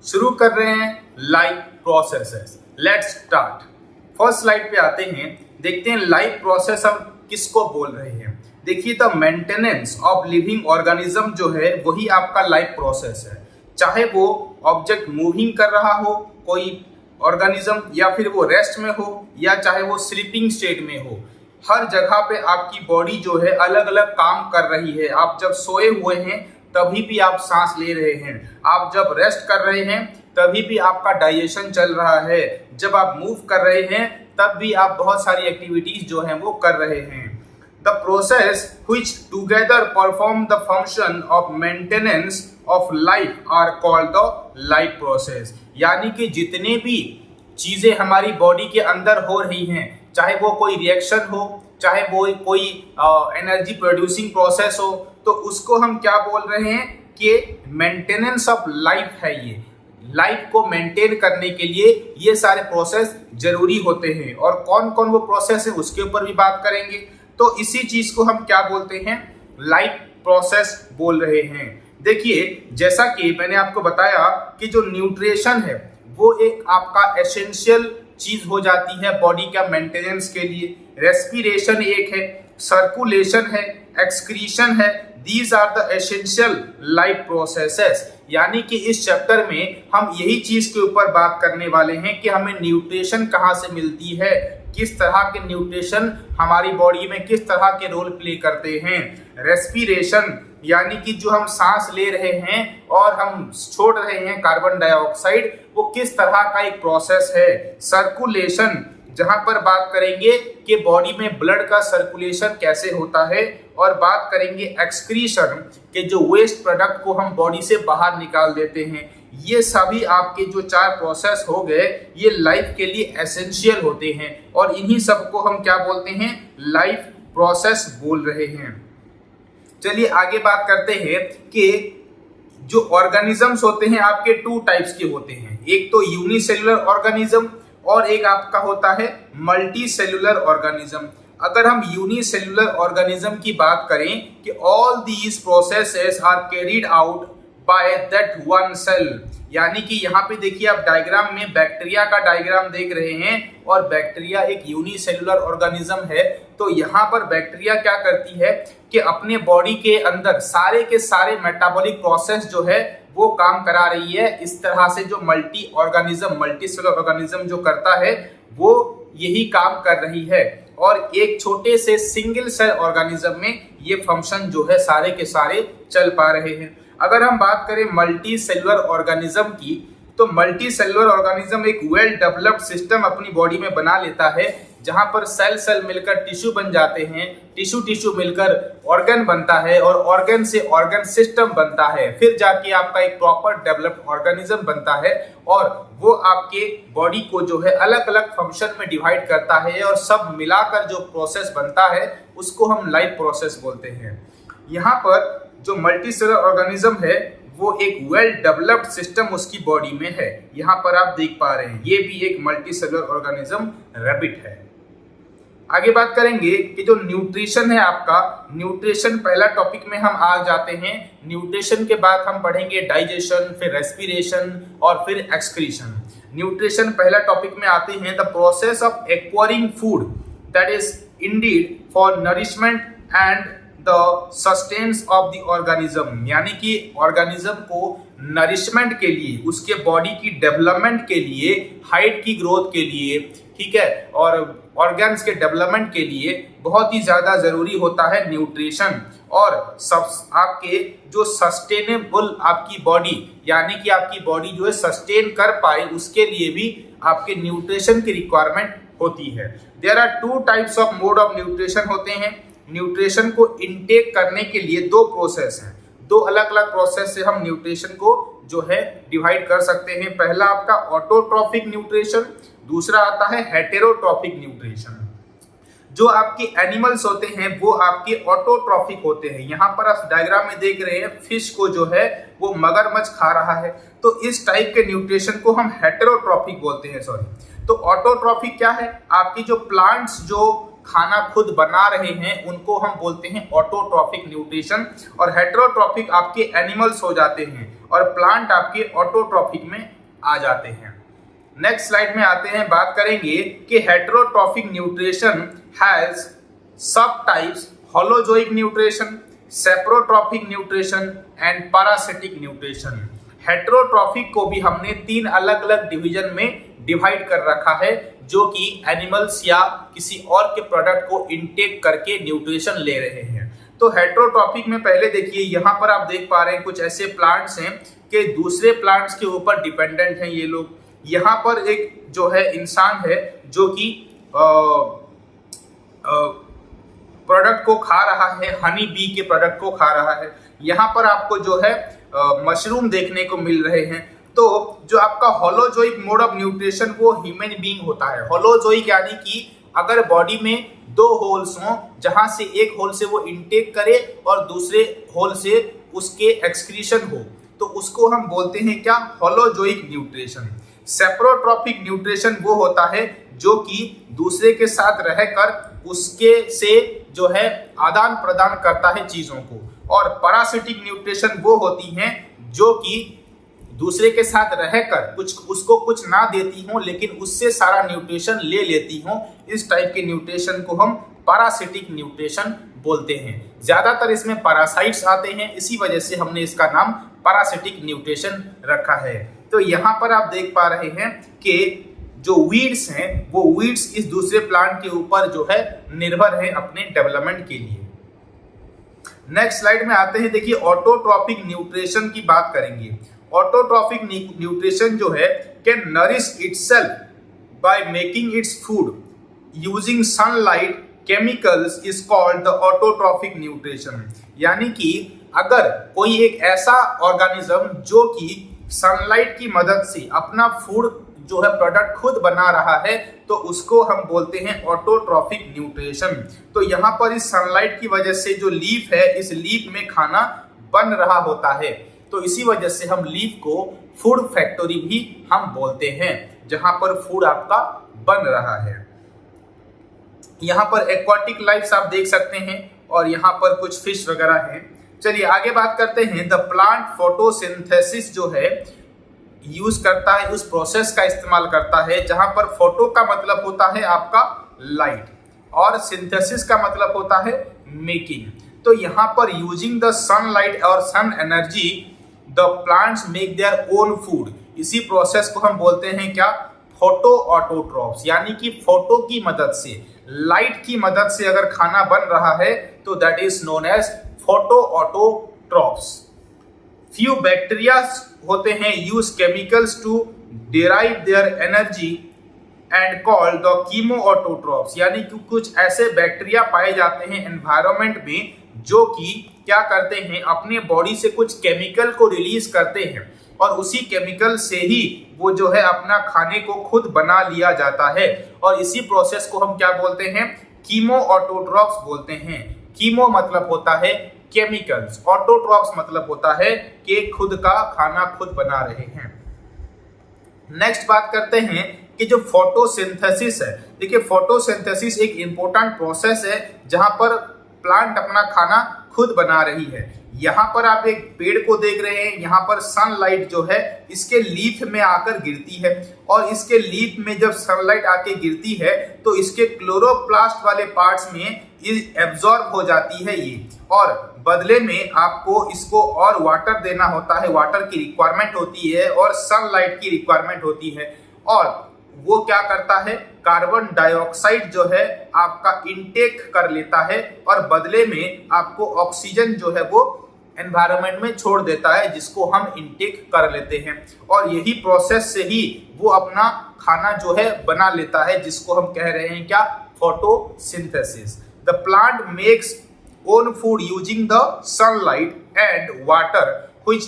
शुरू कर रहे हैं life processes. Let's start. First slide पे आते हैं, देखते हैं लाइफ प्रोसेस हम किसको बोल रहे हैं। देखिए, the maintenance of living organism जो है वही आपका लाइफ प्रोसेस है। चाहे वो ऑब्जेक्ट मूविंग कर रहा हो, कोई ऑर्गेनिज्म, या फिर वो रेस्ट में हो, या चाहे वो स्लीपिंग स्टेट में हो, हर जगह पे आपकी बॉडी जो है अलग अलग काम कर रही है। आप जब सोए हुए हैं तभी भी आप सांस ले रहे हैं, आप जब रेस्ट कर रहे हैं तभी भी आपका डाइजेशन चल रहा है, जब आप मूव कर रहे हैं तब भी आप बहुत सारी एक्टिविटीज जो हैं वो कर रहे हैं। The process which together perform the function of maintenance of life are called the life process। यानी कि जितने भी चीजें हमारी बॉडी के अंदर हो रही हैं, चाहे वो कोई रिएक्शन हो, चाहे वो कोई एनर्जी प्रोड्यूसिंग प्रोसेस हो, तो उसको हम क्या बोल रहे हैं कि मेंटेनेंस ऑफ लाइफ है। ये लाइफ को मेंटेन करने के लिए ये सारे प्रोसेस जरूरी होते हैं। और कौन कौन वो प्रोसेस है उसके ऊपर भी बात करेंगे। तो इसी चीज को हम क्या बोलते हैं, लाइफ प्रोसेस बोल रहे हैं। देखिए, जैसा कि मैंने आपको बताया कि जो न्यूट्रिशन है वो एक आपका एसेंशियल चीज हो जाती है बॉडी का मेंटेनेंस के लिए। रेस्पिरेशन एक है, सर्कुलेशन है, एक्सक्रीशन है। These are the essential life processes. यानी कि इस चैप्टर में हम यही चीज के ऊपर बात करने वाले हैं कि हमें न्यूट्रिशन कहाँ से मिलती है, किस तरह के न्यूट्रिशन हमारी बॉडी में किस तरह के रोल प्ले करते हैं। रेस्पिरेशन यानी कि जो हम सांस ले रहे हैं और हम छोड़ रहे हैं कार्बन डाइऑक्साइड, वो किस तरह का एक प्रोसेस है। सर्कुलेशन, जहां पर बात करेंगे कि बॉडी में ब्लड का सर्कुलेशन कैसे होता है। और बात करेंगे एक्सक्रीशन के जो वेस्ट प्रोडक्ट को हम बॉडी से बाहर निकाल देते हैं। ये सभी आपके जो 4 प्रोसेस हो गए, ये लाइफ के लिए एसेंशियल होते हैं और इन्हीं सबको हम क्या बोलते हैं, लाइफ प्रोसेस बोल रहे हैं। चलिए आगे बात करते हैं कि जो ऑर्गेनिजम्स होते हैं आपके 2 टाइप्स के होते हैं। एक तो यूनिसेल्युलर ऑर्गेनिज्म और एक आपका होता है मल्टी सेल्युलर ऑर्गेनिज्म। अगर हम यूनिसेल्युलर ऑर्गेनिज्म की बात करें कि all these processes are carried out by that one cell. यानी कि यहाँ पे देखिए, आप डायग्राम में बैक्टीरिया का डायग्राम देख रहे हैं और बैक्टीरिया एक यूनिसेल्युलर ऑर्गेनिज्म है। तो यहाँ पर बैक्टीरिया क्या करती है कि अपने बॉडी के अंदर सारे के सारे मेटाबॉलिक प्रोसेस जो है वो काम करा रही है। इस तरह से जो multi organism, multi cellular organism जो करता है वो यही काम कर रही है। और एक छोटे से सिंगल सेल ऑर्गेनिज्म में ये फंक्शन जो है सारे के सारे चल पा रहे हैं। अगर हम बात करें मल्टी सेलुलर ऑर्गेनिज्म की, तो मल्टी सेलुलर ऑर्गेनिज्म एक वेल डेवलप्ड सिस्टम अपनी बॉडी में बना लेता है, जहां पर सेल सेल मिलकर टिश्यू बन जाते हैं, टिश्यू मिलकर ऑर्गन बनता है और ऑर्गन से ऑर्गन सिस्टम बनता है। फिर जाके आपका एक प्रॉपर डेवलप्ड ऑर्गेनिज्म बनता है और वो आपके बॉडी को जो है अलग अलग फंक्शन में डिवाइड करता है और सब मिलाकर जो प्रोसेस बनता है उसको हम लाइफ प्रोसेस बोलते हैं। यहाँ पर जो मल्टी सेलुलर ऑर्गेनिज्म है वो एक वेल डेवलप्ड सिस्टम उसकी बॉडी में है। यहाँ पर आप देख पा रहे हैं ये भी एक मल्टी सेलुलर ऑर्गेनिज्म रैबिट है। आगे बात करेंगे कि जो न्यूट्रिशन है आपका, न्यूट्रिशन पहला टॉपिक में हम आ जाते हैं। न्यूट्रिशन के बाद हम पढ़ेंगे डाइजेशन, फिर रेस्पिरेशन और फिर एक्सक्रीशन। न्यूट्रिशन पहला टॉपिक में आते हैं, the process of acquiring food that is Indeed for nourishment and the sustains of the organism. यानी कि ऑर्गेनिज्म को नरिशमेंट के लिए, उसके बॉडी की डेवलपमेंट के लिए, हाइट की ग्रोथ के लिए, ठीक है, और ऑर्गन्स के डेवलपमेंट के लिए बहुत ही ज्यादा जरूरी होता है न्यूट्रिशन। और सब आपके जो सस्टेनेबल आपकी बॉडी, यानी कि आपकी बॉडी जो है सस्टेन कर पाए, उसके लिए भी आपके न्यूट्रिशन की रिक्वायरमेंट होती है। There are 2 types of mode of nutrition होते हैं। न्यूट्रिशन को इनटेक करने के लिए 2 प्रोसेस हैं। 2 अलग अलग प्रोसेस से हम न्यूट्रिशन को जो है डिवाइड कर सकते हैं। पहला आपका ऑटोट्रॉफिक न्यूट्रिशन, दूसरा आता है हेटेरोट्रॉफिक न्यूट्रिशन। जो आपके एनिमल्स होते हैं वो आपके ऑटोट्रॉफिक होते हैं। यहाँ पर आप डायग्राम में देख रहे हैं फिश को जो है वो मगरमच्छ खा रहा है, तो इस टाइप के न्यूट्रिशन को हम हेटेरोट्रॉफिक बोलते हैं। तो ऑटोट्रॉफिक क्या है, आपकी जो प्लांट्स जो खाना खुद बना रहे हैं उनको हम बोलते हैं ऑटोट्रॉफिक न्यूट्रिशन। और हेटेरोट्रॉफिक आपके एनिमल्स हो जाते हैं। और प्लांट आपके ऑटोट्रॉफिक में आ जाते हैं। नेक्स्ट स्लाइड में आते हैं, बात करेंगे कि हेटेरोट्रॉफिक न्यूट्रिशन हैज सब types, holozoic nutrition, saprotrophic nutrition and parasitic nutrition. Heterotrophic को भी हमने 3 अलग अलग डिवीजन में डिवाइड कर रखा है, जो कि एनिमल्स या किसी और के प्रोडक्ट को इनटेक करके न्यूट्रिशन ले रहे हैं। तो हेटेरोट्रॉफिक में पहले देखिए, यहाँ पर आप देख पा रहे हैं कुछ ऐसे प्लांट्स हैं कि दूसरे प्लांट्स के ऊपर डिपेंडेंट हैं ये लोग। यहाँ पर एक जो है इंसान है जो कि प्रोडक्ट को खा रहा है, हनी बी के प्रोडक्ट को खा रहा है। यहाँ पर आपको जो है मशरूम देखने को मिल रहे हैं। तो जो आपका होलोजोइक मोड ऑफ न्यूट्रिशन वो ह्यूमन बीइंग होता है। होलोजोइक यानी कि अगर बॉडी में 2 होल्स हों, जहां से एक होल से वो इनटेक करे और दूसरे होल से उसके एक्सक्रीशन हो, तो उसको हम बोलते हैं क्या, होलोजोइक न्यूट्रिशन। सेप्रोट्रॉफिक न्यूट्रिशन वो होता है जो कि दूसरे के साथ रहकर उसके से जो है आदान प्रदान करता है चीजों को। और पैरासिटिक न्यूट्रिशन वो होती हैं जो कि दूसरे के साथ रहकर उसको कुछ ना देती हो लेकिन उससे सारा न्यूट्रिशन ले लेती हो। इस टाइप के न्यूट्रिशन को हम पैरासिटिक न्यूट्रिशन बोलते हैं। ज्यादातर इसमें पैरासाइट्स आते हैं, इसी वजह से हमने इसका नाम पैरासिटिक न्यूट्रिशन रखा है। तो यहाँ पर आप देख पा रहे हैं कि जो वीड्स हैं वो वीड्स इस दूसरे प्लांट के ऊपर जो है निर्भर है अपने डेवलपमेंट के लिए। नेक्स्ट स्लाइड में आते हैं, देखिए ऑटोट्रॉफिक न्यूट्रिशन की बात करेंगे। ऑटोट्रॉफिक न्यूट्रिशन जो है can nourish itself by making its food using sunlight chemicals is called the autotrophic nutrition. यानी कि अगर कोई एक ऐसा ऑर्गेनिज्म जो कि सनलाइट की मदद से अपना फूड जो है प्रोडक्ट खुद बना रहा है, तो उसको हम बोलते हैं ऑटोट्रॉफिक न्यूट्रिशन। तो यहाँ पर इस सनलाइट की वजह से जो लीफ है, इस लीफ में खाना बन रहा होता है, तो इसी वजह से हम लीफ को फूड फैक्ट्री भी हम बोलते हैं, जहां पर फूड आपका बन रहा है। यहाँ पर एक्वाटिक लाइफ्स आप देख सकते हैं और यहाँ पर कुछ फिश वगैरह हैं। चलिए आगे बात करते हैं। द प्लांट फोटोसिंथेसिस जो है यूज करता है, उस प्रोसेस का इस्तेमाल करता है जहां पर फोटो का मतलब होता है आपका लाइट और सिंथेसिस का मतलब होता है मेकिंग। तो यहाँ पर यूजिंग द सनलाइट और sun energy the plants make their own food. इसी प्रोसेस को हम बोलते हैं क्या, फोटो ऑटोट्रॉफ्स। यानी कि फोटो की मदद से, लाइट की मदद से अगर खाना बन रहा है तो that is known as photo autotrophs. Few bacteria होते हैं use chemicals to derive their energy and called the chemo autotrophs. यानी कि कुछ ऐसे बैक्टीरिया पाए जाते हैं एनवायरनमेंट में जो कि क्या करते हैं, अपने बॉडी से कुछ केमिकल को रिलीज करते हैं और उसी केमिकल से ही वो जो है अपना खाने को खुद बना लिया जाता है। और इसी प्रोसेस को हम क्या बोलते हैं, कीमो ऑटोट्रॉफ्स बोलते हैं। कीमो मतलब होता है केमिकल्स, ऑटोट्रॉफ्स मतलब होता है कि खुद का खाना खुद बना रहे हैं। नेक्स्ट बात करते हैं कि जो फोटोसिंथेसिस है। देखिए फोटोसिंथेसिस एक इंपॉर्टेंट प्रोसेस है जहां पर प्लांट अपना खाना खुद बना रही है। यहाँ पर आप एक पेड़ को देख रहे हैं, यहाँ पर सनलाइट जो है इसके लीफ में आकर गिरती है और इसके लीफ में जब सनलाइट आके गिरती है तो इसके क्लोरोप्लास्ट वाले पार्ट्स में एब्जॉर्ब हो जाती है ये, और बदले में आपको इसको और वाटर देना होता है, वाटर की रिक्वायरमेंट होती है और सनलाइट की रिक्वायरमेंट होती है। और वो क्या करता है, कार्बन डाइऑक्साइड जो है आपका इनटेक कर लेता है और बदले में आपको ऑक्सीजन जो है वो एनवायरनमेंट में छोड़ देता है, जिसको हम इनटेक कर लेते हैं। और यही प्रोसेस से ही वो अपना खाना जो है बना लेता है, जिसको हम कह रहे हैं क्या, photosynthesis. The plant makes own food using the sunlight and water which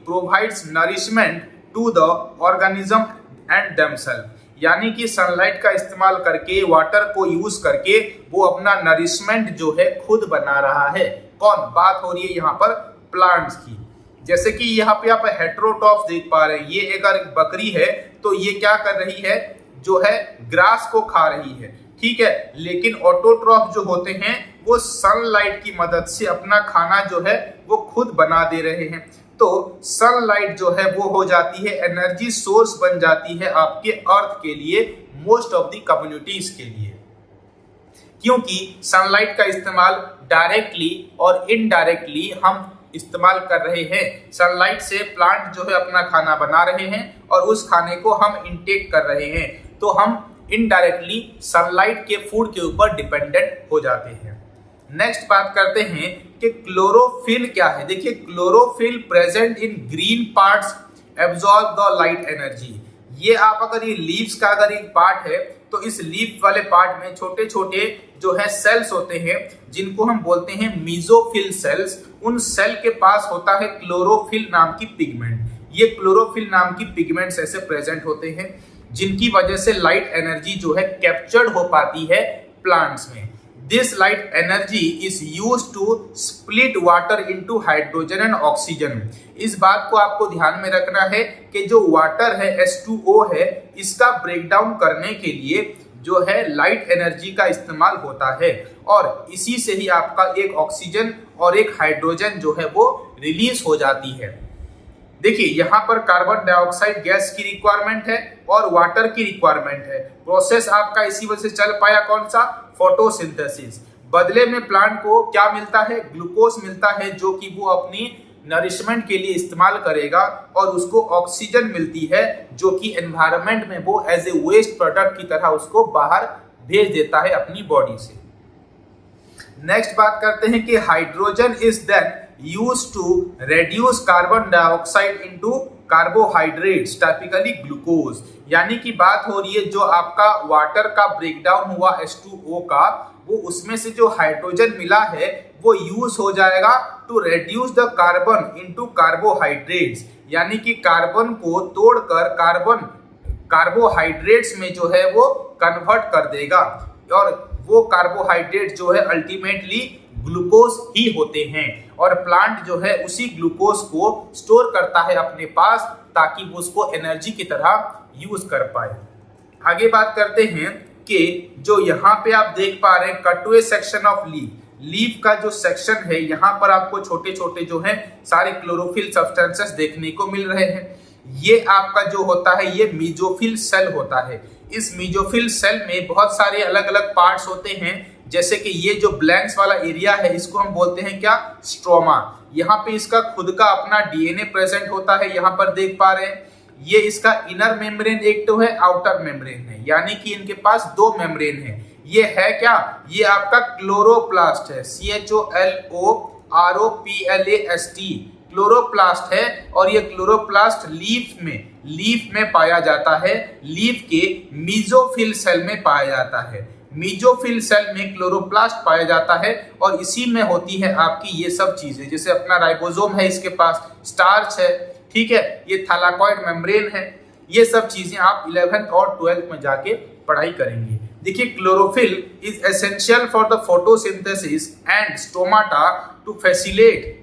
provides nourishment to the organism and themself. यानी कि सनलाइट का इस्तेमाल करके, वाटर को यूज करके वो अपना नरिशमेंट जो है खुद बना रहा है। कौन, बात हो रही है यहाँ पर प्लांट्स की। जैसे कि यहाँ पे आप हेटेरोट्रॉफ्स देख पा रहे हैं, ये एक बकरी है तो ये क्या कर रही है, जो है ग्रास को खा रही है, ठीक है। लेकिन ऑटोट्रॉफ जो होते हैं वो सनलाइट की मदद से अपना खाना जो है वो खुद बना दे रहे हैं। तो सनलाइट जो है वो हो जाती है एनर्जी सोर्स बन जाती है आपके अर्थ के लिए, मोस्ट ऑफ द कम्युनिटीज के लिए, क्योंकि सनलाइट का इस्तेमाल डायरेक्टली और इनडायरेक्टली हम इस्तेमाल कर रहे हैं। सनलाइट से प्लांट जो है अपना खाना बना रहे हैं और उस खाने को हम इंटेक कर रहे हैं, तो हम इनडायरेक्टली सनलाइट के फूड के ऊपर डिपेंडेंट हो जाते हैं। नेक्स्ट बात करते हैं कि क्लोरोफिल क्या है। देखिए chlorophyll present in green parts absorb the light energy. ये आप अगर ये लीव्स का अगर एक पार्ट है तो इस लीफ वाले पार्ट में छोटे छोटे जो है सेल्स होते हैं जिनको हम बोलते हैं मीजोफिल सेल्स। उन सेल के पास होता है क्लोरोफिल नाम की पिगमेंट। ये क्लोरोफिल नाम की पिगमेंट्स ऐसे प्रेजेंट होते हैं जिनकी वजह से लाइट एनर्जी जो है कैप्चर्ड हो पाती है प्लांट्स में। This light energy is used to split water into hydrogen and oxygen। इस बात को आपको ध्यान में रखना है कि जो वाटर है H2O है, इसका ब्रेकडाउन करने के लिए जो है लाइट एनर्जी का इस्तेमाल होता है और इसी से ही आपका एक ऑक्सीजन और एक हाइड्रोजन जो है वो रिलीज हो जाती है। देखिए यहाँ पर कार्बन डाइऑक्साइड गैस की रिक्वायरमेंट है और वाटर की रिक्वायरमेंट है। प्रोसेस आपका इसी वजह से चल पाया, कौन सा? फोटोसिंथेसिस। बदले में प्लांट को क्या मिलता है? ग्लूकोज मिलता है, जो कि वो अपनी नरिशमेंट के लिए इस्तेमाल करेगा और उसको ऑक्सीजन मिलती है जो कि एनवायरनमेंट में वो एज ए वेस्ट प्रोडक्ट की तरह उसको बाहर भेज देता है अपनी बॉडी से। नेक्स्ट बात करते हैं कि hydrogen is then used to reduce carbon dioxide into carbohydrates typically glucose. यानी कि बात हो रही है जो आपका वाटर का ब्रेकडाउन हुआ H2O का, वो उसमें से जो हाइड्रोजन मिला है वो यूज हो जाएगा to reduce the carbon into carbohydrates. यानी कि कार्बन को तोड़कर कार्बोहाइड्रेट्स में जो है वो कन्वर्ट कर देगा और वो कार्बोहाइड्रेट जो है अल्टीमेटली ग्लूकोज ही होते हैं और प्लांट जो है उसी ग्लूकोज को स्टोर करता है अपने पास ताकि वो उसको एनर्जी की तरह यूज कर पाए। आगे बात करते हैं कि जो यहाँ पे आप देख पा रहे हैं कटवे सेक्शन ऑफ लीफ का जो सेक्शन है, यहाँ पर आपको छोटे छोटे जो है सारे क्लोरोफिल सब्सटेंसेस देखने को मिल रहे हैं। ये आपका जो होता है ये मीजोफिल सेल होता है। इस मीजोफिल सेल में बहुत सारे अलग अलग पार्ट्स होते हैं, जैसे कि ये जो ब्लैंक्स वाला एरिया है इसको हम बोलते हैं क्या? स्ट्रोमा। यहाँ पे इसका खुद का अपना डीएनए प्रेजेंट होता है, यहाँ पर देख पा रहे हैं। ये इसका इनर मेम्ब्रेन एक तो है, आउटर मेम्ब्रेन है, यानी कि इनके पास दो मेम्ब्रेन है। ये है क्या? ये आपका क्लोरोप्लास्ट है, CHOLOROPLAST क्लोरोप्लास्ट है और ये क्लोरोप्लास्ट लीफ में पाया जाता है, लीफ के मीजोफिल सेल में पाया जाता है। मीजोफिल सेल में क्लोरोप्लास्ट पाया जाता है और इसी में होती है आपकी ये सब चीजें, जैसे अपना राइबोसोम है, इसके पास स्टार्च है, ठीक है, ये थैलाकॉइड मेम्ब्रेन है। ये सब चीजें आप 11th और 12th में जाके पढ़ाई करेंगे। देखिए chlorophyll is essential for the photosynthesis and stomata to facilitate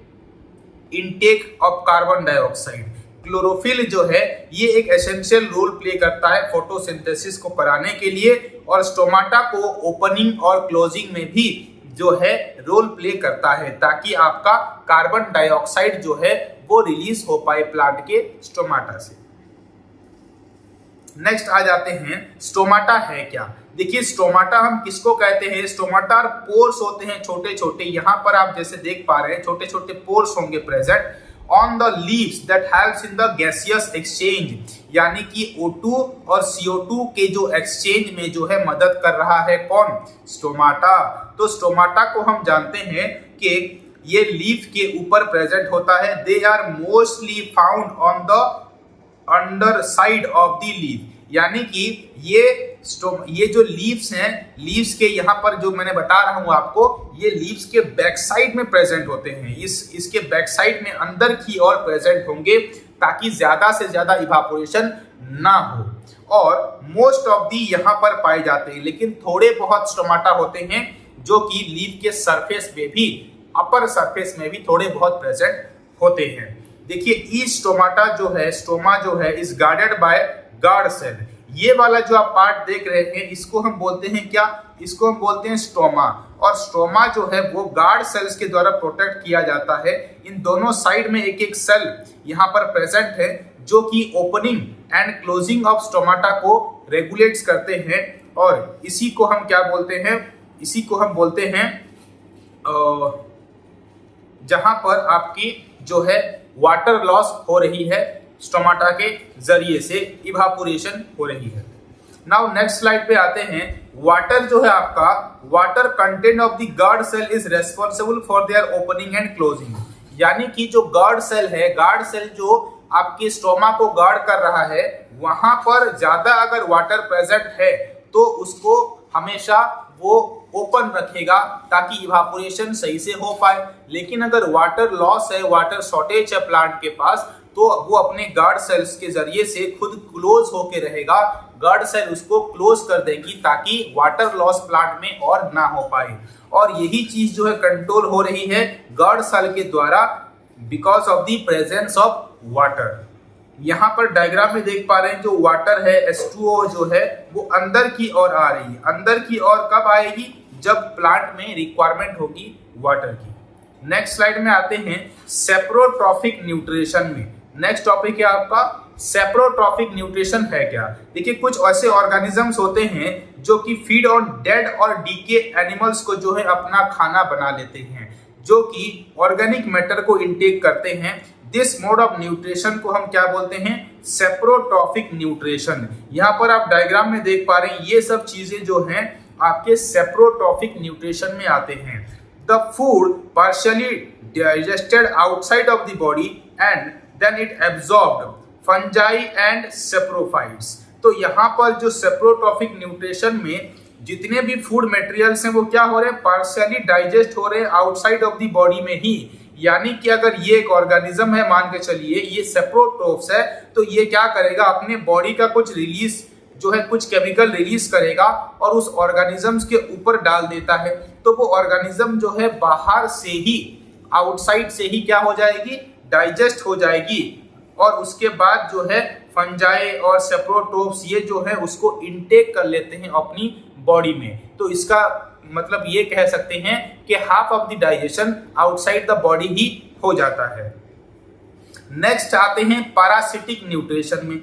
intake of carbon dioxide. Chlorophyll जो है ये एक एसेंशियल रोल प्ले करता है फोटोसिंथेसिस को कराने के लिए और स्टोमाटा को ओपनिंग और क्लोजिंग में भी जो है रोल प्ले करता है ताकि आपका कार्बन डाइऑक्साइड जो है वो रिलीज हो पाए प्लांट के स्टोमाटा से। नेक्स्ट आ जाते हैं स्टोमाटा है क्या। देखिए स्टोमाटा हम किसको कहते हैं? स्टोमाटा पोर्स होते हैं छोटे छोटे, यहाँ पर आप जैसे देख पा रहे हैं छोटे छोटे पोर्स होंगे present on the leaves that helps in the gaseous exchange. यानी कि O2 और CO2 के जो एक्सचेंज में जो है मदद कर रहा है कौन? स्टोमाटा। तो स्टोमाटा को हम जानते हैं कि ये लीफ के ऊपर प्रेजेंट होता है। They are mostly found on the under side of the leaf. यानी कि ये जो लीव्स हैं, लीव्स के यहाँ पर जो मैंने बता रहा हूँ आपको, ये लीव्स के बैक साइड में प्रेजेंट होते हैं। इसके बैक साइड में अंदर की ओर प्रेजेंट होंगे ताकि ज्यादा से ज्यादा इवापोरेशन ना हो और मोस्ट ऑफ दी यहाँ पर पाए जाते हैं। लेकिन थोड़े बहुत स्टोमाटा होते हैं जो कि लीफ के सरफेस में भी, अपर सरफेस में भी थोड़े बहुत प्रेजेंट होते हैं। देखिए ईच स्टोमाटा जो है, स्टोमा जो है is guarded by guard cell. ये वाला जो आप पार्ट देख रहे हैं इसको हम बोलते हैं क्या, इसको हम बोलते हैं स्टोमा। और स्टोमा जो है वो गार्ड सेल्स के द्वारा प्रोटेक्ट किया जाता है। इन दोनों साइड में एक एक सेल यहाँ पर प्रेजेंट है जो कि opening and closing of stomata को रेगुलेट्स करते हैं। और इसी को हम क्या बोलते हैं, इसी को हम बोलते हैं जहां पर आपकी जो है वाटर लॉस हो रही है, स्टोमाटा के जरिए से इवापोरेशन हो रही है। नाउ नेक्स्ट स्लाइड पे आते हैं। वाटर जो है आपका, water content of the guard cell is responsible for their opening and closing. यानी कि जो गार्ड सेल है, गार्ड सेल जो आपके स्टोमा को गार्ड कर रहा है, वहां पर ज्यादा अगर वाटर प्रेजेंट है तो उसको हमेशा वो ओपन रखेगा ताकि इवापोरेशन सही से हो पाए। लेकिन अगर वाटर लॉस है, वाटर शॉर्टेज है प्लांट के पास, तो वो अपने गार्ड सेल्स के जरिए से खुद क्लोज होके रहेगा। गार्ड सेल उसको क्लोज कर देगी ताकि वाटर लॉस प्लांट में और ना हो पाए। और यही चीज जो है कंट्रोल हो रही है गार्ड सेल के द्वारा because of the presence of water. यहाँ पर डायग्राम में देख पा रहे हैं जो वाटर है H2O जो है वो अंदर की ओर आ रही है। अंदर की ओर कब आएगी, जब प्लांट में रिक्वायरमेंट होगी वाटर की। नेक्स्ट स्लाइड में आते हैं सेप्रोट्रॉफिक न्यूट्रिशन में। नेक्स्ट टॉपिक है आपका सेप्रोट्रॉफिक न्यूट्रिशन है क्या। देखिए कुछ ऐसे ऑर्गेनिजम्स होते हैं जो कि फीड ऑन डेड और डीके एनिमल्स को जो है अपना खाना बना लेते हैं, जो कि ऑर्गेनिक मैटर को इनटेक करते हैं। दिस मोड ऑफ न्यूट्रिशन को हम क्या बोलते हैं, सेप्रोट्रॉफिक न्यूट्रिशन। यहाँ पर आप डायग्राम में देख पा रहे हैं ये सब चीजें जो हैं आपके सेप्रोट्रॉफिक न्यूट्रिशन में आते हैं। The food partially digested outside of the body and then it absorbed fungi and saprophytes. तो यहाँ पर जो सेप्रोट्रॉफिक न्यूट्रिशन में जितने भी फूड मटेरियल्स हैं वो क्या हो रहे हैं, पार्शियली डाइजेस्ट हो रहे हैं आउटसाइड ऑफ द बॉडी में ही। यानी कि अगर ये एक ऑर्गेनिज्म है, मान के चलिए ये सेप्रोट्रोफ्स है, तो ये क्या करेगा, अपने बॉडी का कुछ रिलीज जो है कुछ केमिकल रिलीज करेगा और उस ऑर्गेनिजम्स के ऊपर डाल देता है। तो वो ऑर्गेनिज्म जो है बाहर से ही, आउटसाइड से ही क्या हो जाएगी, डाइजेस्ट हो जाएगी। और उसके बाद जो है फंजाई और सेप्रोट्रोफ्स ये जो है उसको इनटेक कर लेते हैं अपनी बॉडी में। तो इसका मतलब ये कह सकते हैं कि half of the digestion outside the body ही हो जाता है। नेक्स्ट आते हैं पैरासिटिक न्यूट्रिशन में।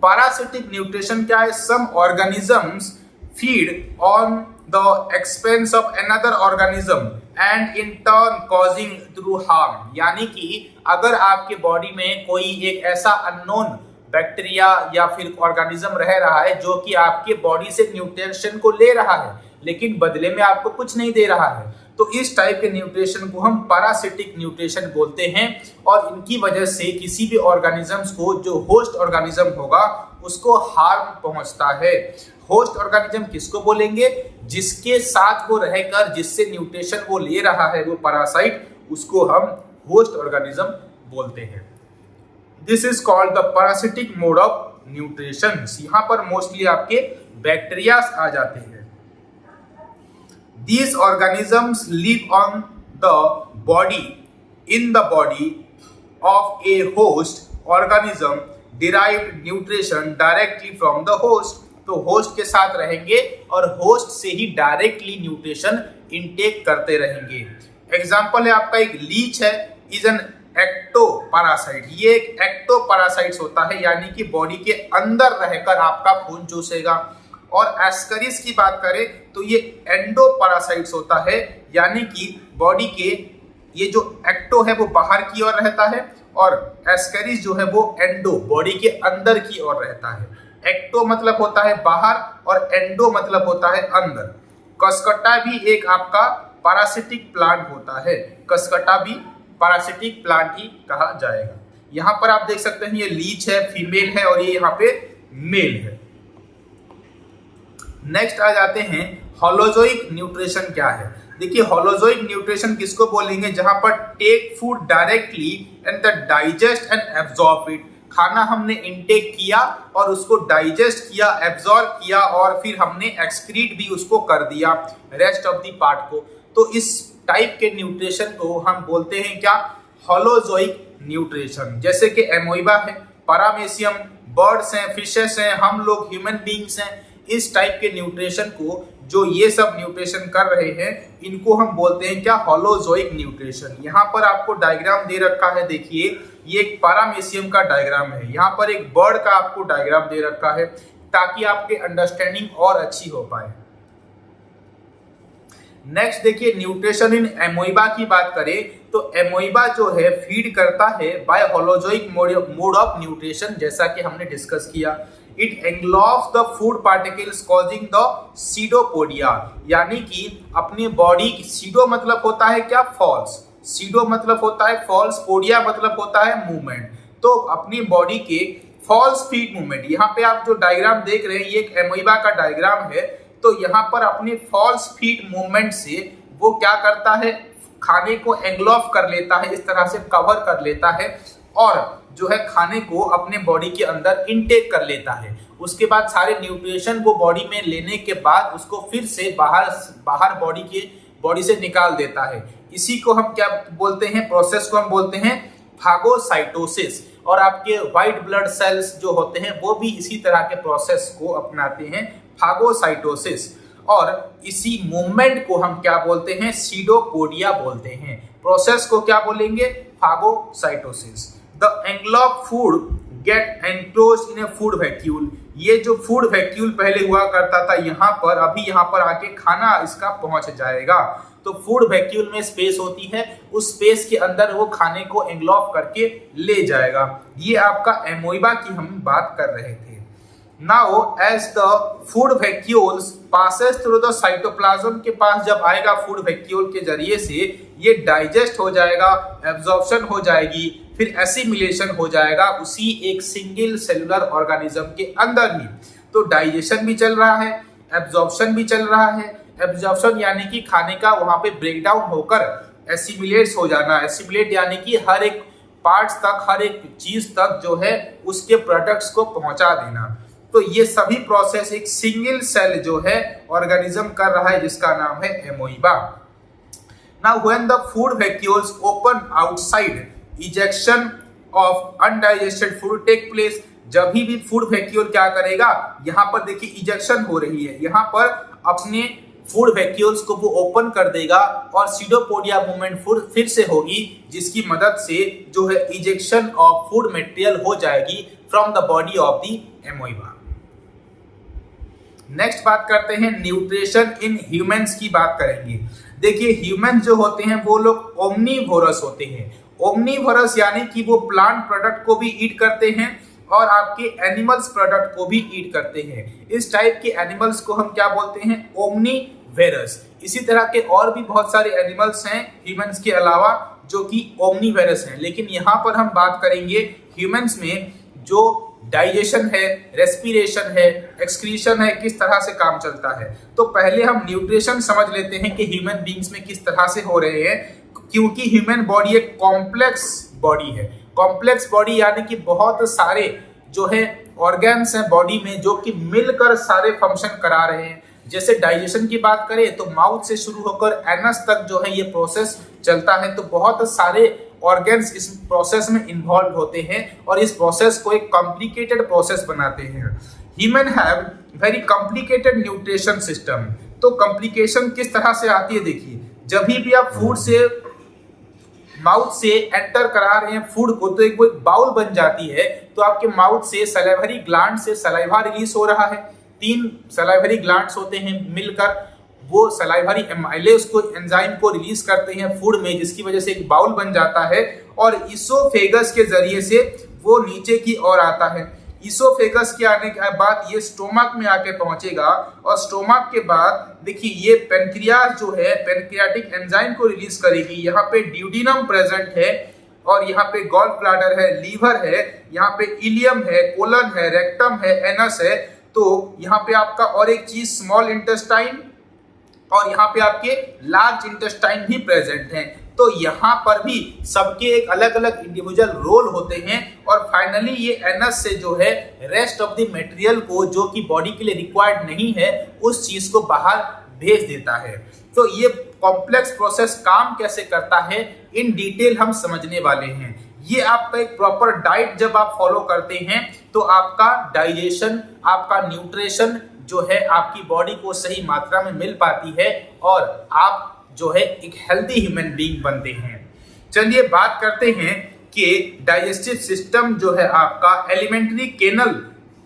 पैरासिटिक न्यूट्रिशन क्या है, some organisms feed on the expense of another organism and in turn causing through harm. यानी कि अगर आपके बॉडी में कोई एक ऐसा अननोन बैक्टीरिया या फिर ऑर्गेनिज्म रह रहा है जो कि आपके बॉडी से न्यूट्रिशन को ले रहा है लेकिन बदले में आपको कुछ नहीं दे रहा है, तो इस टाइप के न्यूट्रिशन को हम पैरासिटिक न्यूट्रिशन बोलते हैं। और इनकी वजह से किसी भी ऑर्गेनिजम्स को, जो होस्ट ऑर्गेनिज्म होगा, उसको हार्म पहुंचता है। होस्ट ऑर्गेनिज्म किसको बोलेंगे, जिसके साथ वो रहकर जिससे न्यूट्रिशन वो ले रहा है वो पैरासाइट, उसको हम होस्ट ऑर्गेनिज्म बोलते हैं। This is called the parasitic mode of nutrition. यहाँ पर मोस्टली आपके बैक्टीरिया आ जाते हैं। These organisms live on the body, in the body of a host organism, derived nutrition directly from the host। तो host के साथ रहेंगे और होस्ट से ही डायरेक्टली न्यूट्रिशन इनटेक करते रहेंगे। एग्जाम्पल है आपका एक लीच है, इज एन एक्टोपैरासाइट। ये एक एक्टोपैरासाइट्स होता है, यानी कि बॉडी के अंदर रहकर आपका खून चूसेगा। और एस्करिस की बात करें तो ये एंडोपैरासाइट्स होता है, यानी कि बॉडी के ये जो एक्टो है वो बाहर की ओर रहता है और एस्करिस जो है वो एंडो, बॉडी के अंदर की ओर रहता है। एक्टो मतलब होता है बाहर और एंडो मतलब होता है अंदर। कसकट्टा भी एक आपका पैरासिटिक प्लांट होता है, कसकट्टा भी पैरासिटिक प्लांट ही कहा जाएगा। यहाँ पर आप देख सकते हैं ये लीच है, फीमेल है, और ये यहाँ पे मेल है। नेक्स्ट आ जाते हैं होलोजोइक न्यूट्रिशन क्या है। देखिए होलोजोइक न्यूट्रिशन किसको बोलेंगे, जहां पर take food directly and the digest and absorb it. खाना हमने इनटेक किया और उसको डाइजेस्ट किया, एब्जॉर्ब किया और फिर हमने एक्सक्रीट भी उसको कर दिया रेस्ट ऑफ द पार्ट को। तो इस टाइप के न्यूट्रिशन को हम बोलते हैं क्या, होलोजोइक न्यूट्रिशन। जैसे कि एमोइबा है, पैरामेसियम, बर्ड्स हैं, फिशेस हैं, हम लोग ह्यूमन बींग्स हैं, इस टाइप के न्यूट्रिशन को, जो ये सब न्यूट्रिशन कर रहे हैं, इनको हम बोलते हैं क्या, होलोजोइक न्यूट्रिशन। यहाँ पर आपको डायग्राम दे रखा है, देखिए ये एक पैरामीशियम का डायग्राम है, यहाँ पर एक बर्ड का आपको डायग्राम दे रखा है ताकि आपके अंडरस्टैंडिंग और अच्छी हो पाए। नेक्स्ट देखिए, न्यूट्रिशन इन एमोइबा की बात करें तो एमोइबा जो है फीड करता है by holozoic mode of nutrition, जैसा कि हमने डिस्कस किया। It engulfs the food particles causing the pseudopodia, यानी कि अपनी बॉडी, सीडो मतलब होता है क्या, फॉल्स, सीडो मतलब होता है फॉल्स, पोडिया मतलब होता है मूवमेंट, तो अपनी बॉडी के फॉल्स फीट मूवमेंट, यहाँ पे आप जो डायग्राम देख रहे हैं ये एक एमोइबा का डायग्राम है, तो यहाँ पर अपने फॉल्स फीट मूवमेंट से वो क्या करता है, खाने को एंग्लोव कर लेता है, इस तरह से कवर कर लेता है और जो है खाने को अपने बॉडी के अंदर इनटेक कर लेता है। उसके बाद सारे न्यूट्रिशन को बॉडी में लेने के बाद उसको फिर से बाहर बॉडी से निकाल देता है। इसी को हम क्या बोलते हैं, प्रोसेस को हम बोलते हैं फागोसाइटोसिस। और आपके व्हाइट ब्लड सेल्स जो होते हैं वो भी इसी तरह के प्रोसेस को अपनाते हैं, फागोसाइटोसिस। और इसी मूवमेंट को हम क्या बोलते हैं, सीडोपोडिया बोलते हैं। प्रोसेस को क्या बोलेंगे, phagocytosis. The engulfed food get enclosed in a food vacuole, ये जो फूड वैक्यूल पहले हुआ करता था यहाँ पर, अभी यहाँ पर आके खाना इसका पहुंच जाएगा। तो फूड वैक्यूल में स्पेस होती है, उस स्पेस के अंदर वो खाने को एंग्लोव करके ले जाएगा। ये आपका एमोइबा की हम बात कर रहे थे। Now as the food vacuoles passes through the cytoplasm, के पास जब आएगा फूड वैक्यूल के जरिए से ये डाइजेस्ट हो जाएगा, एब्जॉर्प्शन हो जाएगी, फिर एसिमिलेशन हो जाएगा उसी एक सिंगल सेलुलर ऑर्गेनिज्म के अंदर ही। तो डाइजेशन भी चल रहा है, एब्जॉर्प्शन भी चल रहा है। एब्जॉर्प्शन यानी कि खाने का वहां पे ब्रेकडाउन होकर एसिमिलेट हो जाना, एसिमिलेट यानी कि हर एक पार्ट्स तक, हर एक चीज तक जो है उसके प्रोडक्ट्स को पहुंचा देना। तो ये सभी प्रोसेस एक सिंगल सेल जो है ऑर्गेनिज्म कर रहा है, जिसका नाम है amoeba. Now when the food vacuoles open outside, ejection of undigested food take place. जब भी फूड वैक्यूल क्या करेगा, यहाँ पर देखिए इजेक्शन हो रही है, यहाँ पर अपने फूड वैक्यूल्स को वो ओपन कर देगा और सीडोपोडिया मूवमेंट फिर से होगी, जिसकी मदद से जो है इजेक्शन ऑफ फूड मटेरियल हो जाएगी from the body of the amoeba. Next बात करते हैं न्यूट्रिशन इन ह्यूमंस की बात करेंगे। देखिए ह्यूमन जो होते हैं वो लोग ओमनीवोरस होते हैं। ओमनीवोरस यानी कि वो प्लांट प्रोडक्ट को भी ईट करते हैं और आपके एनिमल्स प्रोडक्ट को भी ईट करते हैं। इस टाइप के एनिमल्स को हम क्या बोलते हैं, ओमनीवेरस। इसी तरह के और भी बहुत सारे एनिमल्स हैं ह्यूमंस के अलावा जो कि ओमनीवेरस हैं, लेकिन यहाँ पर हम बात करेंगे ह्यूमंस में जो डाइजेशन है, रेस्पिरेशन है, एक्सक्रीशन है, किस तरह से काम चलता है। तो पहले हम न्यूट्रिशन समझ लेते हैं कि ह्यूमन बींग्स में किस तरह से हो रहे हैं, क्योंकि ह्यूमन बॉडी एक कॉम्प्लेक्स बॉडी है। कॉम्प्लेक्स बॉडी यानी कि बहुत सारे जो है ऑर्गन्स हैं बॉडी में जो कि मिलकर सारे फंक्शन करा रहे हैं। जैसे डाइजेशन की बात करें तो माउथ से शुरू होकर एनस तक जो है ये प्रोसेस चलता है, तो बहुत सारे ऑर्गन्स इस प्रोसेस में इन्वॉल्व होते हैं और इस प्रोसेस को एक कॉम्प्लिकेटेड प्रोसेस बनाते हैं। Human have very complicated nutrition system. तो कॉम्प्लिकेशन किस तरह से आती है, देखिए जब भी आप फूड से माउथ से एंटर करा रहे हैं फूड को, तो एक वो बाउल बन जाती है, तो आपके माउथ से सलाइवरी ग्लैंड से सलाइवा रिलीज हो रहा है। 3 सलाइवरी ग्लैंड्स होते हैं मिलकर, वो सलाइवरी एमाइलेज को एंजाइम को रिलीज करते हैं फूड में, जिसकी वजह से एक बाउल बन जाता है और इसोफेगस के जरिए से वो नीचे की ओर आता है। इसोफेगस के आने के बाद ये स्टोमक में आके पहुंचेगा और स्टोमक के बाद देखिए ये पेनक्रियास जो है पेनक्रियाटिक एंजाइम को रिलीज करेगी। यहाँ पे ड्यूडिनम प्रेजेंट है और यहाँ पे गॉल ब्लैडर है, लीवर है, यहाँ पे इलियम है, कोलन है, रेक्टम है, एनस है। तो यहाँ पे आपका और एक चीज स्मॉल इंटेस्टाइन और यहाँ पे आपके लार्ज इंटेस्टाइन भी प्रेजेंट हैं। तो यहाँ पर भी सबके एक अलग अलग इंडिविजुअल रोल होते हैं और फाइनली ये एनस से जो है रेस्ट ऑफ द मटेरियल को जो कि बॉडी के लिए रिक्वायर्ड नहीं है उस चीज को बाहर भेज देता है। तो ये कॉम्प्लेक्स प्रोसेस काम कैसे करता है इन डिटेल हम समझने वाले हैं। ये आपका एक प्रॉपर डाइट जब आप फॉलो करते हैं तो आपका डाइजेशन, आपका न्यूट्रिशन जो है आपकी बॉडी को सही मात्रा में मिल पाती है और आप जो है एक हेल्दी ह्यूमन बीइंग बनते हैं। चलिए बात करते हैं कि डाइजेस्टिव सिस्टम जो है आपका एलिमेंट्री केनल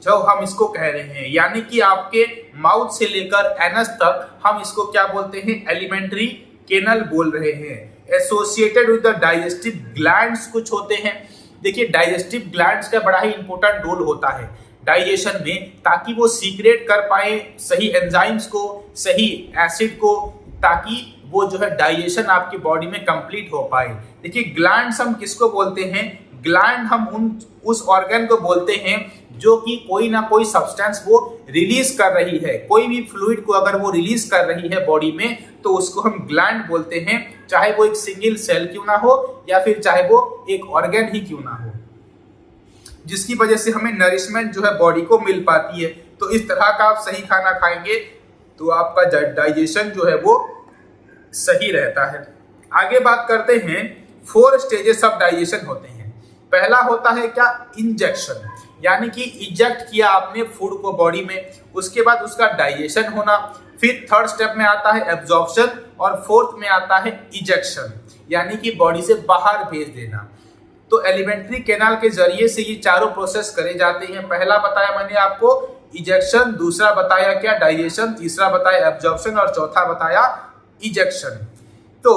जो हम इसको कह रहे हैं, यानी कि आपके माउथ से लेकर एनस तक हम इसको क्या बोलते हैं, एलिमेंट्री केनल बोल रहे हैं। Associated with the digestive glands कुछ होते हैं। देखिए डाइजेस्टिव ग्लैंड्स का बड़ा ही इंपॉर्टेंट रोल होता है डाइजेशन में, ताकि वो सीक्रेट कर पाए सही एंजाइम्स को, सही एसिड को, ताकि वो जो है डाइजेशन आपकी बॉडी में कंप्लीट हो पाए। देखिए ग्लैंड्स हम किसको बोलते हैं, ग्लैंड हम उस ऑर्गन को बोलते हैं जो कि कोई ना कोई सब्सटेंस वो रिलीज कर रही है। कोई भी फ्लूइड को अगर वो रिलीज कर रही है बॉडी में तो उसको हम ग्लैंड बोलते हैं, चाहे वो एक सिंगल सेल क्यों ना हो या फिर चाहे वो एक ऑर्गन ही क्यों ना हो, जिसकी वजह से हमें नरिशमेंट जो है बॉडी को मिल पाती है। तो इस तरह का आप सही खाना खाएंगे तो आपका डाइजेशन जो है वो सही रहता है। आगे बात करते हैं, 4 स्टेजेस ऑफ डाइजेशन होते हैं। पहला होता है क्या, इंजेक्शन, यानी कि इजेक्ट किया आपने फूड को बॉडी में, उसके बाद उसका डाइजेशन होना। फिर थर्ड स्टेप में आता है एब्जॉर्प्शन और फोर्थ में आता है इजेक्शन, यानी कि बॉडी से बाहर भेज देना। तो एलिमेंट्री कैनाल के जरिए से ये चारों प्रोसेस करे जाते हैं। पहला बताया मैंने आपको इजेक्शन, दूसरा बताया क्या, डाइजेशन, तीसरा बताया एब्जॉर्प्शन और चौथा बताया इजेक्शन। तो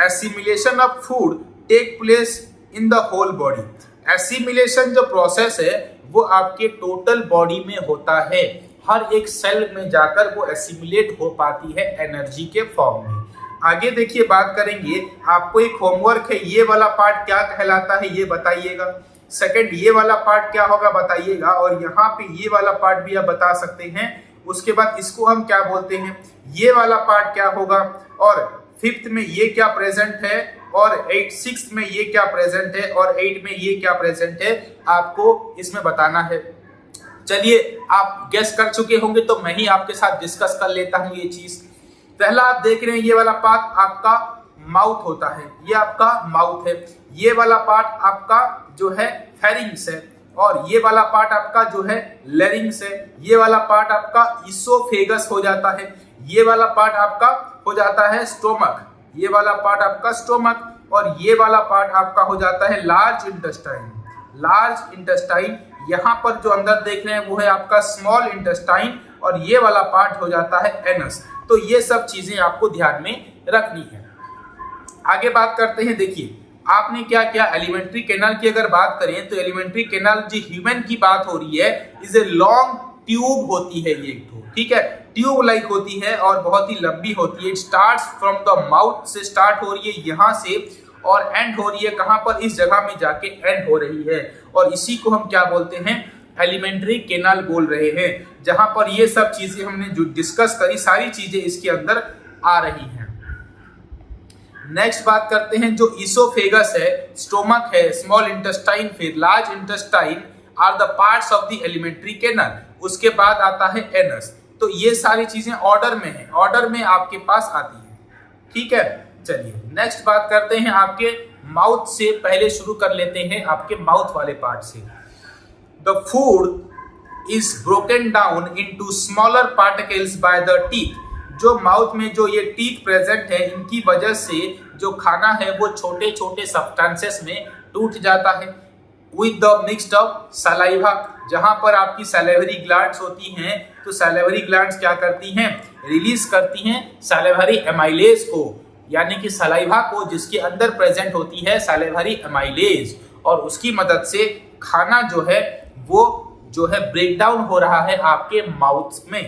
assimilation of food take place in the whole body. Assimilation जो प्रोसेस है वो आपके टोटल बॉडी में होता है, हर एक सेल में जाकर वो एसिमिलेट हो पाती है एनर्जी के फॉर्म में। आगे देखिए बात करेंगे, आपको एक होमवर्क है, ये वाला पार्ट क्या कहलाता है ये बताइएगा। सेकंड ये वाला पार्ट क्या होगा बताइएगा, और यहाँ पे ये वाला पार्ट भी आप बता सकते हैं। उसके बाद इसको हम क्या बोलते हैं, ये वाला पार्ट क्या होगा, और फिफ्थ में ये क्या प्रेजेंट है, और 6th में ये क्या प्रेजेंट है, और 8 में ये क्या प्रेजेंट है, आपको इसमें बताना है। चलिए आप गेस कर चुके होंगे तो मैं ही आपके साथ डिस्कस कर लेता हूं ये चीज। पहला आप देख रहे हैं ये वाला पार्ट आपका माउथ होता है, ये आपका माउथ है। ये वाला पार्ट आपका जो है फेरिंग्स है, और ये वाला पार्ट आपका जो है लेरिंग्स है। ये वाला पार्ट आपका इसोफेगस हो जाता है। ये वाला पार्ट आपका हो जाता है स्टोमक, ये वाला पार्ट आपका स्टोमक, और ये वाला पार्ट आपका हो जाता है लार्ज इंटेस्टाइन। लार्ज इंटेस्टाइन, यहाँ पर जो अंदर देख रहे हैं वो है आपका स्मॉल इंटेस्टाइन, और ये वाला पार्ट हो जाता है एनस। तो ये सब चीजें आपको ध्यान में रखनी है। आगे बात करते हैं, देखिए आपने क्या क्या, एलिमेंट्री कैनाल की अगर बात करें तो एलिमेंट्री कैनाल जो ह्यूमन की बात हो रही है, इज ए लॉन्ग ट्यूब होती है ये एक, ठीक है, ट्यूब लाइक होती है और बहुत ही लंबी होती है। It starts from the mouth, से स्टार्ट हो रही है यहाँ से, और एंड हो रही है कहाँ पर, इस जगह में जाके एंड हो रही है, और इसी को हम क्या बोलते हैं, एलिमेंट्री कैनाल बोल रहे हैं। जहां पर ये सब चीजें हमने जो डिस्कस करी, सारी चीजें इसके अंदर आ रही हैं। नेक्स्ट बात करते हैं, जो इसोफेगस है, स्टोमक है, स्मॉल इंटेस्टाइन, फिर large intestine are the parts of the alimentary canal. उसके बाद आता है एनस। तो ये सारी चीजें ऑर्डर में है, ऑर्डर में आपके पास आती है, ठीक है। चलिए नेक्स्ट बात करते हैं, आपके माउथ से पहले शुरू कर लेते हैं, आपके माउथ वाले पार्ट से। The food is broken down into smaller particles by the teeth. जो माउथ में जो ये टीथ प्रेजेंट है, इनकी वजह से जो खाना है वो छोटे छोटे सब्सटेंसेस में टूट जाता है। With the mixed of saliva, जहां पर आपकी सैलिवरी ग्लैंड्स होती हैं, तो सैलिवरी ग्लैंड्स क्या करती हैं, रिलीज करती हैं सैलिवरी एमाइलेज को, यानी कि सलाइवा को, जिसके अंदर प्रेजेंट होती है सैलिवरी एमाइलेज, और उसकी मदद से खाना जो है वो जो है ब्रेक डाउन हो रहा है आपके माउथ में।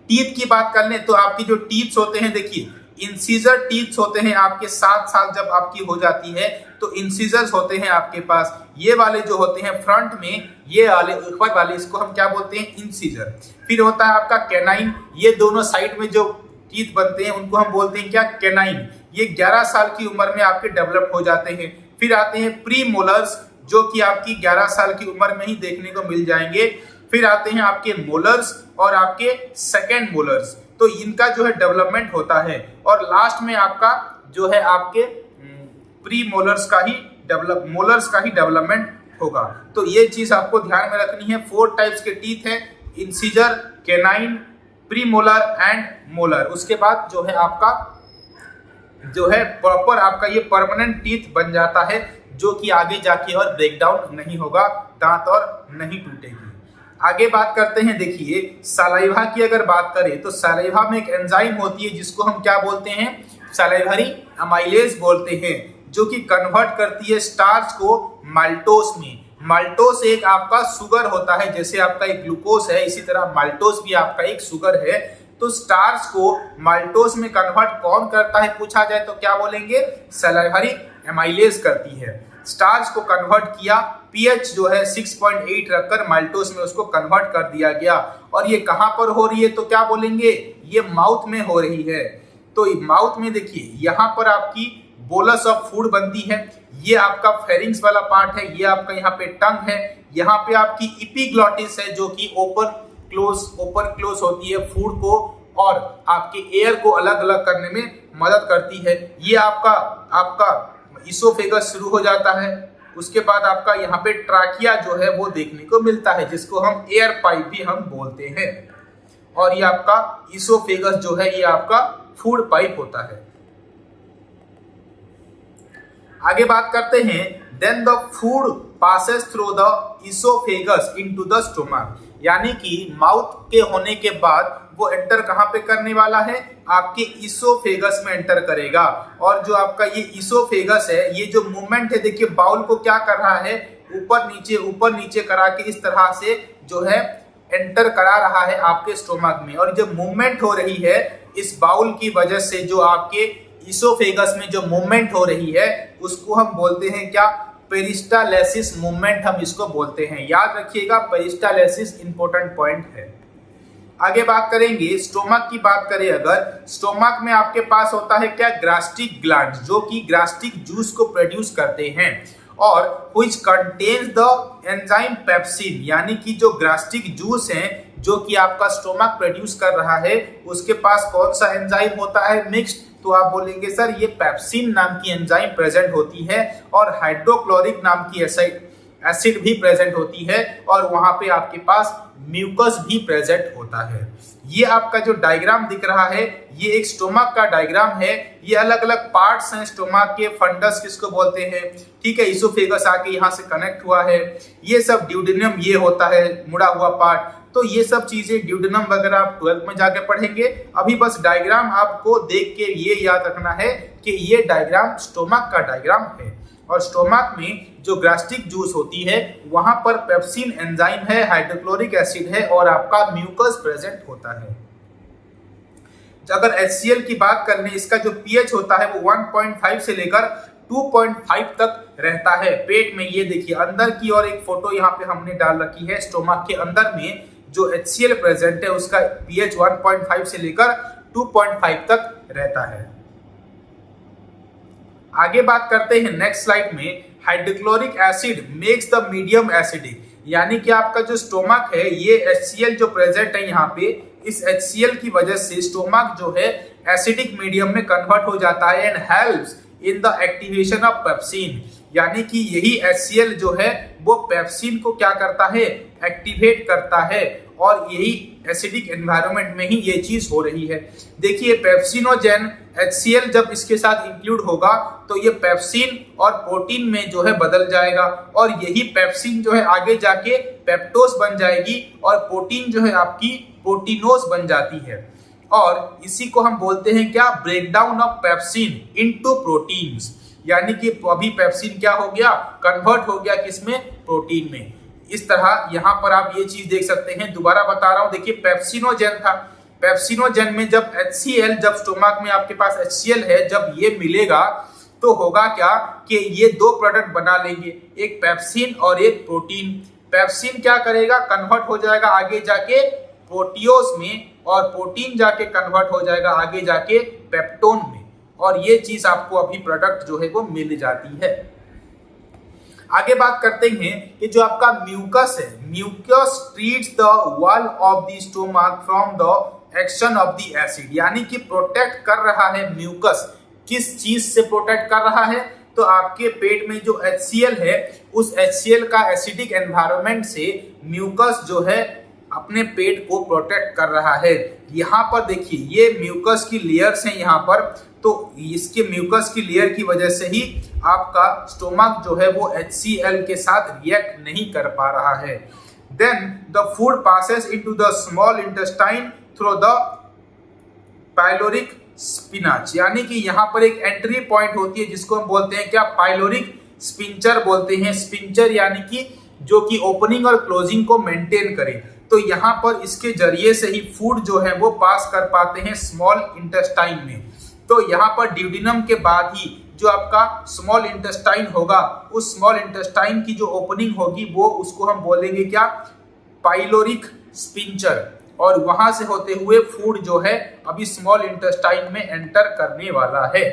टीथ की बात कर लें तो आपकी जो टीथ होते हैं, देखिए इंसीजर टीथ होते हैं आपके 7 साल जब आपकी हो जाती है तो इंसीजर्स होते हैं आपके पास। ये वाले जो होते हैं फ्रंट में, ये वाले ऊपर वाले, इसको हम क्या बोलते हैं, इंसीजर। फिर होता है आपका कैनाइन, ये दोनों साइड में जो टीथ बनते हैं उनको हम बोलते हैं क्या, कैनाइन। ये 11 साल की उम्र में आपके डेवलप हो जाते हैं। फिर आते हैं प्री मोलर्स, जो कि आपकी 11 साल की उम्र में ही देखने को मिल जाएंगे। फिर आते हैं आपके मोलर्स और आपके सेकेंड मोलर्स, तो इनका जो है डेवलपमेंट होता है। और लास्ट में आपका जो है आपके प्री मोलर्स का ही डेवलपमेंट होगा। तो ये चीज आपको ध्यान में रखनी है। 4 टाइप्स के टीथ है, incisor, canine, pre molar and molar. उसके बाद जो है आपका जो है प्रॉपर आपका ये परमानेंट टीथ बन जाता है, जो कि आगे जाके और ब्रेकडाउन नहीं होगा, दांत और नहीं टूटेगी। आगे बात करते हैं, देखिए सलाइवा की अगर बात करें तो सलाइवा में एक एंजाइम होती है जिसको हम क्या बोलते हैं, सलाइवरी अमाइलेज बोलते हैं, जो कि कन्वर्ट करती है स्टार्च को माल्टोस में। माल्टोस एक आपका शुगर होता है, जैसे आपका एक ग्लूकोज है, इसी तरह माल्टोस भी आपका एक शुगर है। तो स्टार्च को माल्टोस में कन्वर्ट कौन करता है पूछा जाए तो क्या बोलेंगे, सलाइवरी एमाइलेज करती है। स्टार्च को कन्वर्ट किया, पीएच जो है 6.8 रखकर माल्टोस में उसको कन्वर्ट कर दिया गया। और ये कहां पर हो रही है तो क्या बोलेंगे, ये माउथ में हो रही है। तो माउथ में देखिए यहाँ पर आपकी बोलस ऑफ फूड बनती है, ये आपका फेरिंग्स वाला पार्ट है, ये आपका यहाँ पे टंग है, यहाँ पे आपकी इपिग्लॉटिस है जो कि ओपन क्लोज होती है फूड को और आपके एयर को अलग अलग करने में मदद करती है। ये आपका इसोफेगस शुरू हो जाता है। उसके बाद आपका यहाँ पे ट्राकिया जो है वो देखने को मिलता है, जिसको हम एयर पाइप भी हम बोलते हैं। और ये आपका इसोफेगस जो है ये आपका फूड पाइप होता है। आगे बात करते हैं, then the food passes through the oesophagus into the stomach, यानी कि माउथ के होने के बाद वो एंटर कहां पे करने वाला है, आपके इसोफेगस में एंटर करेगा। और जो आपका ये इसोफेगस है, ये जो मूवमेंट है, देखिए बाउल को क्या कर रहा है, ऊपर नीचे करा के इस तरह से जो है एंटर करा रहा है आपके स्टोमक में। और जब मूवमेंट हो रही है इस बाउल की वजह से, जो आपके इसोफेगस में जो मूवमेंट हो रही है उसको हम बोलते हैं क्या, पेरिस्टालेसिस मूवमेंट हम इसको बोलते हैं। याद रखिएगा, पेरिस्टालेसिस इंपॉर्टेंट पॉइंट है। आगे बात करेंगे, स्टोमक की बात करें अगर, स्टोमक में आपके पास होता है क्या, ग्रास्टिक ग्लैंड, जो कि ग्रास्टिक जूस को प्रोड्यूस करते हैं। और which contains the enzyme pepsin, यानी कि जो ग्रास्टिक जूस है जो कि आपका स्टोमक प्रोड्यूस कर रहा है, उसके पास कौन सा एंजाइम होता है, मिक्स्ड। तो आप बोलेंगे सर ये पेप्सिन नाम की एंजाइम प्रेजेंट होती है और हाइड्रोक्लोरिक नाम की एसिड भी प्रेजेंट होती है, और वहां पे आपके पास म्यूकस भी प्रेजेंट होता है। ये आपका जो डायग्राम दिख रहा है ये एक स्टोमक का डायग्राम है। ये अलग अलग पार्ट्स हैं स्टोमक के, फंडस किसको बोलते हैं, ठीक है, इसोफेगस आके यहाँ से कनेक्ट हुआ है, ये सब ड्यूडेनम ये होता है मुड़ा हुआ पार्ट। तो ये सब चीजें ड्यूडेनम वगैरह आप 12th में जाके पढ़ेंगे। अभी बस डायग्राम आपको देख के ये याद रखना है कि ये डायग्राम स्टोमक का डायग्राम है। और स्टोमक में जो ग्रास्टिक जूस होती है वहां पर पेप्सिन एंजाइम है, हाइड्रोक्लोरिक एसिड है और आपका म्यूकस प्रेजेंट होता है। अगर HCl की बात कर लें, इसका जो pH होता है वो 1.5 से लेकर 2.5 तक रहता है पेट में। ये देखिए अंदर की और एक फोटो यहाँ पे हमने डाल रखी है, स्टोमक के अंदर में जो HCl प्रेजेंट है उसका pH 1.5 से लेकर 2.5 तक रहता है। आगे बात करते हैं नेक्स्ट स्लाइड में, hydrochloric acid makes the medium acidic, यानी कि आपका जो स्टोमक है ये HCl जो प्रेजेंट है यहाँ पे, इस HCl की वजह से स्टोमक जो है एसिडिक मीडियम में कन्वर्ट हो जाता है and helps in the activation of pepsin, यानी कि यही HCl जो है वो पेप्सिन को क्या करता है, एक्टिवेट करता है। और यही एसिडिक एनवायरनमेंट में ही ये चीज हो रही है। देखिए पेप्सिनोजेन HCl जब इसके साथ इंक्लूड होगा तो ये पेप्सिन और प्रोटीन में जो है बदल जाएगा, और यही पेप्सिन जो है आगे जाके पेप्टोस बन जाएगी और प्रोटीन जो है आपकी प्रोटीनोस बन जाती है। और इसी को हम बोलते हैं क्या, breakdown of pepsin into proteins, यानी कि अभी पेप्सिन क्या हो गया, कन्वर्ट हो गया किसमें, प्रोटीन में। इस तरह यहाँ पर आप ये चीज देख सकते हैं। दोबारा बता रहा हूं, देखिए पेप्सिनोजेन था, पेप्सिनोजेन में जब HCl, जब स्टोमक में आपके पास HCl है, जब ये मिलेगा तो होगा क्या कि ये दो प्रोडक्ट बना लेंगे, एक पेप्सिन और एक प्रोटीन। पेप्सिन क्या करेगा, कन्वर्ट हो जाएगा आगे जाके प्रोटियोस में, और प्रोटीन जाके कन्वर्ट हो जाएगा आगे जाके पेप्टोन में, और ये चीज आपको अभी प्रोडक्ट जो है वो मिल जाती है। आगे बात करते हैं कि जो आपका म्यूकस है, mucus treats the wall of the stomach from the action of the acid, यानी कि प्रोटेक्ट कर रहा है म्यूकस, किस चीज से प्रोटेक्ट कर रहा है, तो आपके पेट में जो HCl है उस HCl का एसिडिक एनवायरनमेंट से म्यूकस जो है अपने पेट को प्रोटेक्ट कर रहा है। यहाँ पर देखिए ये म्यूकस की लेयर्स हैं यहाँ पर, तो इसके म्यूकस की लेयर की वजह से ही आपका स्टोमक जो है वो HCl के साथ रिएक्ट नहीं कर पा रहा है। Then the food passes into the small intestine through the pyloric sphincter, यानी कि यहाँ पर एक एंट्री पॉइंट होती है जिसको हम बोलते हैं क्या, पाइलोरिक स्पिंचर बोलते हैं। स्पिंचर यानी कि जो कि ओपनिंग और क्लोजिंग को मेंटेन करे। तो यहाँ पर इसके जरिए से ही फूड जो है वो पास कर पाते हैं स्मॉल इंटेस्टाइन में। तो यहाँ पर ड्यूडिनम के बाद ही जो आपका स्मॉल इंटेस्टाइन होगा, उस स्मॉल इंटेस्टाइन की जो ओपनिंग होगी वो उसको हम बोलेंगे क्या, पाइलोरिक स्पिंचर। और वहां से होते हुए फूड जो है अभी स्मॉल इंटेस्टाइन में एंटर करने वाला है।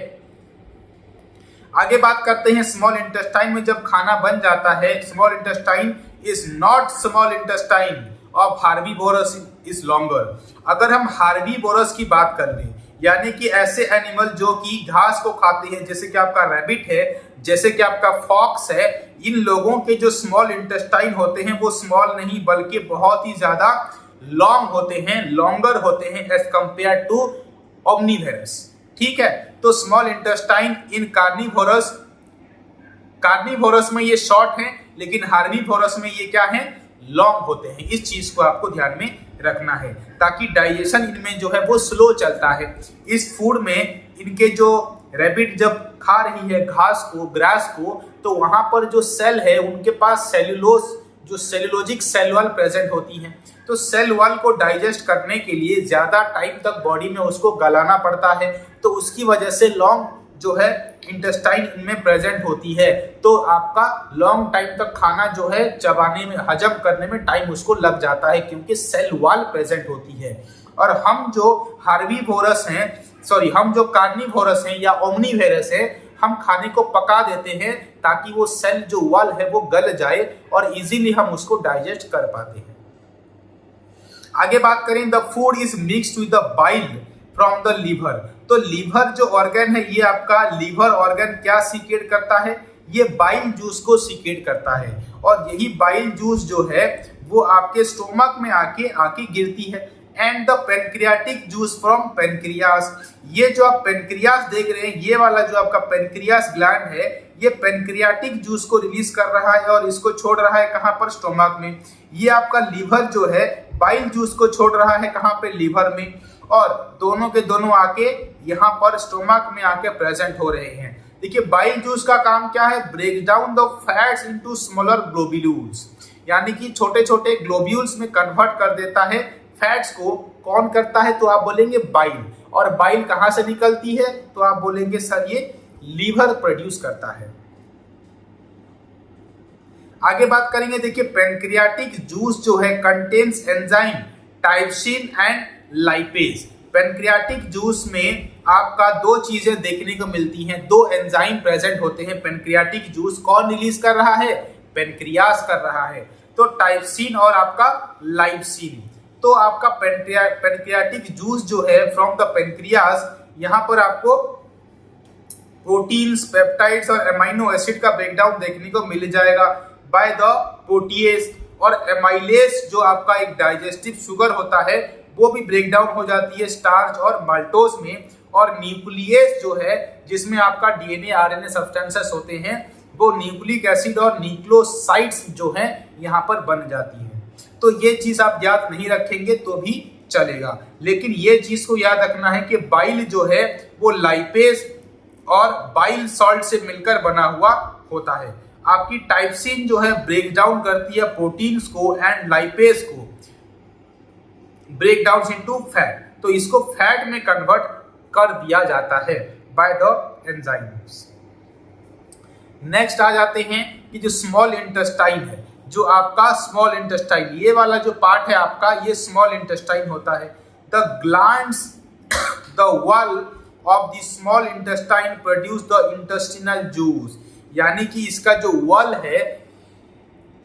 आगे बात करते हैं स्मॉल इंटेस्टाइन में जब खाना बन जाता है, small intestine is not small intestine of herbivores is longer. अगर हम हार्बीवोरस की बात कर लें, यानी कि ऐसे एनिमल जो कि घास को खाते हैं, जैसे कि आपका रैबिट है, जैसे कि आपका फॉक्स है, इन लोगों के जो स्मॉल इंटेस्टाइन होते हैं वो स्मॉल नहीं बल्कि बहुत ही ज्यादा लॉन्ग होते हैं, लॉन्गर होते हैं एज कंपेयर टू ओमनीवेरस। ठीक है, तो स्मॉल इंटेस्टाइन इन कार्निवोरस, कार्निवोरस में ये शॉर्ट है लेकिन हार्बीवोरस में ये क्या है, लॉन्ग होते हैं। इस चीज को आपको ध्यान में रखना है ताकि डाइजेशन इनमें जो है वो स्लो चलता है। इस फूड में इनके जो रैबिट जब खा रही है घास को, ग्रास को, तो वहां पर जो सेल है उनके पास सेल्यूलोज, जो सेल्यूलोजिक सेल वॉल प्रेजेंट होती है। तो सेल वॉल को डाइजेस्ट करने के लिए ज्यादा टाइम तक बॉडी में उसको गलाना पड़ता है, तो उसकी वजह से लॉन्ग जो है इंटेस्टाइन इनमें प्रेजेंट होती है। तो आपका लॉन्ग टाइम तक खाना जो है चबाने में, हजम करने में टाइम उसको लग जाता है क्योंकि सेल वॉल प्रेजेंट होती है। और हम जो हार्बीवोरस हैं, सॉरी हम जो कार्निवोरस हैं या ओमनीवेरस हैं, हम खाने को पका देते हैं ताकि वो सेल जो वॉल है वो गल जाए और इजीली हम उसको डाइजेस्ट कर पाते हैं। आगे बात करें, the food is mixed with the bile from the liver. तो लीवर जो ऑर्गन है, ये आपका लीवर ऑर्गन क्या सीक्रेट करता है, ये बाइल जूस को सीक्रेट करता है। और यही बाइल जूस जो है वो आपके स्टोमक में आके गिरती है। And the pancreatic juice from pancreas, ये जो आप पेनक्रियास देख रहे हैं, ये वाला जो आपका पेनक्रियास ग्लैंड है, ये पेनक्रियाटिक जूस को रिलीज कर रहा है और इसको छोड़ रहा है कहां पर, स्टोमक में। ये आपका लीवर जो है बाइल जूस को छोड़ रहा है कहां पे, लीवर में। और दोनों के दोनों आके यहाँ पर स्टोमक में आके प्रेजेंट हो रहे हैं। देखिए बाइल जूस का काम क्या है, break down the fats into smaller globules, यानी कि छोटे छोटे ग्लोब्यूल्स में कन्वर्ट कर देता है फैट्स को। कौन करता है, तो आप बोलेंगे बाइल। और बाइल कहां से निकलती है, तो आप बोलेंगे सर ये लीवर प्रोड्यूस करता है। आगे बात करेंगे, देखिए पेनक्रियाटिक जूस जो है contains enzyme trypsin and lipase. Pancreatic juice में आपका दो चीजें देखने को मिलती हैं, दो एंजाइम प्रेजेंट होते हैं। पेनक्रियाटिक जूस कौन रिलीज कर रहा है, पेनक्रियास कर रहा है, तो टाइपसिन और आपका लाइपसिन। तो आपका पेनक्रियाटिक जूस जो है फ्रॉम द पेनक्रियास, यहाँ पर आपको प्रोटीन्स, पेप्टाइड्स और एमाइनो एसिड का ब्रेकडाउन देखने को मिल जाएगा बाय द प्रोटीएज। और एमाइलेज जो आपका एक डाइजेस्टिव शुगर होता है वो भी ब्रेकडाउन हो जाती है स्टार्च और माल्टोज में। और न्यूक्लियस जो है जिसमें आपका डीएनए आरएनए सब्सटेंसेस होते हैं, वो न्यूक्लिक एसिड और न्यूक्लियोसाइड्स जो है यहाँ पर बन जाती है। तो ये चीज आप याद नहीं रखेंगे तो भी चलेगा, लेकिन ये चीज को याद रखना है कि बाइल जो है वो लाइपेज और बाइल सॉल्ट से मिलकर बना हुआ होता है। आपकी टाइपसिन जो है ब्रेक डाउन करती है प्रोटीन्स को एंड लाइपेज को ब्रेक डाउन इनटू फैट, तो इसको फैट में कन्वर्ट कर दिया जाता है बाय द एंजाइम्स। नेक्स्ट आ जाते हैं कि जो स्मॉल इंटेस्टाइन है, जो आपका स्मॉल इंटेस्टाइन, ये वाला जो पार्ट है आपका, ये स्मॉल इंटेस्टाइन होता है। The glands, the wall of the small intestine produce the intestinal juice, यानी कि इसका जो वॉल है,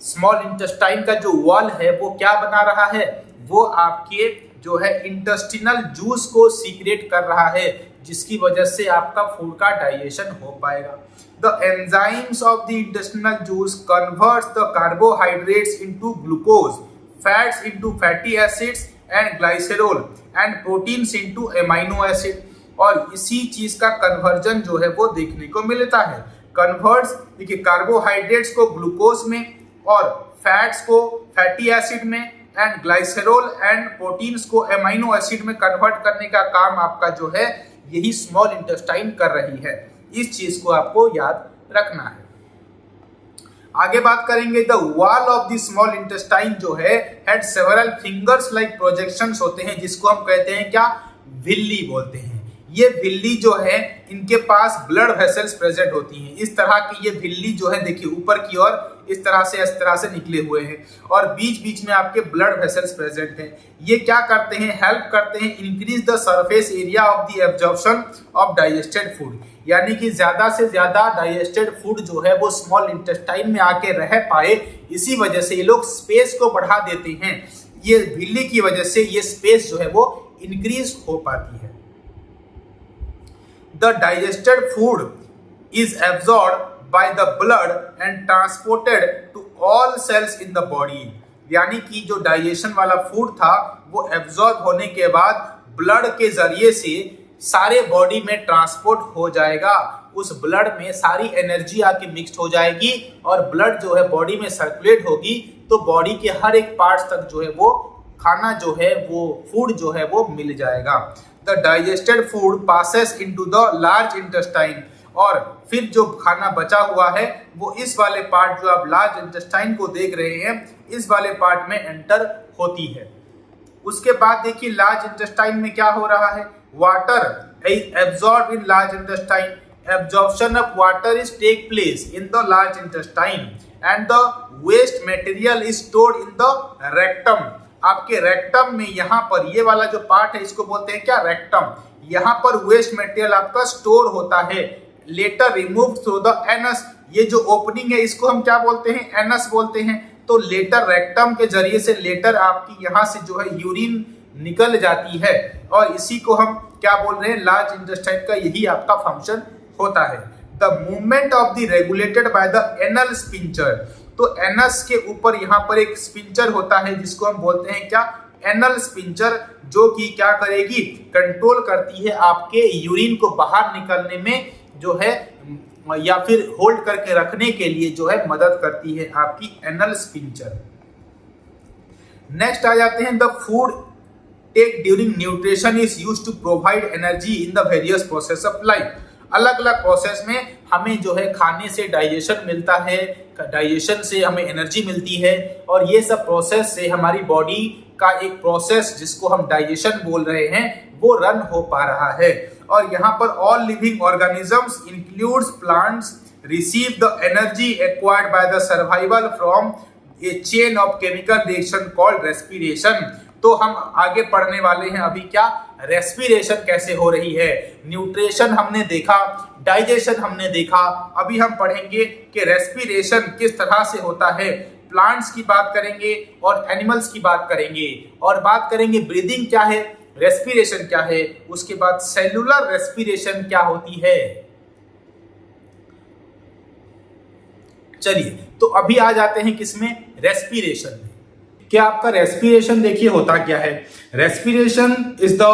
स्मॉल इंटेस्टाइन का जो वॉल है वो क्या बना रहा है, वो आपके जो है इंटेस्टिनल जूस को सीक्रेट कर रहा है, जिसकी वजह से आपका फूड का डाइजेशन हो पाएगा। The enzymes of the intestinal juice converts the carbohydrates into glucose, fats into fatty acids and glycerol and proteins into amino acid। और इसी चीज का कन्वर्जन जो है वो देखने को मिलता है। कन्वर्ट्स देखिए कार्बोहाइड्रेट्स को ग्लूकोज में और फैट्स को फैटी एसिड में एंड ग्लाइसेरोल एंड प्रोटीन्स को एमाइनो एसिड में कन्वर्ट करने का काम आपका जो है यही स्मॉल इंटेस्टाइन कर रही है। इस चीज को आपको याद रखना है। आगे बात करेंगे the wall of the small intestine जो है had several fingers like projections होते हैं, जिसको हम कहते हैं क्या, विल्ली बोलते हैं। ये विल्ली जो है इनके पास ब्लड वेसल्स प्रेजेंट होती हैं। इस तरह की ये विल्ली जो है देखिए ऊपर की ओर इस तरह से निकले हुए हैं और बीच बीच में आपके ब्लड वेसल्स प्रेजेंट हैं। ये क्या करते हैं, हेल्प करते हैं increase the surface area of the absorption of digested food, यानी कि ज्यादा से ज्यादा डाइजेस्टेड फूड जो है वो स्मॉल इंटेस्टाइन में आके रह पाए। इसी वजह से ये लोग स्पेस को बढ़ा देते हैं। ये विल्ली की वजह से ये स्पेस जो है वो इंक्रीज हो पाती है। The digested food is absorbed by the blood and transported to all cells in the body। यानी कि जो डाइजेशन वाला फूड था वो एब्जॉर्ब होने के बाद ब्लड के जरिए से सारे बॉडी में ट्रांसपोर्ट हो जाएगा। उस ब्लड में सारी एनर्जी आके मिक्स हो जाएगी और ब्लड जो है बॉडी में सर्कुलेट होगी, तो बॉडी के हर एक पार्ट तक जो है वो खाना जो है वो फूड जो है वो मिल जाएगा। The digested food passes into the large intestine, और फिर जो खाना बचा हुआ है वो इस वाले पार्ट जो आप लार्ज इंटेस्टाइन को देख रहे हैं इस वाले पार्ट में एंटर होती है। उसके बाद देखिए लार्ज इंटेस्टाइन में क्या हो रहा है, water is absorb in large intestine. Absorption of water is take place in the large intestine and the waste material is stored in the rectum. आपके रेक्टम में यहाँ पर ये वाला जो पार्ट है इसको बोलते हैं क्या, रेक्टम। यहाँ पर वेस्ट मटेरियल आपका स्टोर होता है, later remove through the anus. ये जो ओपनिंग है इसको हम क्या बोलते हैं, एनस बोलते हैं। तो लेटर रेक्टम के जरिए से लेटर आपकी यहाँ से जो है यूरिन निकल जाती है और इसी को हम क्या बोल रहे हैं, लार्ज इंटेस्टाइन का यही आपका फंक्शन होता है। The movement of the regulated by the anal sphincter. तो एनस के ऊपर यहाँ पर एक स्पिंचर होता है जिसको हम बोलते हैं क्या, एनल स्पिंचर, जो कि क्या करेगी, कंट्रोल करती है आपके यूरिन को बाहर निकलने में जो है या फिर होल्ड करके रखने के लिए जो है मदद करती है आपकी एनल स्पिंचर। नेक्स्ट आ जाते हैं the food take during nutrition is used to provide energy in the various process of life. अलग अलग प्रोसेस में हमें जो है खाने से डाइजेशन मिलता है, डाइजेशन से हमें एनर्जी मिलती है और ये सब प्रोसेस से हमारी बॉडी का एक प्रोसेस जिसको हम डाइजेशन बोल रहे हैं वो रन हो पा रहा है। और यहाँ पर all living organisms includes plants receive the energy acquired by the survival from A chain of chemical reaction called respiration. तो हम आगे पढ़ने वाले हैं अभी क्या, रेस्पिरेशन कैसे हो रही है। न्यूट्रिशन हमने देखा, डाइजेशन हमने देखा, अभी हम पढ़ेंगे कि रेस्पिरेशन किस तरह से होता है। प्लांट्स की बात करेंगे और एनिमल्स की बात करेंगे और बात करेंगे ब्रीदिंग क्या है, रेस्पिरेशन क्या है, उसके बाद सेलुलर रेस्पिरेशन क्या होती है। चलिए तो अभी आ जाते हैं किसमें, रेस्पिरेशन में। क्या आपका रेस्पिरेशन देखिए होता क्या है, respiration is the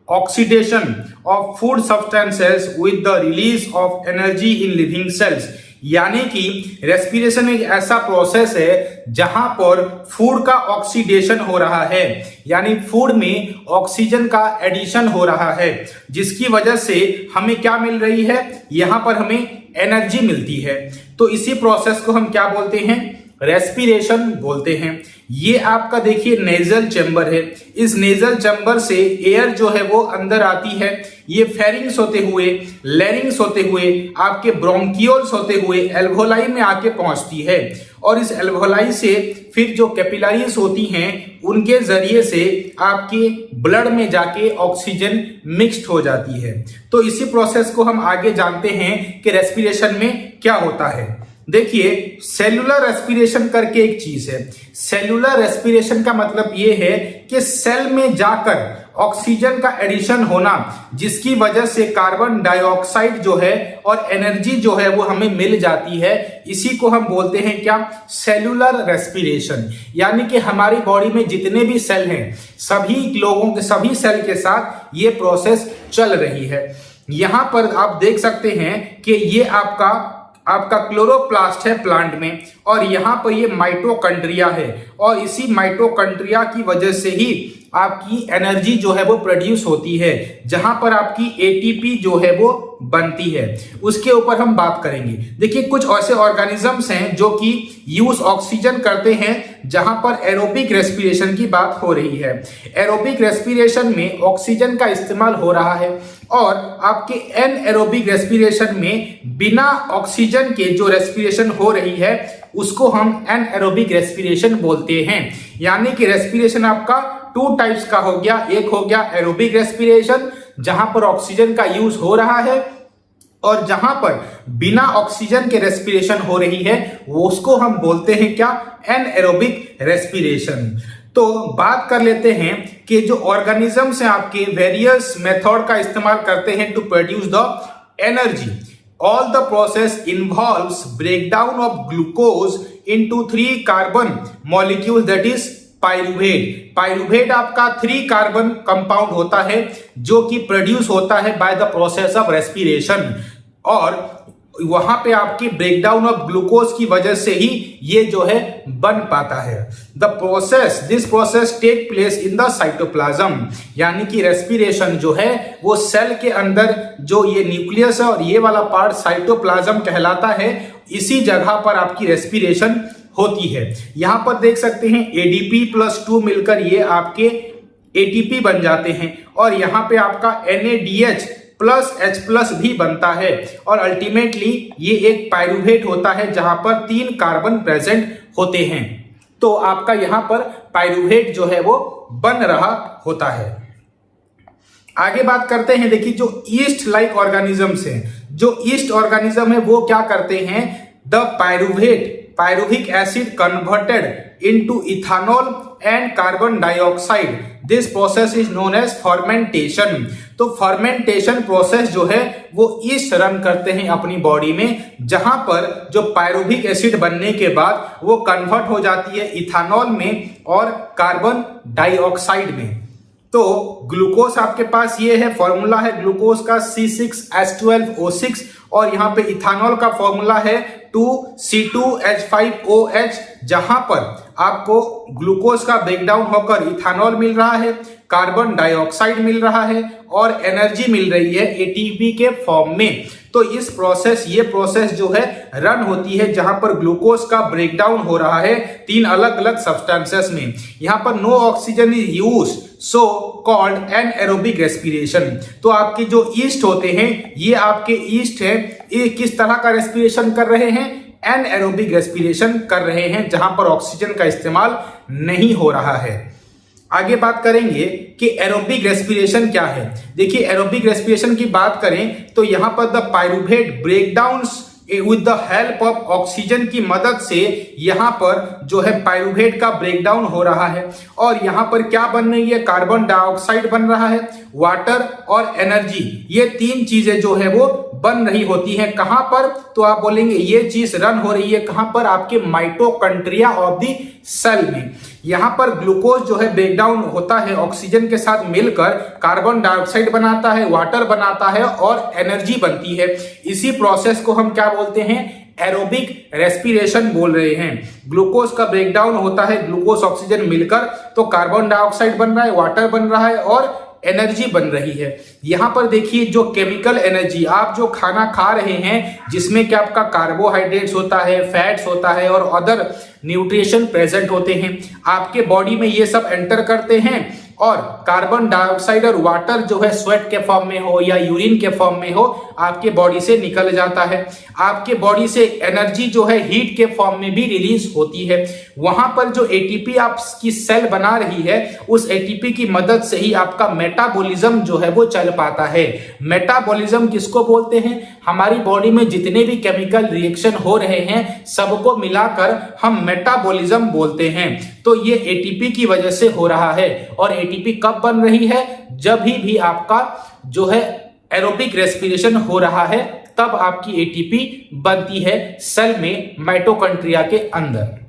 oxidation of food substances with the release of energy in living cells. यानी कि रेस्पिरेशन एक ऐसा प्रोसेस है जहां पर फूड का ऑक्सीडेशन हो रहा है, यानी फूड में ऑक्सीजन का एडिशन हो रहा है, जिसकी वजह से हमें क्या मिल रही है, यहां पर हमें एनर्जी मिलती है। तो इसी प्रोसेस को हम क्या बोलते हैं, रेस्पिरेशन बोलते हैं। ये आपका देखिए नेजल चैम्बर है, इस नेजल चैम्बर से एयर जो है वो अंदर आती है, ये फेरिंग्स होते हुए, लैरिंग्स होते हुए, आपके ब्रोंकियोल्स होते हुए एल्वोलाई में आके पहुंचती है और इस एल्वोलाई से फिर जो कैपिलरीज होती हैं उनके जरिए से आपके ब्लड में जाके ऑक्सीजन मिक्स्ड हो जाती है। तो इसी प्रोसेस को हम आगे जानते हैं कि रेस्पिरेशन में क्या होता है। देखिए सेलुलर रेस्पिरेशन करके एक चीज है। सेलुलर रेस्पिरेशन का मतलब ये है कि सेल में जाकर ऑक्सीजन का एडिशन होना, जिसकी वजह से कार्बन डाइऑक्साइड जो है और एनर्जी जो है वो हमें मिल जाती है, इसी को हम बोलते हैं क्या, सेलुलर रेस्पिरेशन। यानी कि हमारी बॉडी में जितने भी सेल हैं, सभी लोगों के सभी सेल के साथ ये प्रोसेस चल रही है। यहां पर आप देख सकते हैं कि ये आपका क्लोरोप्लास्ट है प्लांट में, और यहाँ पर ये माइटोकॉन्ड्रिया है, और इसी माइटोकॉन्ड्रिया की वजह से ही आपकी एनर्जी जो है वो प्रोड्यूस होती है, जहां पर आपकी एटीपी जो है वो बनती है। उसके ऊपर हम बात करेंगे। देखिए कुछ ऐसे ऑर्गेनिजम्स हैं जो कि यूज ऑक्सीजन करते हैं, जहां पर एरोबिक रेस्पिरेशन की बात हो रही है। एरोबिक रेस्पिरेशन में ऑक्सीजन का इस्तेमाल हो रहा है, और आपके एनएरोबिक रेस्पिरेशन में बिना ऑक्सीजन के जो रेस्पिरेशन हो रही है उसको हम एनएरोबिक रेस्पिरेशन बोलते हैं। यानी कि रेस्पिरेशन आपका 2 टाइप्स का हो गया। एक हो गया एरोबिक रेस्पिरेशन, जहां पर ऑक्सीजन का यूज हो रहा है, और जहां पर बिना ऑक्सीजन के रेस्पिरेशन हो रही है वो उसको हम बोलते हैं क्या, एनएरोबिक रेस्पिरेशन। तो बात कर लेते हैं कि जो ऑर्गेनिजम्स हैं आपके वेरियस मेथड का इस्तेमाल करते हैं to produce the energy. All the process involves breakdown of glucose into 3 carbon molecules, that is pyruvate. Pyruvate आपका 3 कार्बन कंपाउंड होता है जो कि प्रोड्यूस होता है by the process of respiration, और वहां पे आपकी ब्रेकडाउन ऑफ ग्लूकोज की वजह से ही ये जो है बन पाता है। This process take place in the cytoplasm. यानी कि रेस्पिरेशन जो है वो सेल के अंदर, जो ये न्यूक्लियस है और ये वाला पार्ट साइटोप्लाज्म कहलाता है, इसी जगह पर आपकी रेस्पिरेशन होती है। यहां पर देख सकते हैं ADP+2 मिलकर ये आपके ATP बन जाते हैं, और यहां पे आपका NADH+H+ भी बनता है, और अल्टीमेटली ये एक पाइरूवेट होता है जहां पर 3 कार्बन प्रेजेंट होते हैं। तो आपका यहां पर पाइरूवेट जो है वो बन रहा होता है। आगे बात करते हैं। देखिए जो ईस्ट लाइक ऑर्गेनिजम्स हैं, जो ईस्ट ऑर्गेनिज्म है वो क्या करते हैं, the pyruvic acid converted into ethanol and carbon dioxide. This process is known as fermentation. तो फर्मेंटेशन प्रोसेस जो है वो ईस्ट रन करते हैं अपनी बॉडी में, जहां पर जो पाइरुविक एसिड बनने के बाद वो कन्वर्ट हो जाती है इथानॉल में और कार्बन डाइऑक्साइड में। तो ग्लूकोज आपके पास ये है, फॉर्मूला है ग्लूकोज का C6H12O6, और यहाँ पे इथानॉल का फॉर्मूला है 2C2H5OH, जहां पर आपको ग्लूकोज का ब्रेकडाउन होकर इथानॉल मिल रहा है, कार्बन डाइऑक्साइड मिल रहा है, और एनर्जी मिल रही है ATP के फॉर्म में। तो ये प्रोसेस जो है रन होती है, जहां पर ग्लूकोज का ब्रेकडाउन हो रहा है 3 अलग अलग सब्सटेंसेस में। यहां पर no oxygen is used, so called anaerobic respiration. तो आपके जो ईस्ट होते हैं, ये आपके ईस्ट है, ये किस तरह का रेस्पिरेशन कर रहे हैं, एनएरोबिक रेस्पिरेशन कर रहे हैं, जहां पर ऑक्सीजन का इस्तेमाल नहीं हो रहा है। आगे बात करेंगे कि एरोबिक रेस्पिरेशन क्या है। देखिए एरोबिक रेस्पिरेशन की बात करें तो यहां पर the pyruvate breakdowns with the help of oxygen की मदद से यहां पर जो है पाइरुवेट का ब्रेकडाउन हो रहा है, और यहां पर क्या बन रही है, कार्बन डाइऑक्साइड बन रहा है, वाटर और एनर्जी। ये 3 चीजें जो है वो बन रही होती हैं। कहां पर, तो आप बोलेंगे ये चीज रन हो रही है कहां पर, आपके माइटोकॉन्ड्रिया ऑफ द सेल में। यहां पर ग्लूकोज जो है ब्रेकडाउन होता है, ऑक्सीजन के साथ मिलकर कार्बन डाइऑक्साइड बनाता है, वाटर बनाता है और एनर्जी बनती है। इसी प्रोसेस को हम क्या बोलते हैं, एरोबिक रेस्पिरेशन बोल रहे हैं। ग्लूकोज का ब्रेकडाउन होता है, ग्लूकोज ऑक्सीजन मिलकर, तो कार्बन डाइऑक्साइड बन रहा है, वाटर बन रहा है और एनर्जी बन रही है। यहां पर देखिए जो केमिकल एनर्जी, आप जो खाना खा रहे हैं जिसमें कि आपका कार्बोहाइड्रेट्स होता है, फैट्स होता है और अदर न्यूट्रिशन प्रेजेंट होते हैं, आपके बॉडी में ये सब एंटर करते हैं, और कार्बन डाइऑक्साइड और वाटर जो है स्वेट के फॉर्म में हो या यूरिन के फॉर्म में हो आपके बॉडी से निकल जाता है। आपके बॉडी से एनर्जी जो है हीट के फॉर्म में भी रिलीज होती है। वहां पर जो एटीपी आपकी सेल बना रही है, उस एटीपी की मदद से ही आपका मेटाबॉलिज्म जो है वो चल पाता है। मेटाबॉलिज्म किसको बोलते हैं, हमारी बॉडी में जितने भी केमिकल रिएक्शन हो रहे हैं सबको मिलाकर हम मेटाबॉलिज्म बोलते हैं। तो ये एटीपी की वजह से हो रहा है। और एटीपी कब बन रही है? जब भी आपका जो है एरोबिक रेस्पिरेशन हो रहा है तब आपकी एटीपी बनती है सेल में, माइटोकॉन्ड्रिया के अंदर।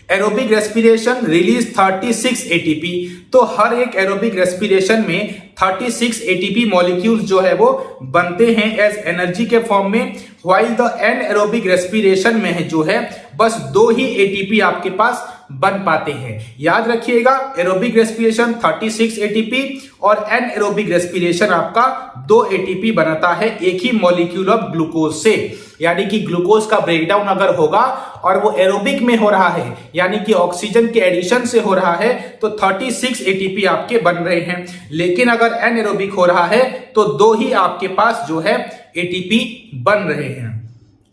Aerobic respiration release 36 ATP. तो हर एक एरोबिक रेस्पिरेशन में 36 एटीपी मॉलिक्यूल्स जो है वो बनते हैं एज एनर्जी के फॉर्म में, व्हाइल द एनएरोबिक रेस्पिरेशन में है जो है बस 2 ही एटीपी आपके पास बन पाते हैं। याद रखिएगा, एरोबिक रेस्पिरेशन 36 एटीपी और एनएरोबिक रेस्पिरेशन आपका 2 एटीपी बनाता है एक ही मॉलिक्यूल ऑफ ग्लूकोज से। यानी कि ग्लूकोज का ब्रेकडाउन अगर होगा और वो एरोबिक में हो रहा है, यानी कि ऑक्सीजन के एडिशन से हो रहा है, तो 36 एटीपी आपके बन रहे हैं। लेकिन अगर एनएरोबिक हो रहा है तो 2 ही आपके पास जो है एटीपी बन रहे हैं।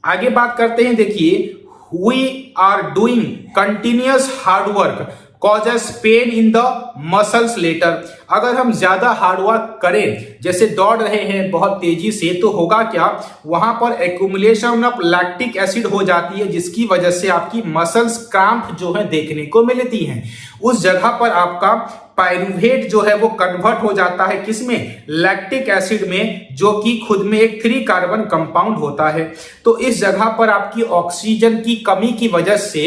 आगे बात करते हैं, देखिए, we are doing continuous hard work causes pain in the muscles later। अगर हम ज्यादा हार्ड वर्क करें, जैसे दौड़ रहे हैं बहुत तेजी से, तो होगा क्या, वहां पर एक्यूमुलेशन ऑफ लैक्टिक एसिड हो जाती है जिसकी वजह से आपकी मसल्स क्रैम्प जो है देखने को मिलती हैं। उस जगह पर आपका पायरुवेट जो है वो कन्वर्ट हो जाता है किसमें? लैक्टिक एसिड में, जो कि खुद में एक 3 कार्बन कंपाउंड होता है। तो इस जगह पर आपकी ऑक्सीजन की कमी की वजह से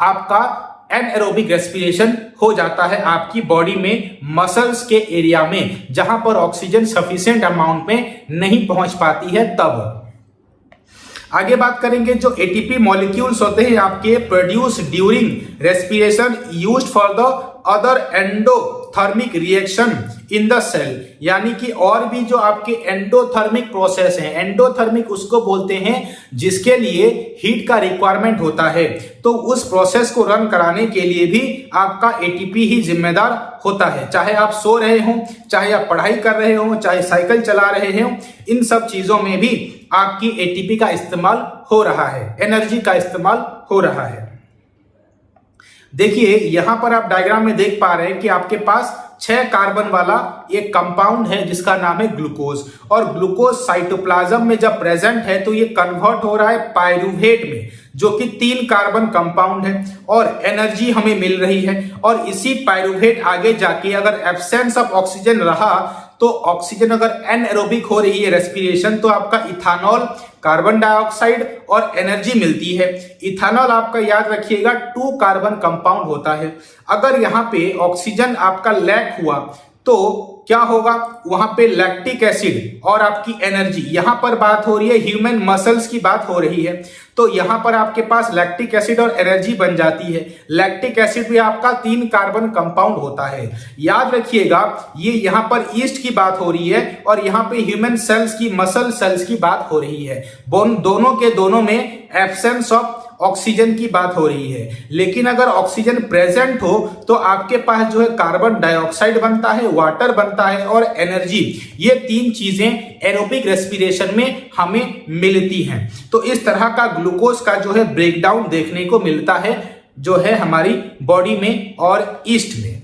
आपका एनएरोबिक रेस्पिरेशन हो जाता है आपकी बॉडी में, मसल्स के एरिया में, जहां पर ऑक्सीजन सफिशिएंट अमाउंट में नहीं पहुंच पाती है तब। आगे बात करेंगे, जो एटीपी मॉलिक्यूल्स होते हैं आपके produce during respiration used for the other endothermic reaction in the cell. यानी कि और भी जो आपके एंडोथर्मिक प्रोसेस हैं, एंडोथर्मिक उसको बोलते हैं जिसके लिए हीट का रिक्वायरमेंट होता है, तो उस प्रोसेस को रन कराने के लिए भी आपका एटीपी ही जिम्मेदार होता है। चाहे आप सो रहे हो, चाहे आप पढ़ाई कर रहे हो, चाहे साइकिल चला रहे हो, इन सब चीजों में भी आपकी एटीपी का इस्तेमाल हो रहा है, एनर्जी का इस्तेमाल हो रहा है। देखिए यहां पर आप डायग्राम में देख पा रहे हैं कि आपके पास 6 कार्बन वाला एक कंपाउंड है जिसका नाम है ग्लूकोज, और ग्लूकोज साइटोप्लाज्म में जब प्रेजेंट है तो ये कन्वर्ट हो रहा है पायरुवेट में, जो कि 3 कार्बन कंपाउंड है, और एनर्जी हमें मिल रही है। और इसी पायरुवेट आगे जाके अगर एब्सेंस ऑफ ऑक्सीजन रहा, तो ऑक्सीजन अगर एनएरोबिक हो रही है रेस्पिरेशन, तो आपका इथानॉल, कार्बन डाइऑक्साइड और एनर्जी मिलती है। इथानॉल आपका याद रखिएगा 2 कार्बन कंपाउंड होता है। अगर यहाँ पे ऑक्सीजन आपका लैक हुआ तो क्या होगा, वहां पे लैक्टिक एसिड और आपकी एनर्जी, यहां पर बात हो रही है ह्यूमन मसल्स की बात हो रही है, तो यहां पर आपके पास लैक्टिक एसिड और एनर्जी बन जाती है। लैक्टिक एसिड भी आपका 3 कार्बन कंपाउंड होता है। याद रखिएगा ये यहां पर ईस्ट की बात हो रही है और यहां पे ह्यूमन सेल्स की, मसल सेल्स की बात हो रही है। दोनों के दोनों में एब्सेंस ऑफ ऑक्सीजन की बात हो रही है। लेकिन अगर ऑक्सीजन प्रेजेंट हो तो आपके पास जो है कार्बन डाइऑक्साइड बनता है, वाटर बनता है और एनर्जी। ये 3 चीजें एरोबिक रेस्पिरेशन में हमें मिलती हैं। तो इस तरह का ग्लूकोज का जो है ब्रेकडाउन देखने को मिलता है जो है हमारी बॉडी में और ईस्ट में।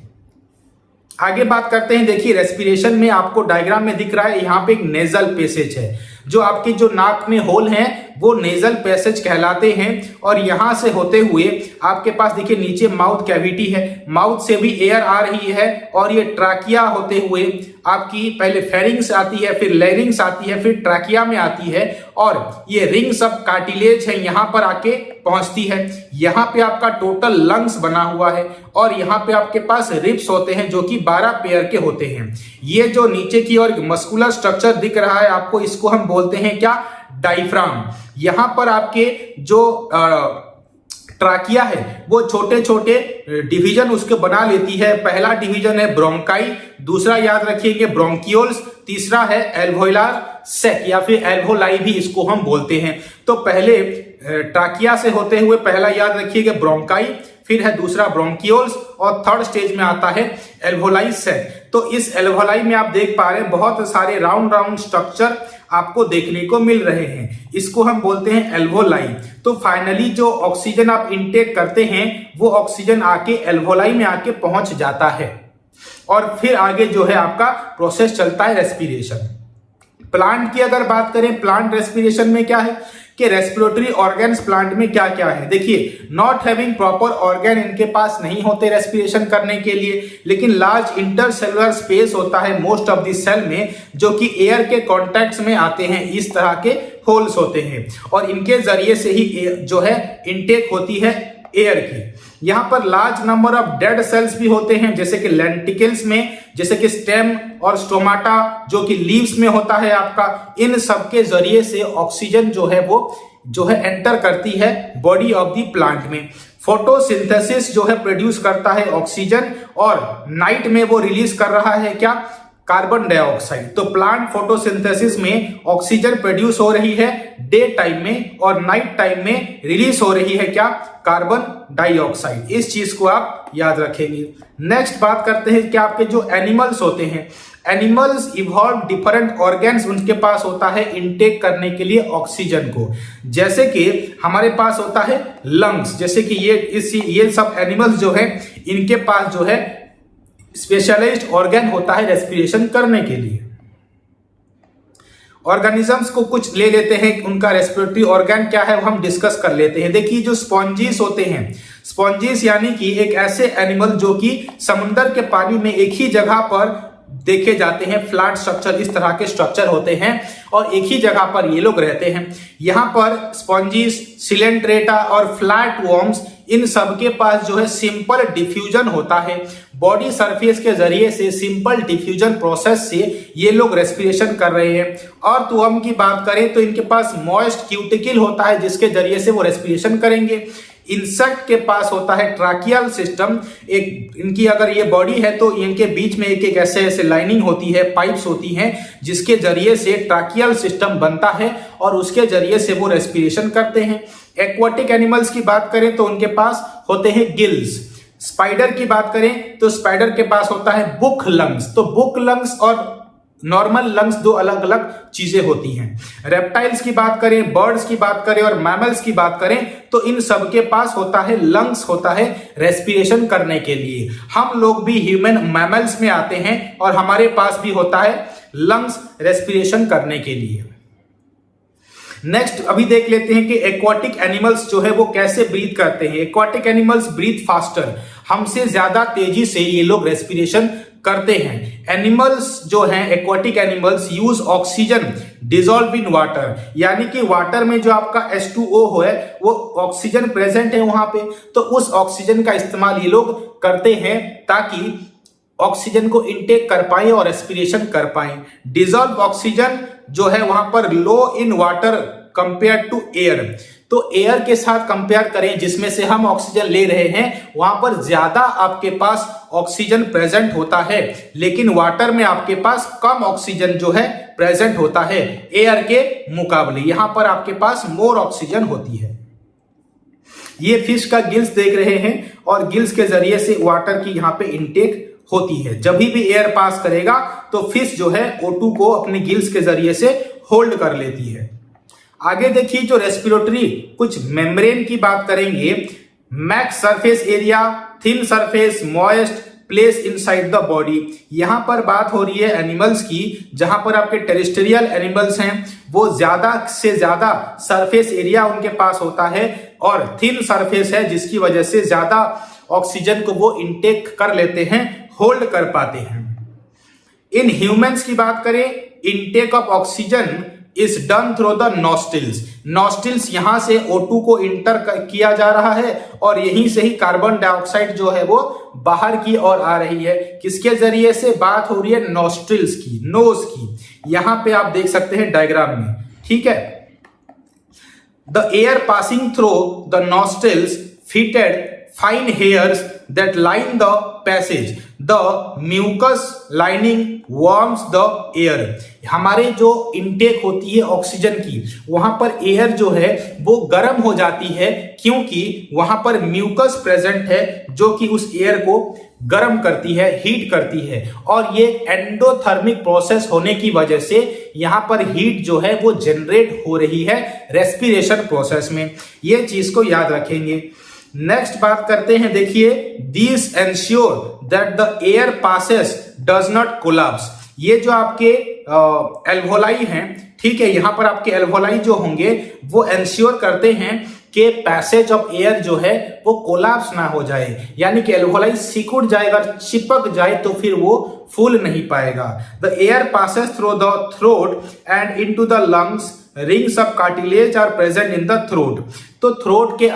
आगे बात करते हैं, देखिए रेस्पिरेशन में आपको डायग्राम में दिख रहा है, यहाँ पे एक नेजल पैसेज है, जो आपके जो नाक में होल हैं वो नेजल पैसेज कहलाते हैं। और यहां से होते हुए आपके पास देखिए नीचे माउथ कैविटी है, माउथ से भी एयर आ रही है, और ये ट्राकिया होते हुए आपकी पहले फेरिंग्स आती है, फिर लैरिंग्स आती है, फिर ट्राकिया में आती है, और ये रिंग्स ऑफ कार्टिलेज है यहां पर आके पहुंचती है। यहां पे आपका टोटल लंग्स बना हुआ है, और यहां पे आपके पास रिब्स होते हैं जो कि 12 पेयर के होते हैं। ये जो नीचे की ओर मस्कुलर स्ट्रक्चर दिख रहा है आपको, इसको हम बोलते हैं क्या, डायफ्राम। यहां पर आपके जो ट्राकिया है वो छोटे छोटे डिवीजन उसके बना लेती है। पहला डिवीजन है ब्रोंकाई, दूसरा याद रखिएगा ब्रोंकियोल्स, तीसरा है एल्वोलार सेक या फिर एल्वोलाई भी इसको हम बोलते हैं। तो पहले ट्राकिया से होते हुए पहला याद रखिएगा ब्रोंकाई, फिर है दूसरा ब्रोंकियोल्स, और थर्ड स्टेज में आता है एल्वोलाई सेक। तो इस एल्वोलाई में आप देख पा रहे हैं बहुत सारे राउंड राउंड स्ट्रक्चर आपको देखने को मिल रहे हैं, इसको हम बोलते हैं एल्वोलाई। तो फाइनली जो ऑक्सीजन आप इनटेक करते हैं वो ऑक्सीजन आके एल्वोलाई में आके पहुंच जाता है, और फिर आगे जो है आपका प्रोसेस चलता है रेस्पिरेशन। प्लांट की अगर बात करें, प्लांट रेस्पिरेशन में क्या है कि रेस्पिरेटरी ऑर्गन्स प्लांट में क्या क्या है। देखिए, नॉट हैविंग प्रॉपर ऑर्गन इनके पास नहीं होते रेस्पिरेशन करने के लिए, लेकिन लार्ज इंटरसेलुलर स्पेस होता है मोस्ट ऑफ द सेल में, जो कि एयर के कॉन्टैक्ट में आते हैं। इस तरह के होल्स होते हैं और इनके जरिए से ही जो है इनटेक होती है एयर की। यहाँ पर large number of dead cells भी होते हैं, जैसे कि लेंटिकल्स में, जैसे कि स्टेम और स्टोमाटा जो कि लीव्स में होता है आपका। इन सब के जरिए से ऑक्सीजन जो है एंटर करती है बॉडी ऑफ द प्लांट में। फोटोसिंथेसिस जो है प्रोड्यूस करता है ऑक्सीजन और नाइट में वो रिलीज कर रहा है क्या, कार्बन डाइऑक्साइड। तो प्लांट फोटोसिंथेसिस में ऑक्सीजन प्रोड्यूस हो रही है डे टाइम में और नाइट टाइम में रिलीज हो रही है क्या, कार्बन डाइऑक्साइड। इस चीज को आप याद रखेंगे। नेक्स्ट बात करते हैं कि आपके जो एनिमल्स होते हैं, एनिमल्स इवॉल्व डिफरेंट ऑर्गन्स, उनके पास होता है इनटेक करने के लिए ऑक्सीजन को। जैसे कि हमारे पास होता है लंग्स, जैसे कि ये सब एनिमल्स जो है इनके पास जो है स्पेशलाइज्ड ऑर्गन होता है रेस्पिरेशन करने के लिए। ऑर्गेनिजम्स को कुछ ले लेते हैं, उनका रेस्पिरेटरी ऑर्गन क्या है वो हम डिस्कस कर लेते हैं। देखिए, जो स्पॉन्जीज होते हैं, स्पॉन्जीज यानी कि एक ऐसे एनिमल जो कि समुद्र के पानी में एक ही जगह पर देखे जाते हैं, फ्लैट स्ट्रक्चर, इस तरह के स्ट्रक्चर होते हैं और एक ही जगह पर ये लोग रहते हैं। यहाँ पर स्पॉन्जीज, सिलेंट्रेटा और फ्लैट वॉर्म्स, इन सब के पास जो है सिंपल डिफ्यूजन होता है। बॉडी सरफेस के जरिए से सिंपल डिफ्यूजन प्रोसेस से ये लोग रेस्पिरेशन कर रहे हैं। और तुअम की बात करें तो इनके पास मॉइस्ट क्यूटिकल होता है जिसके जरिए से वो रेस्पिरेशन करेंगे। इंसेक्ट के पास होता है ट्राकियल सिस्टम, एक इनकी अगर ये बॉडी है तो इनके बीच में एक एक ऐसे लाइनिंग होती है, पाइप्स होती हैं, जिसके जरिए से ट्राकियल सिस्टम बनता है और उसके जरिए से वो रेस्पिरेशन करते हैं। एक्वाटिक एनिमल्स की बात करें तो उनके पास होते हैं गिल्स। स्पाइडर की बात करें तो स्पाइडर के पास होता है बुक लंग्स। तो बुक लंग्स और नॉर्मल लंग्स दो अलग अलग चीजें होती हैं। रेप्टाइल्स की बात करें, बर्ड्स की बात करें और मैमल्स की बात करें तो इन सब के पास होता है लंग्स, होता है रेस्पिरेशन करने के लिए। हम लोग भी ह्यूमन मैमल्स में आते हैं और हमारे पास भी होता है लंग्स रेस्पिरेशन करने के लिए। नेक्स्ट अभी देख लेते हैं कि एक्वाटिक एनिमल्स जो है वो कैसे ब्रीथ करते हैं। एक्वाटिक एनिमल्स ब्रीथ फास्टर, हमसे ज्यादा तेजी से ये लोग रेस्पिरेशन करते हैं। एनिमल्स जो हैं, aquatic animals use oxygen dissolve in water, यानी कि वाटर में जो आपका H2O है वो ऑक्सीजन प्रेजेंट है वहां पे, तो उस ऑक्सीजन का इस्तेमाल ये लोग करते हैं ताकि ऑक्सीजन को इनटेक कर पाए और रेस्पिरेशन कर पाए। डिसॉल्व ऑक्सीजन जो है वहां पर low in water compare to air, तो एयर के साथ कंपेयर करें जिसमें से हम ऑक्सीजन ले रहे हैं, वहां पर ज्यादा आपके पास ऑक्सीजन प्रेजेंट होता है, लेकिन वाटर में आपके पास कम ऑक्सीजन जो है प्रेजेंट होता है एयर के मुकाबले। यहां पर आपके पास मोर ऑक्सीजन होती है। ये फिश का गिल्स देख रहे हैं और गिल्स के जरिए से वाटर की यहां पे इनटेक होती है। जब भी एयर पास करेगा तो फिश जो है O2 को अपने गिल्स के जरिए से होल्ड कर लेती है। आगे देखिए, जो रेस्पिरेटरी कुछ मेम्ब्रेन की बात करेंगे। Max surface area, thin surface, moist, place inside the body. यहां पर बात हो रही है एनिमल्स की, जहां पर आपके टेरेस्ट्रियल एनिमल्स हैं वो ज्यादा से ज्यादा सरफेस एरिया उनके पास होता है और थिन सरफेस है, जिसकी वजह से ज्यादा ऑक्सीजन को वो इनटेक कर लेते हैं, होल्ड कर पाते हैं। इन ह्यूमंस की बात करें, intake of oxygen is done through the nostrils. Nostrils यहां से O2 को इंटर किया जा रहा है और यहीं से ही कार्बन डाइऑक्साइड जो है वो बाहर की ओर आ रही है। किसके जरिए से बात हो रही है? नॉस्ट्रिल्स की, नोज की। यहां पे आप देख सकते हैं डायग्राम में, ठीक है। The air passing through the nostrils fitted fine hairs that line the passage. The mucus lining warms the air. हमारे जो इनटेक होती है ऑक्सीजन की, वहां पर एयर जो है वो गर्म हो जाती है, क्योंकि वहां पर म्यूकस प्रेजेंट है जो कि उस एयर को गर्म करती है, हीट करती है। और ये एंडोथर्मिक प्रोसेस होने की वजह से यहां पर हीट जो है वो जनरेट हो रही है रेस्पिरेशन प्रोसेस में। ये चीज को याद रखेंगे। नेक्स्ट बात करते हैं, देखिए, this ensure that the air passes does not collapse. ये जो आपके एल्वोलाई हैं, ठीक है, यहाँ पर आपके एल्वोलाई जो होंगे वो एंश्योर करते हैं कि पैसेज ऑफ एयर जो है वो कोलैप्स ना हो जाए, यानी कि एल्वोलाई सिकुड़ जाए, अगर चिपक जाए तो फिर वो फूल नहीं पाएगा। The air passes through the throat and into the lungs, rings of cartilage are present in the throat. तो थ्रोट के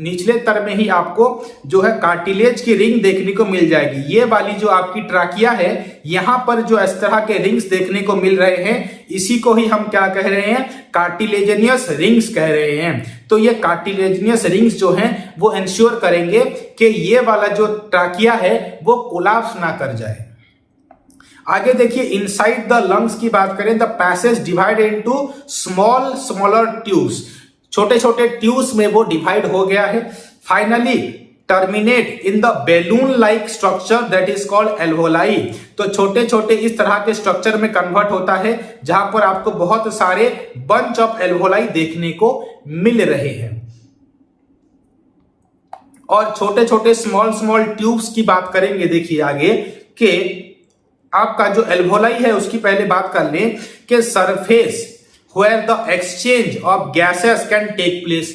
निचले तर में ही आपको जो है कार्टिलेज की रिंग देखने को मिल जाएगी। ये वाली जो आपकी ट्राकिया है, यहाँ पर जो इस तरह के रिंग्स देखने को मिल रहे हैं, इसी को ही हम क्या कह रहे हैं, कार्टिलेजिनियस रिंग्स कह रहे हैं। तो ये कार्टिलेजिनियस रिंग्स जो हैं वो इंश्योर करेंगे कि ये वाला जो ट्राकिया है वो कोलैप्स ना कर जाए। आगे देखिए, इनसाइड द लंग्स की बात करें, the passage divide into smaller tubes, छोटे छोटे ट्यूब्स में वो डिवाइड हो गया है। Finally terminate in the balloon like structure that is called alveoli. तो छोटे छोटे इस तरह के स्ट्रक्चर में कन्वर्ट होता है, जहां पर आपको बहुत सारे बंच ऑफ एल्वोलाई देखने को मिल रहे हैं। और छोटे छोटे स्मॉल ट्यूब्स की बात करेंगे, देखिए आगे कि आपका जो एल्वोलाई है उसकी पहले बात कर लें कि surface where the exchange of gases can take place.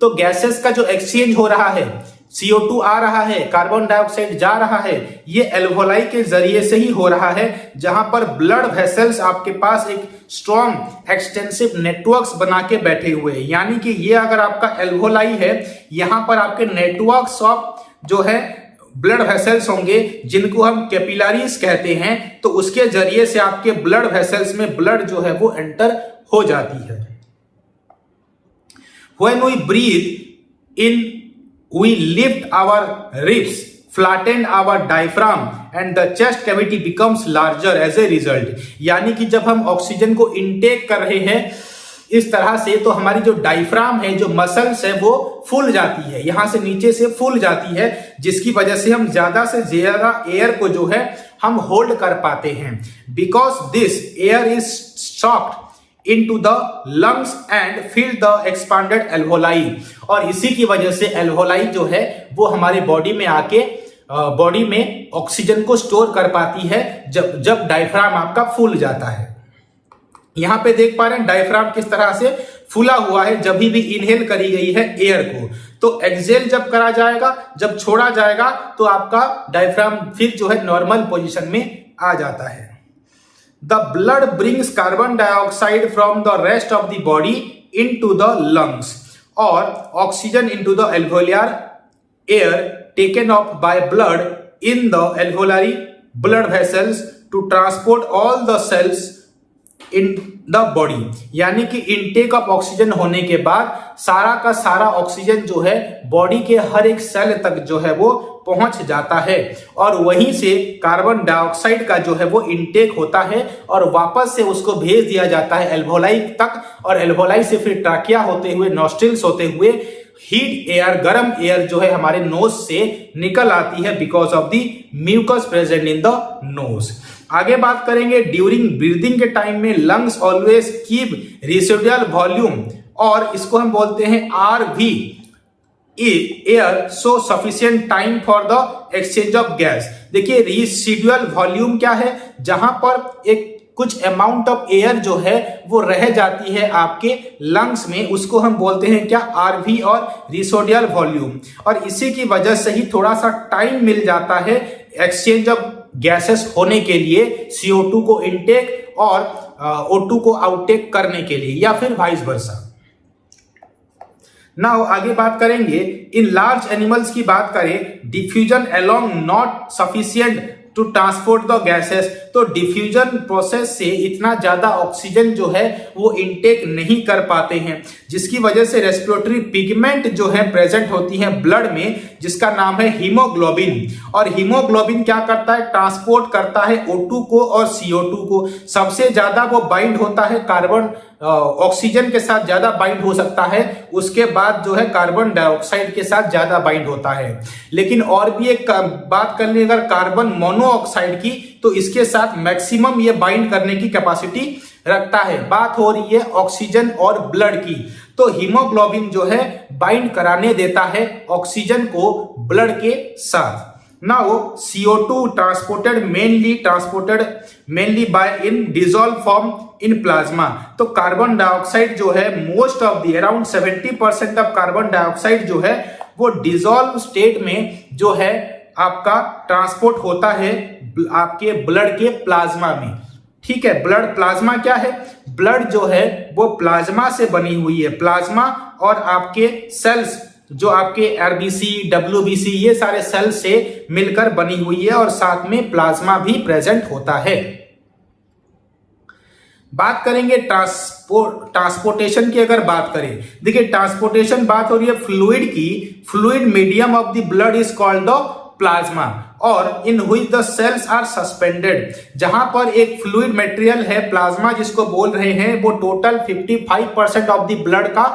तो गैसेस का जो एक्सचेंज हो रहा है, CO2 आ रहा है, कार्बन डाइऑक्साइड जा रहा है, ये एल्वोलाई के जरिए से ही हो रहा है, जहां पर ब्लड वेसल्स आपके पास एक स्ट्रॉन्ग एक्सटेंसिव नेटवर्क्स बना के बैठे हुए हैं। यानी कि ये अगर आपका एल्वोलाई है, यहां पर आपके नेटवर्क्स ऑफ जो है ब्लड वेसल्स होंगे, जिनको हम कैपिलरीज कहते हैं, तो उसके जरिए से आपके ब्लड वेसल्स में ब्लड जो है वो एंटर हो जाती है। When we breathe in, we lift our ribs, flatten our diaphragm and the chest cavity becomes larger as a result। यानी कि जब हम ऑक्सीजन को इनटेक कर रहे हैं इस तरह से, तो हमारी जो डायफ्राम है, जो मसल्स है, वो फूल जाती है, यहां से नीचे से फूल जाती है, जिसकी वजह से हम ज्यादा से ज्यादा एयर को जो है हम होल्ड कर पाते हैं। Because this air is sucked into the lungs and fill the expanded alveoli. और इसी की वजह से एल्वोलाई जो है वो हमारे बॉडी में आके बॉडी में ऑक्सीजन को स्टोर कर पाती है, जब डायफ्राम आपका फूल जाता है। यहां पे देख पा रहे हैं डायफ्राम किस तरह से फूला हुआ है जब भी इनहेल करी गई है एयर को। तो एक्सहेल जब करा जाएगा, जब छोड़ा जाएगा, तो आपका डायफ्राम फिर जो है नॉर्मल पोजीशन में आ जाता है। The blood brings carbon dioxide from the rest of the body into the lungs और oxygen into the alveolar air taken up by blood in the alveolar blood vessels to transport all the cells in the body. यानी कि intake of oxygen होने के बाद सारा का सारा oxygen जो है बॉडी के हर एक सेल तक जो है वो पहुंच जाता है, और वहीं से कार्बन डाइऑक्साइड का जो है वो इनटेक होता है और वापस से उसको भेज दिया जाता है एल्वोलाई तक, और एल्वोलाई से फिर ट्राकिया होते हुए, नॉस्ट्रिल्स होते हुए हीट एयर, गर्म एयर जो है हमारे नोज से निकल आती है because of the mucus present in the nose. आगे बात करेंगे, ड्यूरिंग ब्रीदिंग के टाइम में lungs always keep residual volume, और इसको हम बोलते हैं RV air so sufficient time for the exchange of gas. देखिए रेसिडुअल वॉल्यूम क्या है, जहां पर एक कुछ अमाउंट ऑफ एयर जो है वो रह जाती है आपके लंग्स में, उसको हम बोलते हैं क्या, RV और रेसिडुअल वॉल्यूम। और इसी की वजह से ही थोड़ा सा टाइम मिल जाता है एक्सचेंज ऑफ गैसेस होने के लिए, CO2 को इनटेक और O2 को आउटटेक करने के लिए, या फिर वाइस वर्सा। नाउ आगे बात करेंगे, इन लार्ज एनिमल्स की बात करें, diffusion alone not sufficient to transport the gases. तो डिफ्यूजन प्रोसेस से इतना ज्यादा ऑक्सीजन जो है वो इनटेक नहीं कर पाते हैं, जिसकी वजह से रेस्पिरेटरी पिगमेंट जो है प्रेजेंट होती है ब्लड में, जिसका नाम है हीमोग्लोबिन। और हीमोग्लोबिन क्या करता है, ट्रांसपोर्ट करता है O2 को और CO2 को। सबसे ज्यादा वो बाइंड होता है कार्बन ऑक्सीजन के साथ, ज्यादा बाइंड हो सकता है, उसके बाद जो है कार्बन डाइऑक्साइड के साथ ज्यादा बाइंड होता है। लेकिन और भी एक बात कर लें अगर कार्बन मोनोऑक्साइड की, तो इसके साथ मैक्सिमम ये बाइंड करने की कैपेसिटी रखता है। बात हो रही है ऑक्सीजन और ब्लड की, तो हीमोग्लोबिन जो है बाइंड कराने देता है ऑक्सीजन को ब्लड के साथ। Now CO2 transported mainly by in dissolved form in plasma. तो कार्बन डाइऑक्साइड जो है most of the around 70% of carbon dioxide जो है वो डिसॉल्व स्टेट में जो है आपका ट्रांसपोर्ट होता है आपके ब्लड के प्लाज्मा में। ठीक है, ब्लड प्लाज्मा क्या है? ब्लड जो है वो प्लाज्मा से बनी हुई है। प्लाज्मा और आपके सेल्स जो आपके आरबीसी, डब्ल्यूबीसी ये सारे सेल्स से मिलकर बनी हुई है और साथ में प्लाज्मा भी प्रेजेंट होता है। बात करेंगे ट्रांसपोर्टेशन की। अगर बात करें, देखिए ट्रांसपोर्टेशन बात हो रही है फ्लूइड की। Fluid medium of the blood is called the plasma और in which the cells are suspended. जहां पर एक फ्लूइड मटेरियल है प्लाज्मा जिसको बोल रहे हैं, वो टोटल 55% ऑफ द ब्लड का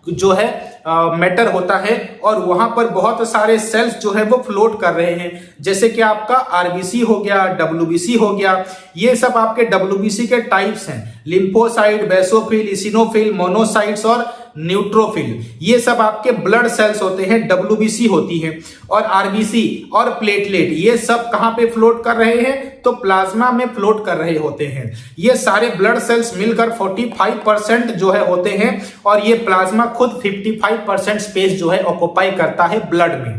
जो है मैटर होता है और वहां पर बहुत सारे सेल्स जो है वो फ्लोट कर रहे हैं। जैसे कि आपका आरबीसी हो गया, डब्ल्यूबीसी हो गया, ये सब आपके डब्ल्यूबीसी के टाइप्स हैं। लिम्फोसाइट, बेसोफिल, इसिनोफिल, मोनोसाइट्स और न्यूट्रोफिल, ये सब आपके ब्लड सेल्स होते हैं, डब्ल्यूबीसी होती है। और आरबीसी और प्लेटलेट ये सब कहां पे फ्लोट कर रहे हैं? तो प्लाज्मा में फ्लोट कर रहे होते हैं। ये सारे ब्लड सेल्स मिलकर 45% जो है होते हैं और ये प्लाज्मा खुद 55% स्पेस जो है ऑक्युपाई करता है ब्लड में।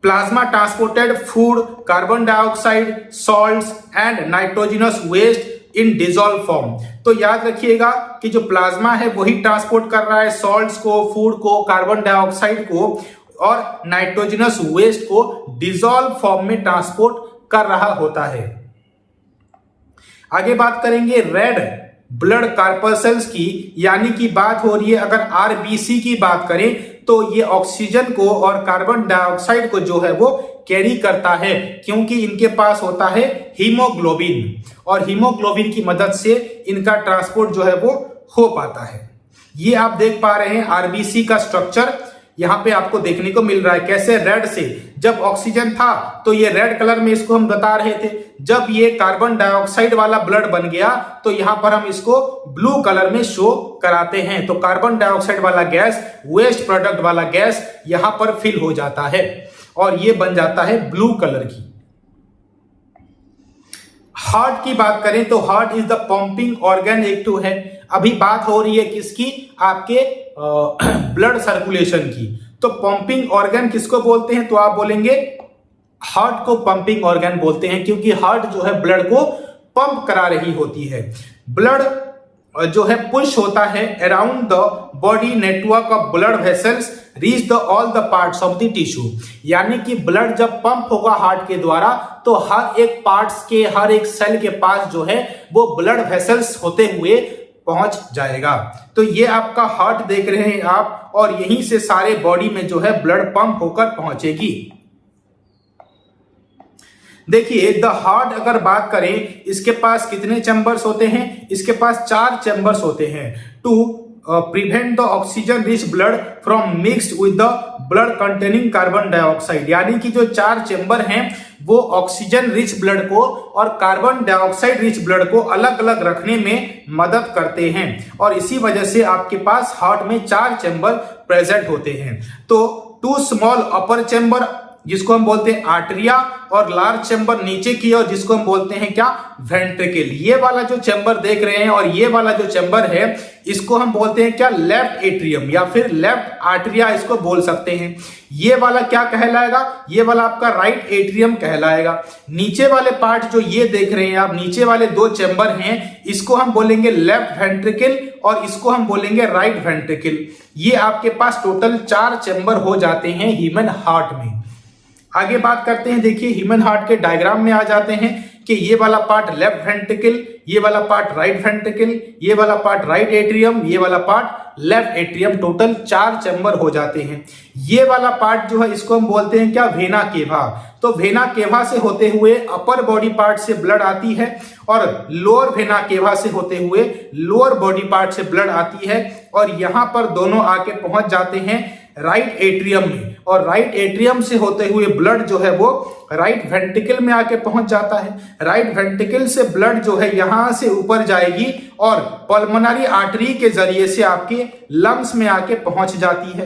Plasma transported food, carbon dioxide, salts and nitrogenous waste in dissolve form. तो याद रखिएगा कि जो प्लाज्मा है वही ट्रांसपोर्ट कर रहा है सॉल्ट्स को, फूड को, कार्बन डाइऑक्साइड को और नाइट्रोजनस वेस्ट को डिसॉल्व फॉर्म में ट्रांसपोर्ट कर रहा होता है। आगे बात करेंगे रेड ब्लड कार्पसेल्स की, यानी कि बात हो रही है अगर आरबीसी की बात करें तो ये ऑक्सीजन को और कार्बन डाइऑक्साइड को जो है वो कैरी करता है, क्योंकि इनके पास होता है हीमोग्लोबिन और हीमोग्लोबिन की मदद से इनका ट्रांसपोर्ट जो है वो हो पाता है। ये आप देख पा रहे हैं आरबीसी का स्ट्रक्चर यहां पे आपको देखने को मिल रहा है। कैसे? रेड से, जब ऑक्सीजन था तो ये रेड कलर में इसको हम बता रहे थे, जब ये कार्बन डाइऑक्साइड वाला ब्लड बन गया तो यहां पर हम इसको ब्लू कलर में शो कराते हैं। तो कार्बन डाइऑक्साइड वाला गैस, वेस्ट प्रोडक्ट वाला गैस यहां पर फिल हो जाता है और ये बन जाता है ब्लू कलर की। हार्ट की बात करें तो heart is the pumping organ एक टू है। अभी बात हो रही है किसकी? आपके ब्लड सर्कुलेशन की। तो पंपिंग ऑर्गन किसको बोलते हैं? तो आप बोलेंगे हार्ट को पंपिंग ऑर्गन बोलते हैं, क्योंकि हार्ट जो है ब्लड को पंप करा रही होती है। ब्लड जो है पुश होता है around the body network of blood vessels reach the all the parts of the tissue. यानी कि ब्लड जब पंप होगा हार्ट के द्वारा तो हर एक पार्ट्स के, हर एक सेल के पास जो है वो ब्लड वेसल्स होते हुए पहुंच जाएगा। तो ये आपका हार्ट देख रहे हैं आप, और यहीं से सारे बॉडी में जो है ब्लड पंप होकर पहुंचेगी। देखिए द हार्ट अगर बात करें, इसके पास कितने चैम्बर्स होते हैं? इसके पास 4 चैम्बर्स होते हैं to prevent the oxygen rich blood from mixed with the blood containing carbon dioxide. यानी कि जो 4 चैम्बर हैं वो ऑक्सीजन रिच ब्लड को और कार्बन डाइऑक्साइड रिच ब्लड को अलग अलग रखने में मदद करते हैं, और इसी वजह से आपके पास हार्ट में 4 चैम्बर प्रेजेंट होते हैं। तो 2 स्मॉल अपर चैम्बर जिसको हम बोलते हैं आर्टरिया, और लार्ज चैम्बर नीचे की और जिसको हम बोलते हैं क्या? वेंट्रिकल। ये वाला जो चैम्बर देख रहे हैं और ये वाला जो चैम्बर है इसको हम बोलते हैं क्या? लेफ्ट एट्रियम या फिर लेफ्ट आर्टरिया इसको बोल सकते हैं। ये वाला क्या कहलाएगा? ये वाला आपका राइट एट्रियम कहलाएगा। नीचे वाले पार्ट जो ये देख रहे हैं आप, नीचे वाले 2 चैम्बर हैं, इसको हम बोलेंगे लेफ्ट वेंट्रिकल और इसको हम बोलेंगे राइट वेंट्रिकल। ये आपके पास टोटल 4 चैम्बर हो जाते हैं ह्यूमन हार्ट में। आगे बात करते हैं, देखिए ह्यूमन हार्ट के डायग्राम में आ जाते हैं कि ये वाला पार्ट लेफ्ट वेंट्रिकल, ये वाला पार्ट राइट वेंट्रिकल, ये वाला पार्ट राइट एट्रियम, ये वाला part left atrium. Total 4 chamber हो जाते हैं। ये वाला पार्ट जो है इसको हम बोलते हैं क्या? Vena cava. तो वेना केवा से होते हुए अपर बॉडी पार्ट से ब्लड आती है और लोअर वेना केवा से होते हुए लोअर बॉडी पार्ट से ब्लड आती है, और यहां पर दोनों आके पहुंच जाते हैं राइट एट्रियम में, और राइट एट्रियम से होते हुए ब्लड जो है वो राइट वेंट्रिकल में आके पहुंच जाता है। राइट वेंट्रिकल से ब्लड जो है यहां से ऊपर जाएगी और पल्मोनरी आर्टरी के जरिए से आपके लंग्स में आके पहुंच जाती है,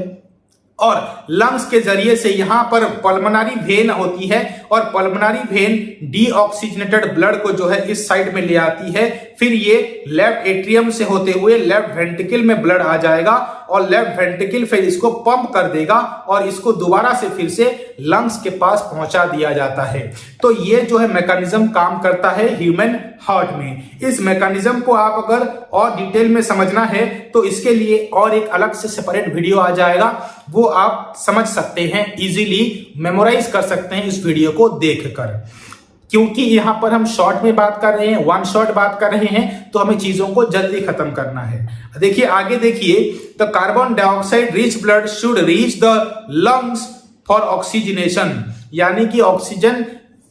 और लंग्स के जरिए से यहाँ पर पल्मोनरी वेन होती है और पल्मोनरी वेन डीऑक्सीजनेटेड ब्लड को जो है इस साइड में ले आती है। फिर ये लेफ्ट एट्रियम से होते हुए लेफ्ट वेंट्रिकल में ब्लड आ जाएगा और लेफ्ट वेंट्रिकल फिर इसको पंप कर देगा और इसको दोबारा से फिर से लंग्स के पास पहुंचा दिया जाता है। तो ये जो है मैकेनिज्म काम करता है ह्यूमन हार्ट में। इस मैकेनिज्म को आप अगर और डिटेल में समझना है तो इसके लिए और एक अलग से सेपरेट वीडियो आ जाएगा, वो आप समझ सकते हैं, इजीली मेमोराइज कर सकते हैं इस वीडियो को देखकर। क्योंकि यहां पर हम शॉर्ट में बात कर रहे हैं, वन शॉट बात कर रहे हैं, तो हमें चीजों को जल्दी खत्म करना है। देखिए आगे देखिए, the carbon dioxide rich blood should reach the lungs for oxygenation, यानी कि ऑक्सीजन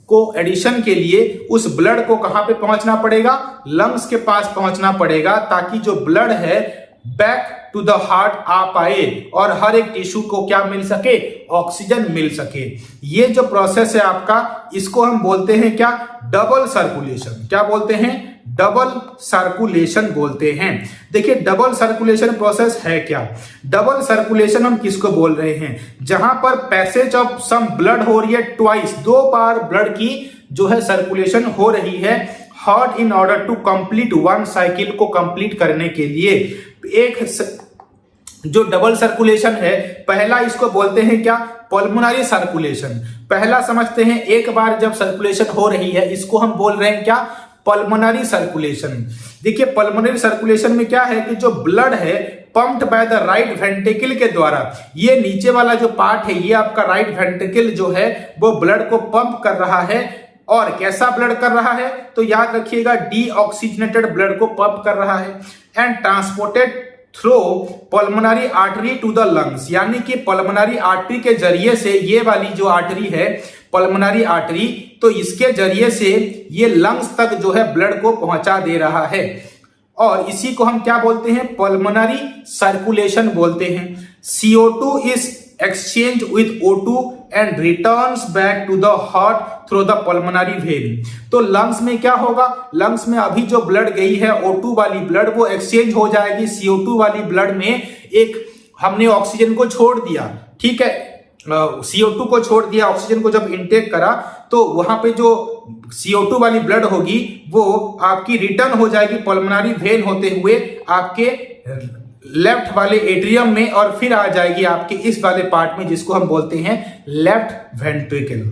को एडिशन के लिए उस ब्लड को कहां पे पहुंचना पड़ेगा, लंग्स के पास पहुंचना पड़ेगा, ताकि जो ब्लड है बैक टू द हार्ट आ पाए और हर एक टिश्यू को क्या मिल सके, ऑक्सीजन मिल सके। ये जो प्रोसेस है आपका, इसको हम बोलते हैं क्या, डबल सर्कुलेशन। क्या बोलते हैं, डबल सर्कुलेशन बोलते हैं। देखिए डबल सर्कुलेशन प्रोसेस है क्या, डबल सर्कुलेशन हम किसको बोल रहे हैं, जहां पर पैसेज ऑफ सम ब्लड हो रही है ट्वाइस, 2 बार ब्लड की जो है सर्कुलेशन हो रही है heart in order to complete one cycle को कंप्लीट करने के लिए। एक जो डबल सर्कुलेशन है, पहला इसको बोलते हैं क्या, पल्मोनरी सर्कुलेशन। पहला समझते हैं, एक बार जब सर्कुलेशन हो रही है इसको हम बोल रहे हैं क्या, पल्मोनरी सर्कुलेशन। देखिए पल्मोनरी सर्कुलेशन में क्या है कि जो ब्लड है pumped by the right ventricle के द्वारा, ये नीचे वाला जो पार्ट है ये आपका राइट वेंट्रिकल जो है वो ब्लड को पंप कर रहा है। और कैसा ब्लड कर रहा है, तो याद रखिएगा डीऑक्सीजनेटेड ब्लड को पंप कर रहा है and transported through pulmonary artery to the lungs, यानी कि पल्मोनरी आर्टरी के जरिए से, ये वाली जो आर्टरी है पल्मोनरी आर्टरी, तो इसके जरिए से ये लंग्स तक जो है ब्लड को पहुंचा दे रहा है। और इसी को हम क्या बोलते हैं, पल्मोनरी सर्कुलेशन बोलते हैं। CO2 is exchange with O2 and returns back to the heart through the pulmonary vein. तो लंग्स में क्या होगा, लंग्स में अभी जो ब्लड गई है O2 वाली ब्लड, वो एक्सचेंज हो जाएगी CO2 वाली ब्लड में। एक हमने ऑक्सीजन को छोड़ दिया, ठीक है, CO2 को छोड़ दिया, ऑक्सीजन को जब इनटेक करा तो वहां पे जो CO2 वाली ब्लड होगी वो आपकी रिटर्न हो जाएगी पल्मोनरी वेन होते हुए आपके लेफ्ट वाले एट्रियम में और फिर आ जाएगी आपके इस वाले पार्ट में जिसको हम बोलते हैं लेफ्ट वेंट्रिकल।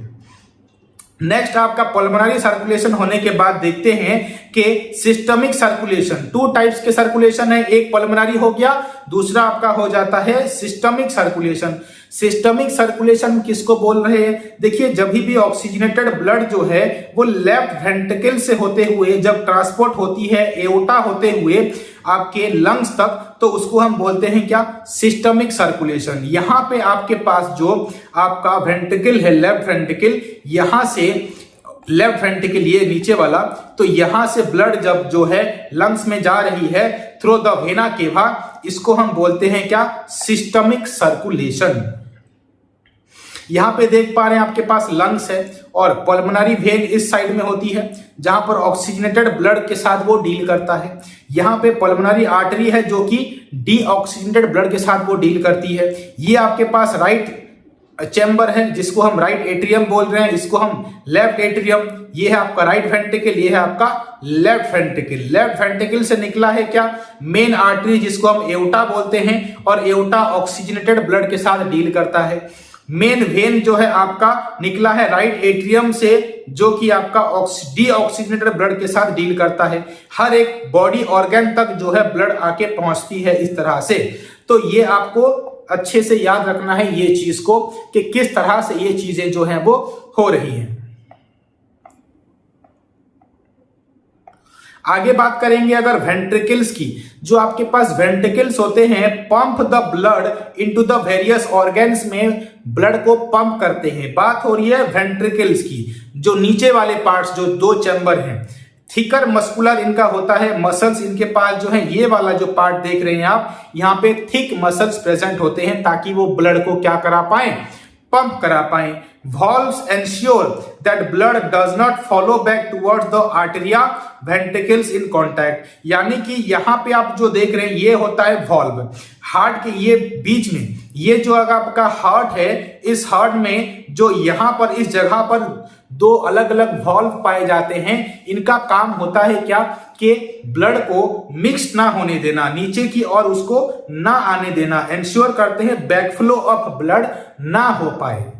नेक्स्ट आपका पल्मोनरी सर्कुलेशन होने के बाद देखते हैं कि सिस्टमिक सर्कुलेशन। 2 टाइप्स के सर्कुलेशन है, एक पल्मोनरी हो गया, दूसरा आपका हो जाता है सिस्टमिक सर्कुलेशन। सिस्टमिक सर्कुलेशन किसको बोल रहे हैं, देखिए जब भी ऑक्सीजनेटेड ब्लड जो है वो लेफ्ट वेंट्रिकल से होते हुए जब ट्रांसपोर्ट होती है एओर्टा होते हुए आपके लंग्स तक, तो उसको हम बोलते हैं क्या, सिस्टमिक सर्कुलेशन। यहां पे आपके पास जो आपका वेंट्रिकल है लेफ्ट वेंट्रिकल, यहां से लेफ्ट वेंट्रिकल ये नीचे वाला, तो यहां से ब्लड जब जो है लंग्स में जा रही है थ्रू द वेना केवा, इसको हम बोलते हैं क्या, सिस्टमिक सर्कुलेशन। यहां पे देख पा रहे हैं आपके पास लंग्स है और पल्मोनरी वेन इस साइड में होती है जहां पर ऑक्सीजनेटेड ब्लड के साथ वो डील करता है। यहां पे पल्मोनरी आर्टरी है जो कि डीऑक्सीजनेटेड ब्लड के साथ वो डील करती है। ये आपके पास राइट चैम्बर है जिसको हम राइट एट्रियम बोल रहे हैं, इसको हम लेफ्ट एट्रियम। ये है आपका राइट वेंट्रिकल, ये है आपका लेफ्ट वेंट्रिकल। लेफ्ट वेंट्रिकल से निकला है क्या, मेन आर्टरी जिसको हम एओर्टा बोलते हैं, और एओर्टा ऑक्सीजनेटेड ब्लड के साथ डील करता है। मेन वेन जो है आपका निकला है राइट एट्रियम से, जो कि आपका डीऑक्सीजनेटेड ब्लड के साथ डील करता है। हर एक बॉडी ऑर्गन तक जो है ब्लड आके पहुंचती है इस तरह से। तो ये आपको अच्छे से याद रखना है ये चीज को कि किस तरह से ये चीजें जो हैं वो हो रही हैं। आगे बात करेंगे अगर वेंट्रिकल्स की, जो आपके पास वेंट्रिकल्स होते हैं pump the blood into the various organs, में ब्लड को पंप करते हैं। बात हो रही है वेंट्रिकल्स की, जो नीचे वाले पार्ट्स जो 2 चैम्बर हैं, थिकर मस्कुलर इनका होता है, मसल्स इनके पास जो है, ये वाला जो पार्ट देख रहे हैं आप, यहाँ पे थिक मसल्स प्रेजेंट होते हैं ताकि वो ब्लड को क्या करा पाए, पंप करा पाए। valves ensure that blood does not follow back towards the arteria ventricles in contact। यानी कि यहाँ पे आप जो देख रहे हैं ये होता है वॉल्व, हार्ट के ये बीच में, ये जो आपका हार्ट है, इस हार्ट में जो यहाँ पर इस जगह पर दो अलग अलग वॉल्व पाए जाते हैं। इनका काम होता है क्या कि ब्लड को मिक्स ना होने देना, नीचे की और उसको ना आने देना, इंश्योर करते हैं बैकफ्लो ऑफ ब्लड ना हो पाए।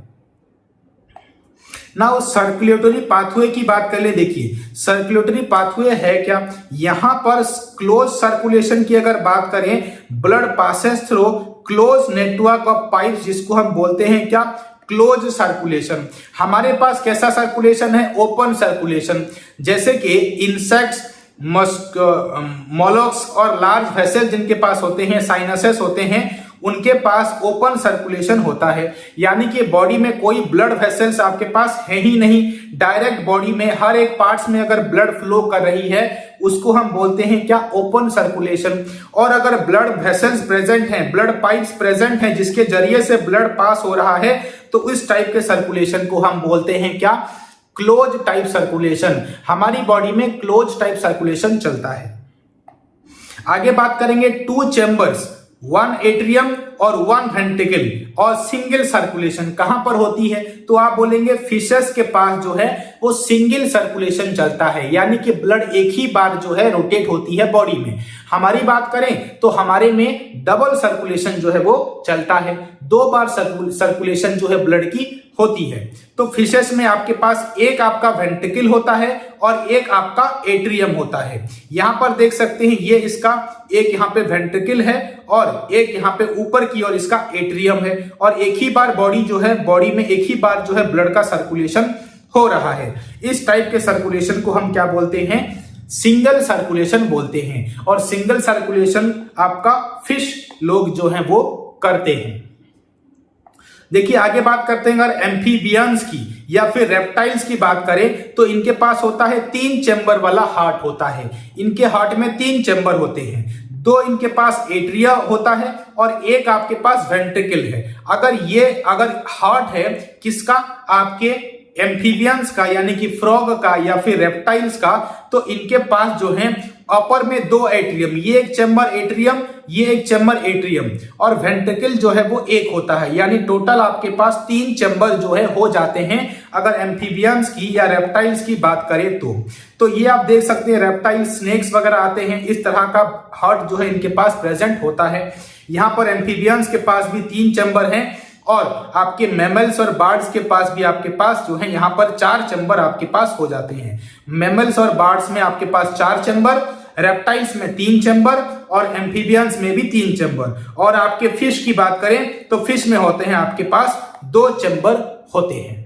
ना उस सर्कुलेटरी पाथवे की बात कर ले। देखिए सर्कुलेटरी पाथवे है क्या, यहां पर क्लोज सर्कुलेशन की अगर बात करें, blood passes through close network of pipes, जिसको हम बोलते हैं क्या, क्लोज सर्कुलेशन। हमारे पास कैसा सर्कुलेशन है, ओपन सर्कुलेशन। जैसे कि इंसेक्ट्स, मोलस्क और लार्ज वेसल जिनके पास होते हैं, साइनसेस होते हैं, उनके पास ओपन सर्कुलेशन होता है। यानी कि बॉडी में कोई ब्लड वेसल्स आपके पास है ही नहीं, डायरेक्ट बॉडी में हर एक पार्ट्स में अगर ब्लड फ्लो कर रही है उसको हम बोलते हैं क्या, ओपन सर्कुलेशन। और अगर ब्लड वेसल्स प्रेजेंट हैं, ब्लड पाइप्स प्रेजेंट हैं जिसके जरिए से ब्लड पास हो रहा है, तो इस टाइप के सर्कुलेशन को हम बोलते हैं क्या, क्लोज टाइप सर्कुलेशन। हमारी बॉडी में क्लोज टाइप सर्कुलेशन चलता है। आगे बात करेंगे टू चैम्बर्स, वन एट्रियम और वन वेंट्रिकल और सिंगल सर्कुलेशन कहां पर होती है, तो आप बोलेंगे फिशेस के पास जो है वो सिंगल सर्कुलेशन चलता है, यानी कि ब्लड एक ही बार जो है रोटेट होती है बॉडी में। हमारी बात करें तो हमारे में डबल सर्कुलेशन जो है वो चलता है, दो बार सर्कुलेशन जो है ब्लड की होती है। तो फिशेस में आपके पास एक आपका वेंट्रिकल होता है और एक आपका एट्रियम होता है। यहां पर देख सकते हैं ये इसका एक यहाँ पे वेंट्रिकल है और एक यहाँ पे ऊपर की ओर इसका एट्रियम है, और एक ही बार बॉडी जो है, बॉडी में एक ही बार जो है ब्लड का सर्कुलेशन हो रहा है। इस टाइप के सर्कुलेशन को हम क्या बोलते हैं, सिंगल सर्कुलेशन बोलते हैं। और सिंगल सर्कुलेशन आपका फिश लोग जो है वो करते हैं। देखिए आगे बात करते हैं, अगर एम्फीबियंस की या फिर रेप्टाइल्स की बात करें तो इनके पास होता है 3 चैम्बर वाला हार्ट होता है। इनके हार्ट में 3 चैम्बर होते हैं, 2 इनके पास एट्रिया होता है और एक आपके पास वेंट्रिकल है। अगर हार्ट है किसका, आपके एम्फीबियंस का यानी कि फ्रॉग का या फिर रेप्टाइल्स का, तो इनके पास जो है अपर में 2 एट्रियम, ये एक चैम्बर एट्रियम, ये एक चैम्बर एट्रियम, और वेंट्रिकल जो है वो एक होता है। यानी टोटल आपके पास 3 चैम्बर जो है हो जाते हैं अगर एम्फीबियंस की या रेप्टाइल्स की बात करें तो ये आप देख सकते हैं रेप्टाइल, स्नेक्स वगैरह आते हैं, इस तरह का हार्ट जो है इनके पास प्रेजेंट होता है। यहाँ पर एम्फीबियंस के पास भी 3 चैम्बर हैं और आपके मैमल्स और बर्ड्स के पास भी आपके पास जो है यहाँ पर 4 चैम्बर आपके पास हो जाते हैं। मैमल्स और बर्ड्स में आपके पास 4 चैम्बर, रेप्टाइल्स में 3 चैम्बर और एम्फीबियंस में भी 3 चैम्बर। और आपके फिश की बात करें तो फिश में होते हैं आपके पास 2 चैम्बर होते हैं।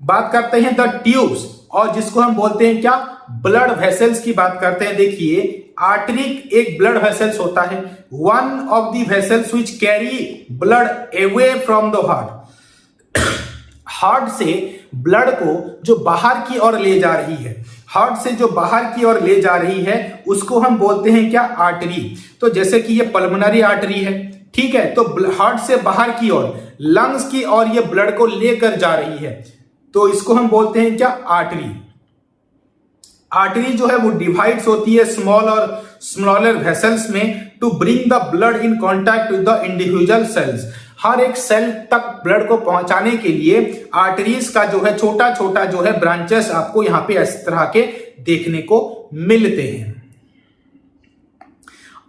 बात करते हैं द ट्यूब्स, और जिसको हम बोलते हैं क्या, ब्लड वेसल्स की बात करते हैं। देखिए आर्टरी एक ब्लड वेसल्स होता है, one of the vessels which carry blood away from the heart. Heart से ब्लड को जो बाहर की ओर ले जा रही है, हार्ट से जो बाहर की ओर ले जा रही है उसको हम बोलते हैं क्या, आर्टरी। तो जैसे कि ये पल्मोनरी आर्टरी है, ठीक है, तो हार्ट से बाहर की ओर लंग्स की ओर ये ब्लड को लेकर जा रही है, तो इसको हम बोलते हैं क्या, आर्टरी। आर्टरी जो है वो डिवाइड्स होती है स्मॉल और स्मॉलर वेसल्स में to bring the blood in contact with the individual cells. हर एक सेल तक ब्लड को पहुंचाने के लिए आर्टरीज का जो है छोटा छोटा जो है ब्रांचेस आपको यहाँ पे इस तरह के देखने को मिलते हैं।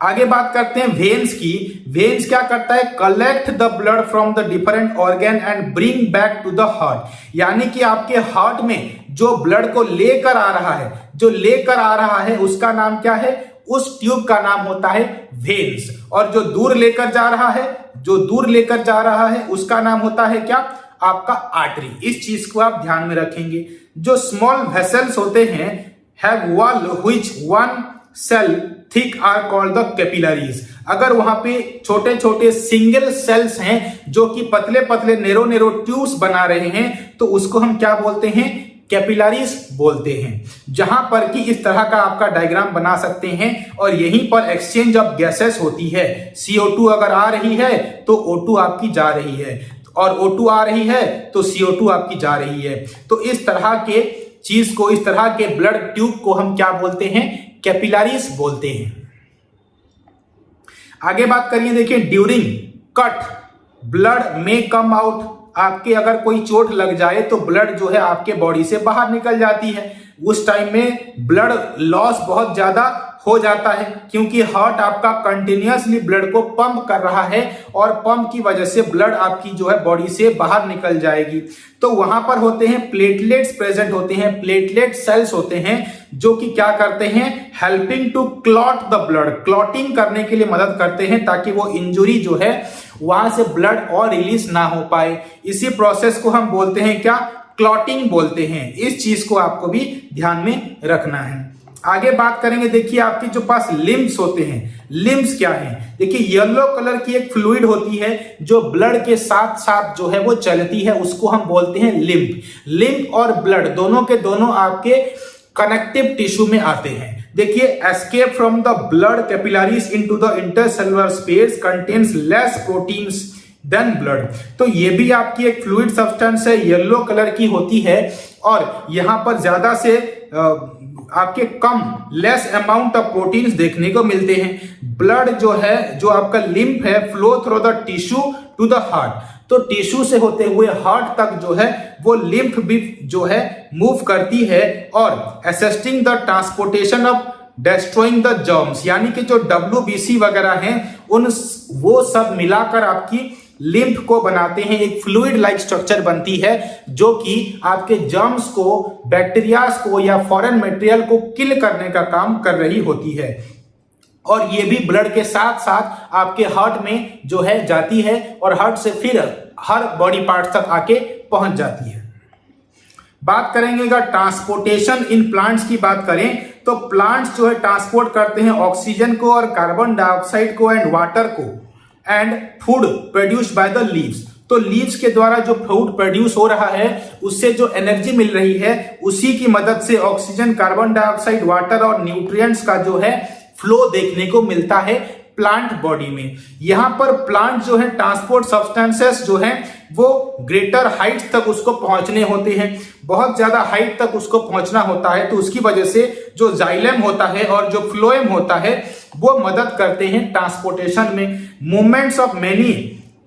आगे बात करते हैं वेन्स की। वेन्स क्या करता है, collect the blood from the different organ and bring back to the heart. यानी कि आपके हार्ट में जो ब्लड को लेकर आ रहा है, जो लेकर आ रहा है उसका नाम क्या है, उस ट्यूब का नाम होता है वेन्स। और जो दूर लेकर जा रहा है, जो दूर लेकर जा रहा है उसका नाम होता है क्या, आपका आर्टरी। इस चीज को आप ध्यान में रखेंगे। जो स्मॉल वेसल्स होते हैं have wall which one cell thick are called the capillaries. अगर वहां पे छोटे छोटे सिंगल सेल्स हैं जो कि पतले पतले नेरो नेरो ट्यूब्स बना रहे हैं, तो उसको हम क्या बोलते हैं, कैपिलरीज बोलते हैं। जहां पर कि इस तरह का आपका डायग्राम बना सकते हैं और यहीं पर एक्सचेंज ऑफ गैसेस होती है। CO2 अगर आ रही है तो O2 आपकी जा रही है, और O2 आ रही है तो CO2 आपकी जा रही है। तो इस तरह के चीज को, इस तरह के ब्लड ट्यूब को हम क्या बोलते हैं? कैपिलरीज बोलते हैं। आगे बात करिए, देखिए ड्यूरिंग कट ब्लड में कम आउट। आपके अगर कोई चोट लग जाए तो ब्लड जो है आपके बॉडी से बाहर निकल जाती है। उस टाइम में ब्लड लॉस बहुत ज्यादा हो जाता है, क्योंकि हार्ट आपका कंटिन्यूअसली ब्लड को पंप कर रहा है और पंप की वजह से ब्लड आपकी जो है बॉडी से बाहर निकल जाएगी। तो वहां पर होते हैं प्लेटलेट्स प्रेजेंट होते हैं, प्लेटलेट सेल्स होते हैं जो कि क्या करते हैं? Helping to clot the blood, clotting करने के लिए मदद करते हैं ताकि वो इंजुरी जो है वहां से ब्लड और रिलीज ना हो पाए। इसी प्रोसेस को हम बोलते हैं क्या? क्लॉटिंग बोलते हैं। इस चीज को आपको भी ध्यान में रखना है। आगे बात करेंगे, देखिए आपके जो पास लिम्स होते हैं, लिम्स क्या है? देखिए येलो कलर की एक फ्लूइड होती है जो ब्लड के साथ साथ जो है वो चलती है, उसको हम बोलते हैं लिम्फ। लिम्फ और ब्लड दोनों के दोनों आपके कनेक्टिव टिश्यू में आते हैं। देखिए escape from the blood capillaries into the intercellular space contains less proteins than blood. तो ये भी आपकी एक फ्लूइड सब्सटेंस है, येलो कलर की होती है और यहां पर ज्यादा से आपके कम लेस अमाउंट ऑफ प्रोटीन्स देखने को मिलते हैं। ब्लड जो है, जो आपका लिम्फ है, flow through the tissue to the heart. तो टिश्यू से होते हुए हार्ट तक जो है वो लिम्फ भी जो है मूव करती है और assisting the transportation of destroying the germs, यानी कि जो WBC वगैरह हैं उन वो सब मिलाकर आपकी लिम्फ को बनाते हैं। एक फ्लूइड लाइक स्ट्रक्चर बनती है जो कि आपके जर्म्स को, बैक्टीरियाज को या फॉरेन मटेरियल को किल करने का काम कर रही होती है। और ये भी ब्लड के साथ साथ आपके हार्ट में जो है जाती है और हार्ट से फिर हर बॉडी पार्ट तक आके पहुंच जाती है। बात करेंगे अगर ट्रांसपोर्टेशन इन प्लांट्स की बात करें तो प्लांट्स जो है ट्रांसपोर्ट करते हैं ऑक्सीजन को और कार्बन डाइऑक्साइड को एंड वाटर को and food produced by the leaves. तो लीव्स के द्वारा जो फूड प्रोड्यूस हो रहा है उससे जो एनर्जी मिल रही है उसी की मदद से ऑक्सीजन, कार्बन डाइऑक्साइड, वाटर और न्यूट्रिएंट्स का जो है फ्लो देखने को मिलता है प्लांट बॉडी में। यहां पर प्लांट जो है ट्रांसपोर्ट सब्सटेंसेस जो है वो ग्रेटर हाइट तक उसको पहुंचने होते हैं, बहुत ज्यादा हाइट तक उसको पहुंचना होता है। तो उसकी वजह से जो जाइलम होता है और जो फ्लोएम होता है वो मदद करते हैं ट्रांसपोर्टेशन में। Movements of many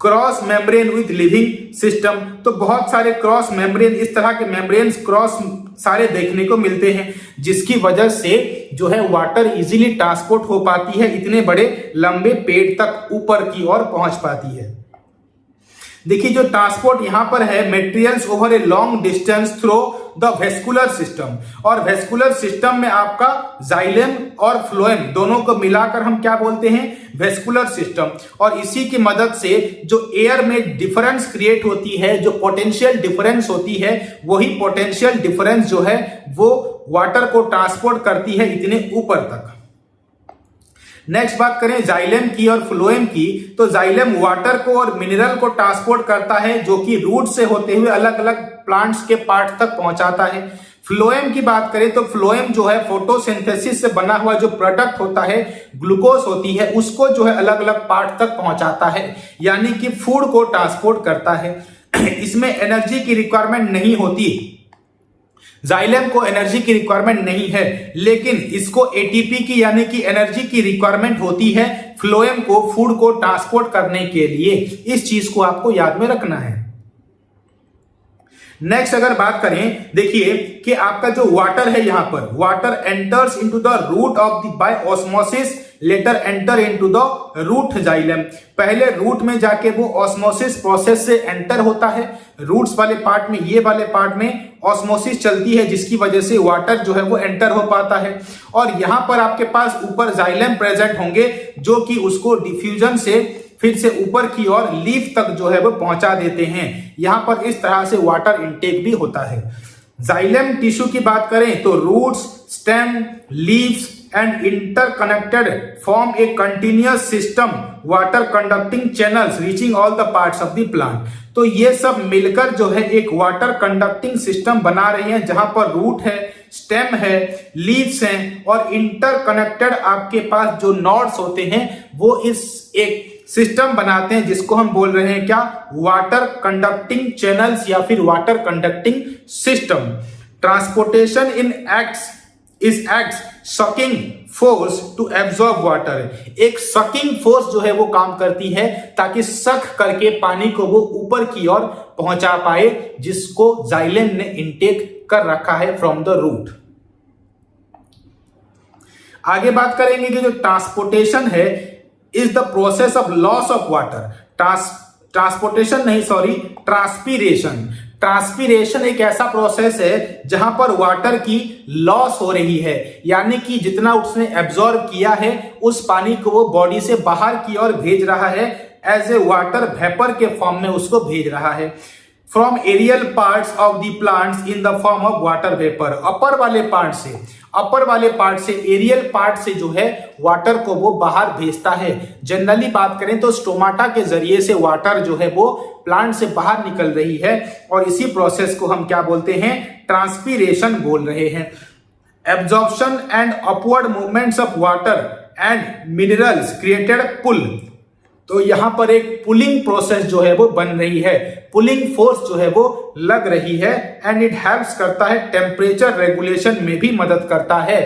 cross membrane with living system. तो बहुत सारे क्रॉस मेम्ब्रेन, इस तरह के मेम्ब्रेन्स क्रॉस सारे देखने को मिलते हैं जिसकी वजह से जो है वाटर इजीली ट्रांसपोर्ट हो पाती है, इतने बड़े लंबे पेड़ तक ऊपर की ओर पहुंच पाती है। देखिए जो ट्रांसपोर्ट यहां पर है materials over a long distance through the vascular system. और वेस्कुलर सिस्टम में आपका जाइलम और फ्लोएम दोनों को मिलाकर हम क्या बोलते हैं? Vascular system. और इसी की मदद से जो एयर में डिफरेंस क्रिएट होती है, जो पोटेंशियल डिफरेंस होती है, वही पोटेंशियल डिफरेंस जो है वो वाटर को ट्रांसपोर्ट करती है इतने ऊपर तक। नेक्स्ट बात करें जाइलम की और फ्लोएम की, तो जाइलम वाटर को और मिनरल को ट्रांसपोर्ट करता है जो कि रूट से होते हुए अलग अलग प्लांट्स के पार्ट तक पहुंचाता है। फ्लोएम की बात करें तो फ्लोएम जो है फोटोसिंथेसिस से बना हुआ जो प्रोडक्ट होता है, ग्लूकोज होती है, उसको जो है अलग अलग पार्ट तक पहुंचाता है, यानी कि फूड को ट्रांसपोर्ट करता है। इसमें एनर्जी की रिक्वायरमेंट नहीं होती, जाइलम को एनर्जी की रिक्वायरमेंट नहीं है, लेकिन इसको एटीपी की यानी कि एनर्जी की रिक्वायरमेंट होती है फ्लोएम को फूड को ट्रांसपोर्ट करने के लिए। इस चीज को आपको याद में रखना है। नेक्स्ट अगर बात करें, देखिए कि आपका जो वाटर है, यहां पर water enters into the root of the by osmosis later enter into the root xylem. पहले रूट में जाके वो ऑस्मोसिस प्रोसेस से एंटर होता है, रूट्स वाले पार्ट में, ये वाले पार्ट में ऑस्मोसिस चलती है जिसकी वजह से वाटर जो है वो एंटर हो पाता है। और यहां पर आपके पास ऊपर जाइलम प्रेजेंट होंगे जो कि उसको डिफ्यूजन से फिर से ऊपर की ओर लीफ तक जो है वो पहुंचा देते हैं। यहां पर इस तरह से वाटर इनटेक भी होता है। जाइलम टिश्यू की बात करें तो roots, stem, leaves and interconnected form a continuous system water conducting channels reaching all the parts of the plant. तो ये सब मिलकर जो है एक वाटर कंडक्टिंग सिस्टम बना रही है जहां पर रूट है, स्टेम है, लीव्स हैं और इंटरकनेक्टेड आपके पास जो नॉड्स होते हैं वो इस एक सिस्टम बनाते हैं जिसको हम बोल रहे हैं क्या, वाटर कंडक्टिंग चैनल्स या फिर water conducting system. Transportation in acts sucking force to absorb water. एक सकिंग फोर्स जो है वो काम करती है ताकि सक करके पानी को वो ऊपर की ओर पहुंचा पाए, जिसको जाइलम ने इनटेक कर रखा है फ्रॉम द रूट। आगे बात करेंगे कि जो ट्रांसपोर्टेशन है is the process of loss of water. Transpiration. Transpiration एक ऐसा प्रोसेस है जहां पर वाटर की लॉस हो रही है, यानी कि जितना उसने एब्जॉर्ब किया है उस पानी को वो बॉडी से बाहर की ओर भेज रहा है, एज ए वाटर वेपर के फॉर्म में उसको भेज रहा है from aerial parts of the plants in the form of water vapour. Upper वाले पार्ट से एरियल पार्ट से जो है वाटर को वो बाहर भेजता है। जनरली बात करें तो स्टोमाटा के जरिए से वाटर जो है वो प्लांट से बाहर निकल रही है, और इसी प्रोसेस को हम क्या बोलते हैं, ट्रांसपीरेशन बोल रहे हैं। Absorption and upward movements of water and minerals created pull. तो यहां पर एक पुलिंग प्रोसेस जो है वो बन रही है, पुलिंग फोर्स जो है वो लग रही है, एंड इट हेल्प्स करता है टेम्परेचर रेगुलेशन में भी मदद करता है।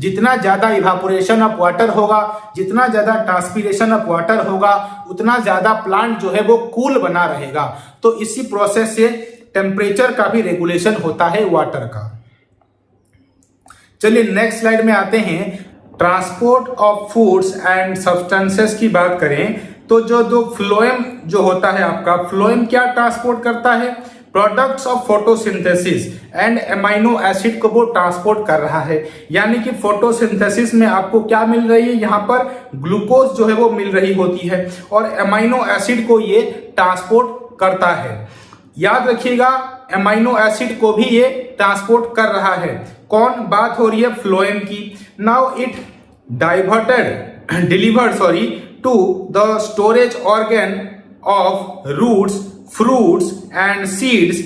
जितना ज्यादा इवापोरेशन ऑफ वाटर होगा, जितना ज्यादा ट्रांसपीरेशन ऑफ वाटर होगा, उतना ज्यादा प्लांट जो है वो कूल बना रहेगा। तो इसी प्रोसेस से टेम्परेचर का भी रेगुलेशन होता है वाटर का। चलिए नेक्स्ट स्लाइड में आते हैं। Transport of foods and substances की बात करें तो जो फ्लोएम जो होता है आपका, फ्लोएम क्या ट्रांसपोर्ट करता है, products of photosynthesis and amino acid को वो ट्रांसपोर्ट कर रहा है। यानी कि फोटोसिंथेसिस में आपको क्या मिल रही है, यहाँ पर ग्लूकोज जो है वो मिल रही होती है, और एमाइनो एसिड को ये ट्रांसपोर्ट करता है। याद रखिएगा एमाइनो एसिड को भी ये ट्रांसपोर्ट कर रहा है। कौन बात हो रही है, फ्लोएम की। Now it delivered to the storage organ of roots, fruits and seeds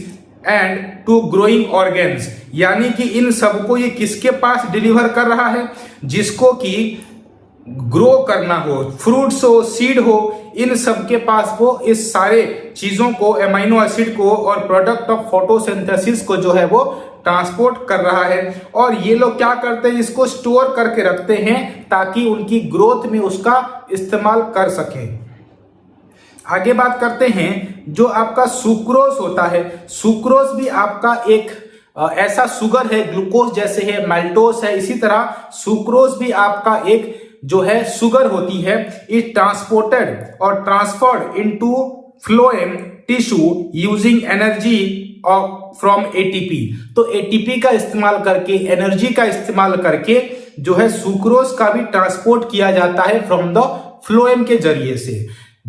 and to growing organs। यानी कि इन सबको ये किसके पास डिलीवर कर रहा है, जिसको कि ग्रो करना हो, फ्रूट्स हो, सीड हो, इन सब के पास वो इस सारे चीजों को, एमाइनो एसिड को और प्रोडक्ट ऑफ फोटोसिंथेसिस को जो है वो ट्रांसपोर्ट कर रहा है। और ये लोग क्या करते हैं, इसको स्टोर करके रखते हैं ताकि उनकी ग्रोथ में उसका इस्तेमाल कर सके। आगे बात करते हैं जो आपका सुक्रोज होता है। सुक्रोज भी आपका एक ऐसा शुगर है, ग्लूकोज जैसे है, माल्टोस है, इसी तरह सुक्रोज भी आपका एक जो है शुगर होती है। इट ट्रांसपोर्टेड और transferred into phloem tissue using energy from ATP. तो एटीपी का इस्तेमाल करके, एनर्जी का इस्तेमाल करके जो है सुक्रोज का भी ट्रांसपोर्ट किया जाता है फ्रॉम द फ्लोएम के जरिए से।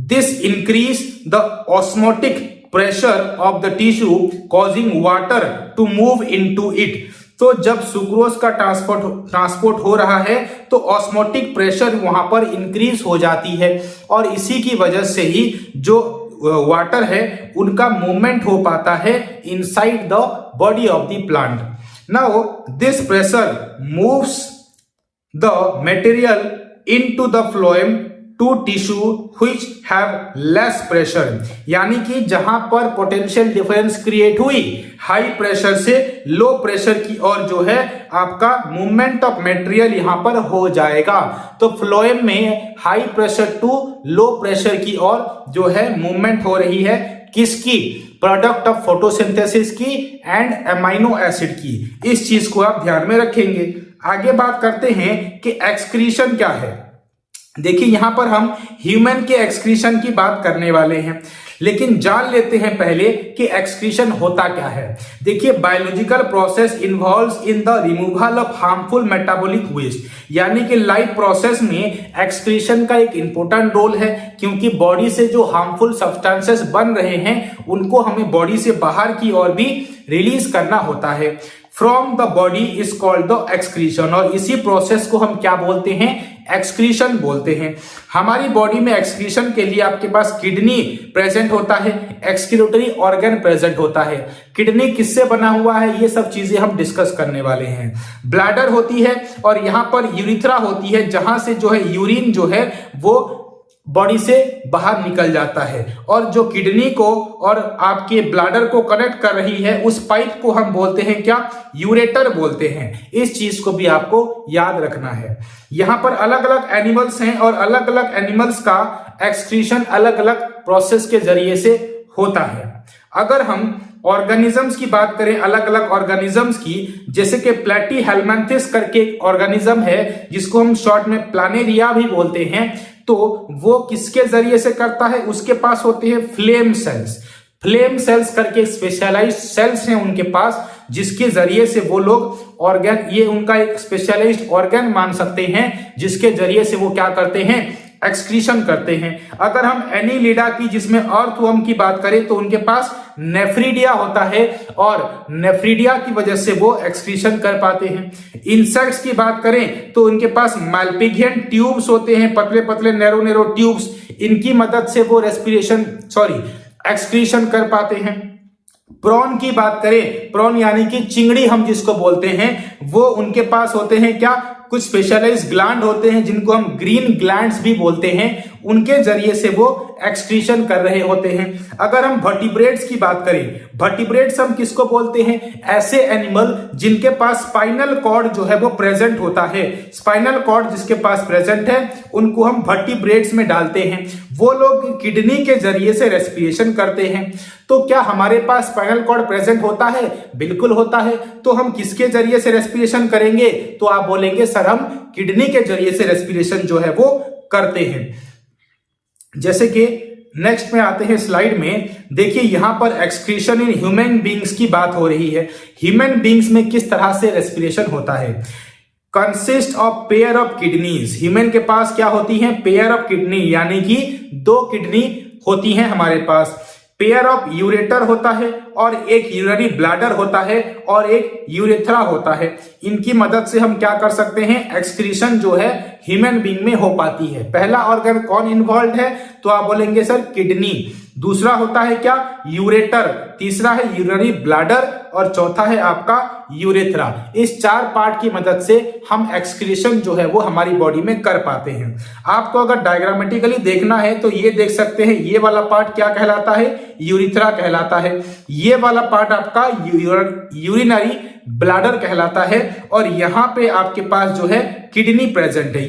This increase the osmotic pressure of the tissue causing water to move into it. तो जब सुक्रोज का ट्रांसपोर्ट हो रहा है तो ऑस्मोटिक प्रेशर वहां पर इंक्रीज हो जाती है, और इसी की वजह से ही जो वाटर है उनका मूवमेंट हो पाता है inside the body of the plant. Now this pressure moves the material into the phloem to tissue which have less pressure. यानी कि जहां पर पोटेंशियल डिफरेंस क्रिएट हुई हाई प्रेशर से लो प्रेशर की ओर जो है आपका मूवमेंट ऑफ मटेरियल यहां पर हो जाएगा। तो फ्लोएम में high pressure to low pressure की ओर जो है मूवमेंट हो रही है, किसकी, प्रोडक्ट ऑफ फोटोसिंथेसिस की एंड एमाइनो एसिड की। इस चीज को आप ध्यान में रखेंगे। आगे बात करते हैं कि एक्सक्रीशन क्या है। देखिए यहां पर हम ह्यूमन के एक्सक्रीशन की बात करने वाले हैं, लेकिन जान लेते हैं पहले कि एक्सक्रीशन होता क्या है। देखिए biological process involves in the removal of harmful metabolic waste. यानी कि लाइफ प्रोसेस में एक्सक्रीशन का एक इंपॉर्टेंट रोल है, क्योंकि बॉडी से जो हार्मफुल सब्सटेंसेस बन रहे हैं उनको हमें बॉडी से बाहर की ओर भी रिलीज करना होता है। From the body is called the excretion, और इसी प्रोसेस को हम क्या बोलते हैं, एक्सक्रीशन बोलते हैं। हमारी बॉडी में एक्सक्रीशन के लिए आपके पास किडनी प्रेजेंट होता है, एक्सक्रीटरी ऑर्गन प्रेजेंट होता है। किडनी किससे बना हुआ है, ये सब चीजें हम डिस्कस करने वाले हैं। ब्लैडर होती है और यहाँ पर यूरिथ्रा होती है, जहां से जो है यूरिन जो है वो बॉडी से बाहर निकल जाता है। और जो किडनी को और आपके ब्लैडर को कनेक्ट कर रही है उस पाइप को हम बोलते हैं क्या, यूरेटर बोलते हैं। इस चीज को भी आपको याद रखना है। यहाँ पर अलग अलग एनिमल्स हैं और अलग अलग एनिमल्स का एक्सक्रीशन अलग अलग प्रोसेस के जरिए से होता है। अगर हम ऑर्गेनिजम्स की बात करें, अलग अलग ऑर्गेनिजम्स की, जैसे कि प्लेटीहेल्मिन्थस करके ऑर्गेनिज्म है जिसको हम शॉर्ट में प्लानेरिया भी बोलते हैं, तो वो किसके जरिए से करता है, उसके पास होते हैं फ्लेम सेल्स। फ्लेम सेल्स करके स्पेशलाइज्ड सेल्स हैं उनके पास, जिसके जरिए से वो लोग ऑर्गन, ये उनका एक स्पेशलाइज्ड ऑर्गन मान सकते हैं, जिसके जरिए से वो क्या करते हैं, एक्सक्रीशन करते हैं। अगर हम एनीलिडा की, जिसमें अर्थवर्म की बात करें, तो उनके पास नेफ्रीडिया होता है और नेफ्रीडिया की वजह से वो एक्सक्रीशन कर पाते हैं। इंसेक्ट्स की बात करें तो उनके पास मालपिघियन ट्यूब्स होते हैं, पतले पतले नैरो नैरो ट्यूब्स, इनकी मदद से वो एक्सक्रीशन कर पाते हैं। प्रॉन की बात करें, प्रॉन यानी कि चिंगड़ी हम जिसको बोलते हैं, वो उनके पास होते हैं क्या, कुछ स्पेशलाइज्ड ग्लैंड होते हैं जिनको हम ग्रीन ग्लैंड्स भी बोलते हैं, उनके जरिए से वो एक्सक्रीशन कर रहे होते हैं। अगर हम वर्टिब्रेट्स की बात करें, वर्टिब्रेट्स हम किसको बोलते हैं, ऐसे एनिमल जिनके पास स्पाइनल कॉर्ड जो है वो प्रेजेंट होता है। स्पाइनल कॉर्ड जिसके पास प्रेजेंट है उनको हम वर्टिब्रेट्स में डालते हैं। वो लोग किडनी के जरिए से रेस्पिरेशन करते हैं। तो क्या हमारे पास स्पाइनल कॉर्ड प्रेजेंट होता है? बिल्कुल होता है। तो हम किसके जरिए से रेस्पिरेशन करेंगे? तो आप बोलेंगे सर हम किडनी के जरिए से रेस्पिरेशन जो है वो करते हैं। जैसे कि नेक्स्ट में आते हैं स्लाइड में, देखिए यहां पर एक्सक्रीशन इन ह्यूमन बींग्स की बात हो रही है। ह्यूमन बींग्स में किस तरह से रेस्पिरेशन होता है? Consist of pair of kidneys. Human के पास क्या होती है? पेयर ऑफ किडनी, यानी कि 2 किडनी होती हैं हमारे पास। पेयर ऑफ यूरेटर होता है और एक यूरिनरी ब्लैडर होता है और एक यूरेथ्रा होता है। इनकी मदद से हम क्या कर सकते हैं? एक्सक्रीशन जो है ह्यूमन बीइंग में हो पाती है। पहला ऑर्गन कौन इन्वॉल्व है? तो आप बोलेंगे सर किडनी। दूसरा होता है क्या? यूरेटर। तीसरा है यूरिनरी ब्लैडर और चौथा है आपका यूरेथ्रा। इस 4 पार्ट की मदद से हम एक्सक्रीशन जो है वो हमारी बॉडी में कर पाते हैं। आपको अगर डायग्रामेटिकली देखना है तो ये देख सकते हैं, ये वाला पार्ट क्या कहलाता है? यूरेथ्रा कहलाता है। ये वाला पार्ट आपका यूरिनरी ब्लैडर कहलाता है और यहाँ पे आपके पास जो है किडनी प्रेजेंट है।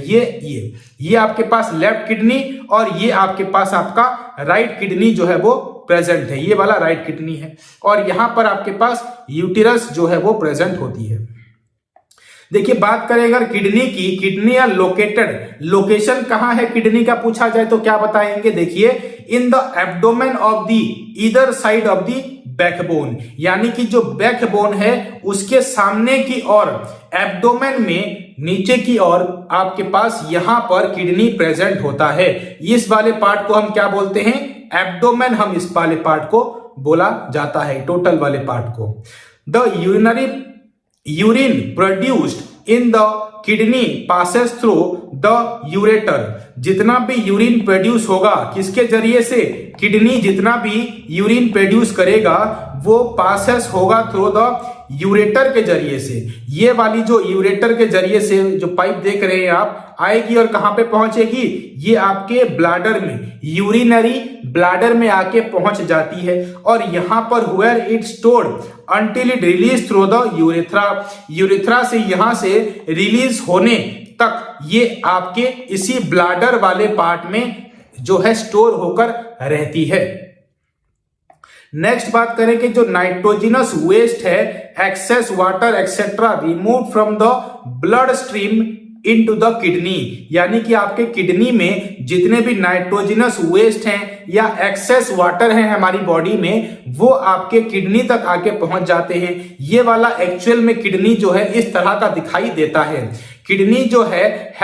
ये आपके पास लेफ्ट किडनी और ये आपके पास आपका राइट किडनी जो है वो प्रेजेंट है। ये वाला राइट किडनी है और यहां पर आपके पास यूटिरस जो है वो प्रेजेंट होती है। देखिए बात करें अगर किडनी की, किडनी या लोकेशन कहां है किडनी का पूछा जाए तो क्या बताएंगे? देखिए in the abdomen of the either side of the backbone, यानी कि जो बैकबोन है उसके सामने की ओर, एब्डोमेन में नीचे की ओर आपके पास यहां पर किडनी प्रेजेंट होता है। इस वाले पार्ट को हम क्या बोलते हैं? एब्डोमेन हम इस वाले पार्ट को बोला जाता है, टोटल वाले पार्ट को। The urine produced in the kidney passes through the ureter. जितना भी यूरिन प्रोड्यूस होगा किसके जरिए से? किडनी जितना भी यूरिन प्रोड्यूस करेगा वो पासेस होगा थ्रू द यूरेटर के जरिए से। ये वाली जो यूरेटर के जरिए से जो पाइप देख रहे हैं आप, आएगी और कहां पे पहुंचेगी? ये आपके ब्लैडर में, यूरिनरी ब्लैडर में आके पहुंच जाती है और यहां पर where it stored until it release through the urethra. Urethra से यहां से रिलीज होने तक ये आपके इसी ब्लैडर वाले पार्ट में जो है स्टोर होकर रहती है। नेक्स्ट बात करें कि जो नाइट्रोजिनस वेस्ट है, excess water etcetera remove from the blood stream into the kidney, यानी कि आपके किडनी में जितने भी नाइट्रोजिनस वेस्ट हैं या एक्सेस वाटर हैं हमारी बॉडी में, वो आपके किडनी तक आके पहुंच जाते हैं। ये वाला एक्चुअल में किडनी जो है इस तरह का दिखाई देता है। किडनी जो है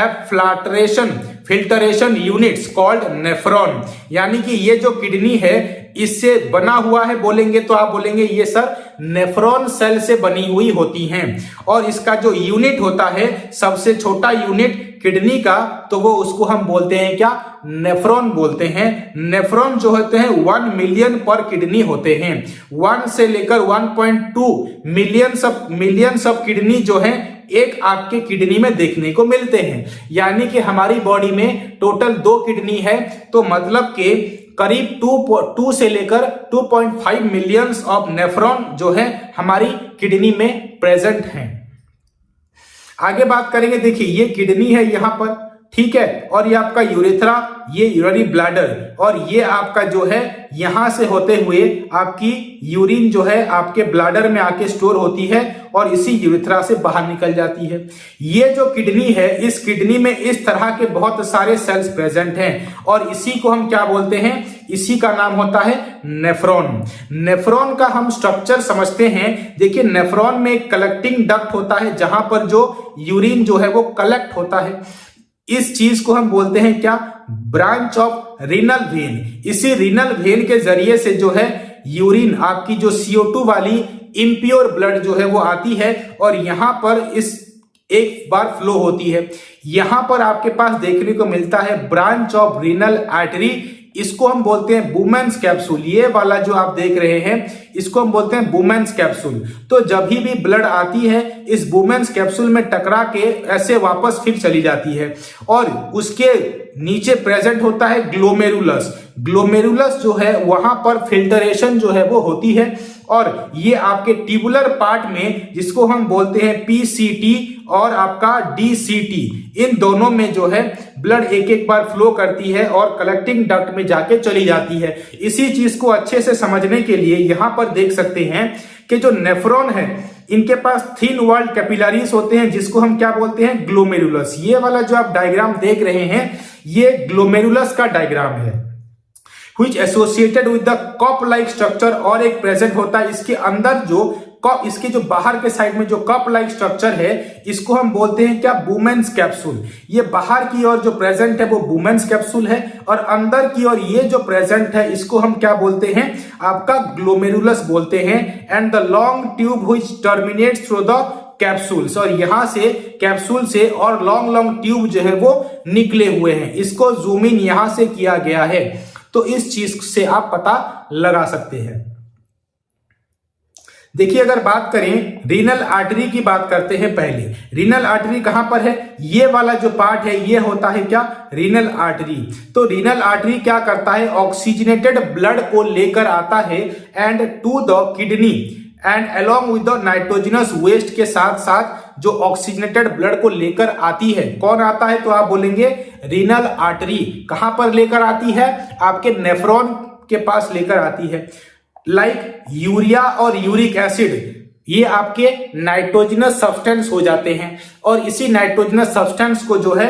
फिल्टरेशन यूनिट्स कॉल्ड नेफ्रॉन, यानी कि ये जो किडनी है इससे बना हुआ है बोलेंगे तो आप बोलेंगे ये सर नेफ्रॉन सेल से बनी हुई होती हैं। और इसका जो यूनिट होता है, सबसे छोटा यूनिट किडनी का, तो वो उसको हम बोलते हैं क्या? नेफ्रॉन बोलते हैं। नेफ्रॉन जो होते हैं 1 मिलियन पर किडनी होते हैं। 1 से लेकर 1.2 मिलियन सब किडनी जो है एक आपके किडनी में देखने को मिलते हैं। यानी कि हमारी बॉडी में टोटल 2 किडनी है, तो मतलब के करीब 2 से लेकर 2.5 मिलियंस ऑफ नेफ्रॉन जो है हमारी किडनी में प्रेजेंट हैं। आगे बात करेंगे, देखिए ये किडनी है यहाँ पर, ठीक है, और ये आपका यूरेथ्रा, ये यूरिनरी ब्लैडर, और ये आपका जो है यहां से होते हुए आपकी यूरिन जो है आपके ब्लैडर में आके स्टोर होती है और इसी यूरेथ्रा से बाहर निकल जाती है। ये जो किडनी है, इस किडनी में इस तरह के बहुत सारे सेल्स प्रेजेंट हैं और इसी को हम क्या बोलते हैं, इसी का नाम होता है नेफ्रॉन। नेफ्रॉन का हम स्ट्रक्चर समझते हैं। देखिए नेफ्रॉन में एक कलेक्टिंग डक्ट होता है जहां पर जो यूरिन जो है वो कलेक्ट होता है। इस चीज को हम बोलते हैं क्या, ब्रांच ऑफ रीनल वेन। इसी रीनल वेन के जरिए से जो है यूरिन आपकी जो CO2 वाली इम्प्योर ब्लड जो है वो आती है और यहां पर इस एक बार फ्लो होती है। यहां पर आपके पास देखने को मिलता है ब्रांच ऑफ रीनल आर्टरी, इसको हम बोलते हैं बुमेन्स कैप्सूल। ये वाला जो आप देख रहे हैं इसको हम बोलते हैं बुमेन्स कैप्सूल। तो जब भी ब्लड आती है इस बुमेन्स कैप्सूल में टकरा के ऐसे वापस फिर चली जाती है और उसके नीचे प्रेजेंट होता है ग्लोमेरुलस। ग्लोमेरुलस जो है वहां पर फिल्टरेशन जो है वो होती है और ये आपके ट्यूबुलर पार्ट में जिसको हम बोलते हैं PCT और आपका DCT, इन दोनों में जो है ब्लड एक एक बार फ्लो करती है और कलेक्टिंग डक्ट में जाके चली जाती है। इसी चीज को अच्छे से समझने के लिए यहां पर देख सकते हैं कि जो नेफ्रॉन है इनके पास थिन वॉल्ड कैपिलरीज होते हैं जिसको हम क्या बोलते हैं, ग्लोमेरुलस। ये वाला जो आप डायग्राम देख रहे हैं ये ग्लोमेरुलस का डायग्राम है, which associated with the cup like structure, और एक प्रेजेंट होता है इसके अंदर जो कप, इसके जो बाहर के साइड में जो कप लाइक स्ट्रक्चर है इसको हम बोलते हैं क्या, बुमेन्स कैप्सूल। ये बाहर की ओर जो प्रेजेंट है वो बुमेन्स कैप्सूल है और अंदर की ओर ये जो प्रेजेंट है इसको हम क्या बोलते हैं, आपका ग्लोमेरुलस बोलते हैं। And the long tube which terminates through the capsules, और यहां से कैप्सूल से और लॉन्ग लॉन्ग ट्यूब जो है वो निकले हुए हैं। इसको जूम इन यहां से किया गया है, तो इस चीज से आप पता लगा सकते हैं। देखिए अगर बात करें रीनल आर्टरी की, बात करते हैं पहले। रीनल आर्टरी कहां पर है, ये वाला जो पार्ट है ये होता है क्या, रीनल आर्टरी। तो रीनल आर्टरी क्या करता है, ऑक्सीजनेटेड ब्लड को लेकर आता है and to the kidney and along with the nitrogenous waste के साथ साथ जो ऑक्सीजनेटेड ब्लड को लेकर आती है। कौन आता है, तो आप बोलेंगे रीनल आर्टरी। कहां पर लेकर आती है, आपके नेफ्रॉन के पास लेकर आती है। लाइक यूरिया और यूरिक एसिड ये आपके नाइट्रोजनस सब्सटेंस हो जाते हैं और इसी नाइट्रोजनस सब्सटेंस को जो है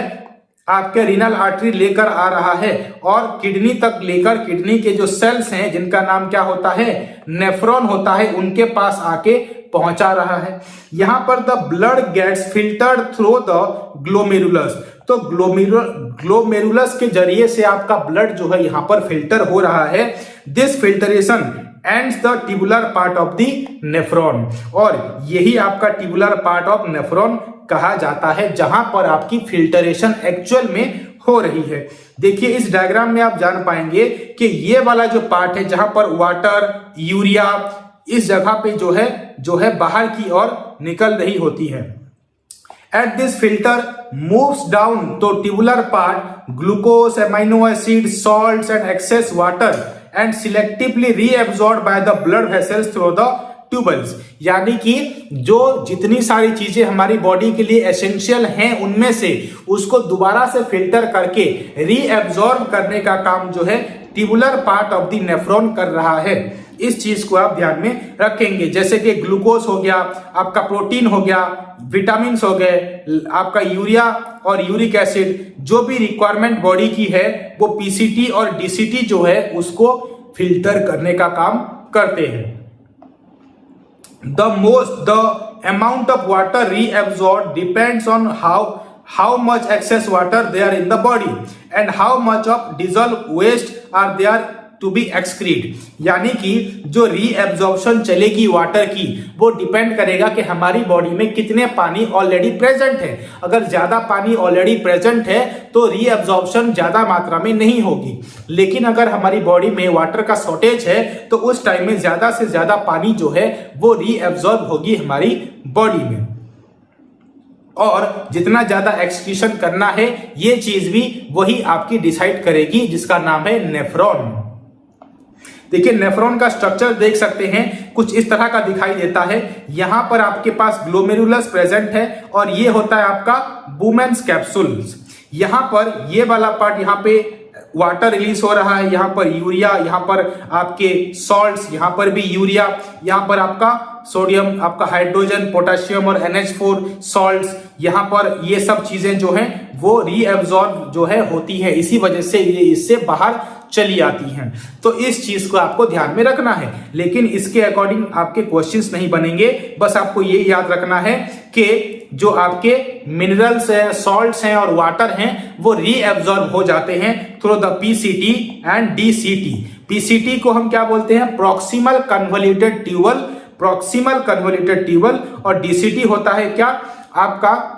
आपके रीनल आर्टरी लेकर आ रहा है और किडनी तक लेकर, किडनी के जो सेल्स हैं जिनका नाम क्या होता है, नेफ्रॉन होता है, उनके पास आके पहुंचा रहा है। यहां पर the blood gets filtered through the glomerulus. तो ग्लोमेरुलस के जरिए से आपका ब्लड जो है यहां पर फिल्टर हो रहा है। This filtration ends the tubular part of the nephron, और यही आपका ट्यूबुलर पार्ट ऑफ नेफ्रॉन कहा जाता है जहां पर आपकी फिल्टरेशन एक्चुअल में हो रही है। देखिए इस डायग्राम में आप जान पाएंगे कि ये वाला जो पार्ट है जहां पर वाटर, यूरिया इस जगह पे जो है बाहर की ओर निकल रही होती है। At this filter moves down to tubular part glucose, amino acid, salts and excess water and selectively reabsorbed by the blood vessels through the tubules. यानी कि जो जितनी सारी चीजें हमारी बॉडी के लिए एसेंशियल हैं उनमें से उसको दोबारा से फिल्टर करके रीएब्सॉर्ब करने का काम जो है tubular part of the nephron कर रहा है। इस चीज को आप ध्यान में रखेंगे, जैसे कि ग्लूकोज हो गया, आपका प्रोटीन हो गया, विटामिन हो गए, आपका यूरिया और यूरिक एसिड, जो भी रिक्वायरमेंट बॉडी की है वो PCT और DCT जो है उसको फिल्टर करने का काम करते हैं। The amount of water reabsorbed depends on how much excess water there in the body and how much of dissolved waste are there to be excreted। यानी कि जो रीएब्जॉर्प्शन चलेगी वाटर की वो डिपेंड करेगा कि हमारी बॉडी में कितने पानी ऑलरेडी प्रेजेंट है। अगर ज्यादा पानी ऑलरेडी प्रेजेंट है तो रीएब्जॉर्प्शन ज्यादा मात्रा में नहीं होगी, लेकिन अगर हमारी बॉडी में वाटर का शॉर्टेज है तो उस टाइम में ज्यादा से ज्यादा पानी जो है वो रीएब्जॉर्ब होगी हमारी बॉडी में। और जितना ज्यादा एक्सक्रीशन करना है ये चीज भी वही आपकी डिसाइड करेगी, जिसका नाम है नेफ्रॉन। देखिए नेफ्रॉन का स्ट्रक्चर देख सकते हैं, कुछ इस तरह का दिखाई देता है। यहां पर आपके पास ग्लोमेरुलस प्रेजेंट है और ये होता है आपका बुमेन्स कैप्सूल्स। यहां पर ये वाला पार्ट, यहां पे वाटर रिलीज हो रहा है, यहाँ पर यूरिया, यहाँ पर आपके सॉल्ट्स, यहाँ पर भी यूरिया, यहाँ पर आपका सोडियम, आपका हाइड्रोजन, पोटेशियम और NH4 सॉल्ट्स, यहाँ पर ये सब चीजें जो हैं वो रीएब्जॉर्ब जो है होती है, इसी वजह से ये इससे बाहर चली आती हैं। तो इस चीज को आपको ध्यान में रखना है, लेकिन इसके अकॉर्डिंग आपके क्वेश्चंस नहीं बनेंगे। बस आपको ये याद रखना है कि जो आपके मिनरल्स हैं, सॉल्ट्स हैं और वाटर हैं वो रीएब्जॉर्ब हो जाते हैं through the PCT and DCT। PCT को हम क्या बोलते हैं? Proximal convoluted tubule, proximal convoluted tubule, और DCT होता है क्या? आपका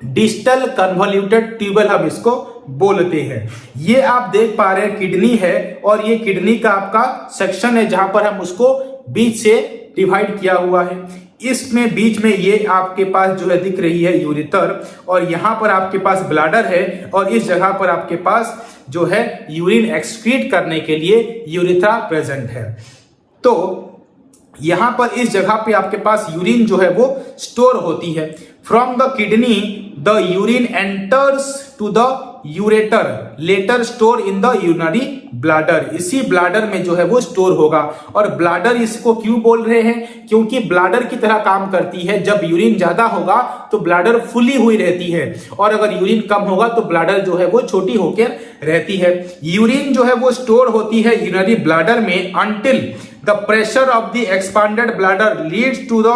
डिस्टल कन्वोल्यूटेड ट्यूबल हम इसको बोलते हैं। ये आप देख पा रहे हैं किडनी है और ये किडनी का आपका सेक्शन है जहां पर हम उसको बीच से डिवाइड किया हुआ है। इसमें बीच में ये आपके पास जो है दिख रही है यूरेटर, और यहाँ पर आपके पास ब्लैडर है और इस जगह पर आपके पास जो है यूरिन एक्सक्रीट करने के लिए यूरेथ्रा प्रेजेंट है। तो यहां पर इस जगह पे आपके पास यूरिन जो है वो स्टोर होती है। From the kidney the urine enters to the ureter, later store in the urinary bladder. इसी ब्लैडर में जो है वो स्टोर होगा। और ब्लैडर इसको क्यों बोल रहे हैं? क्योंकि ब्लैडर की तरह काम करती है। जब यूरिन ज्यादा होगा तो ब्लैडर फुली हुई रहती है, और अगर यूरिन कम होगा तो ब्लैडर जो है वो छोटी होकर रहती है। यूरिन जो है वो स्टोर होती है यूरिनरी ब्लैडर में until the pressure of the expanded bladder leads to the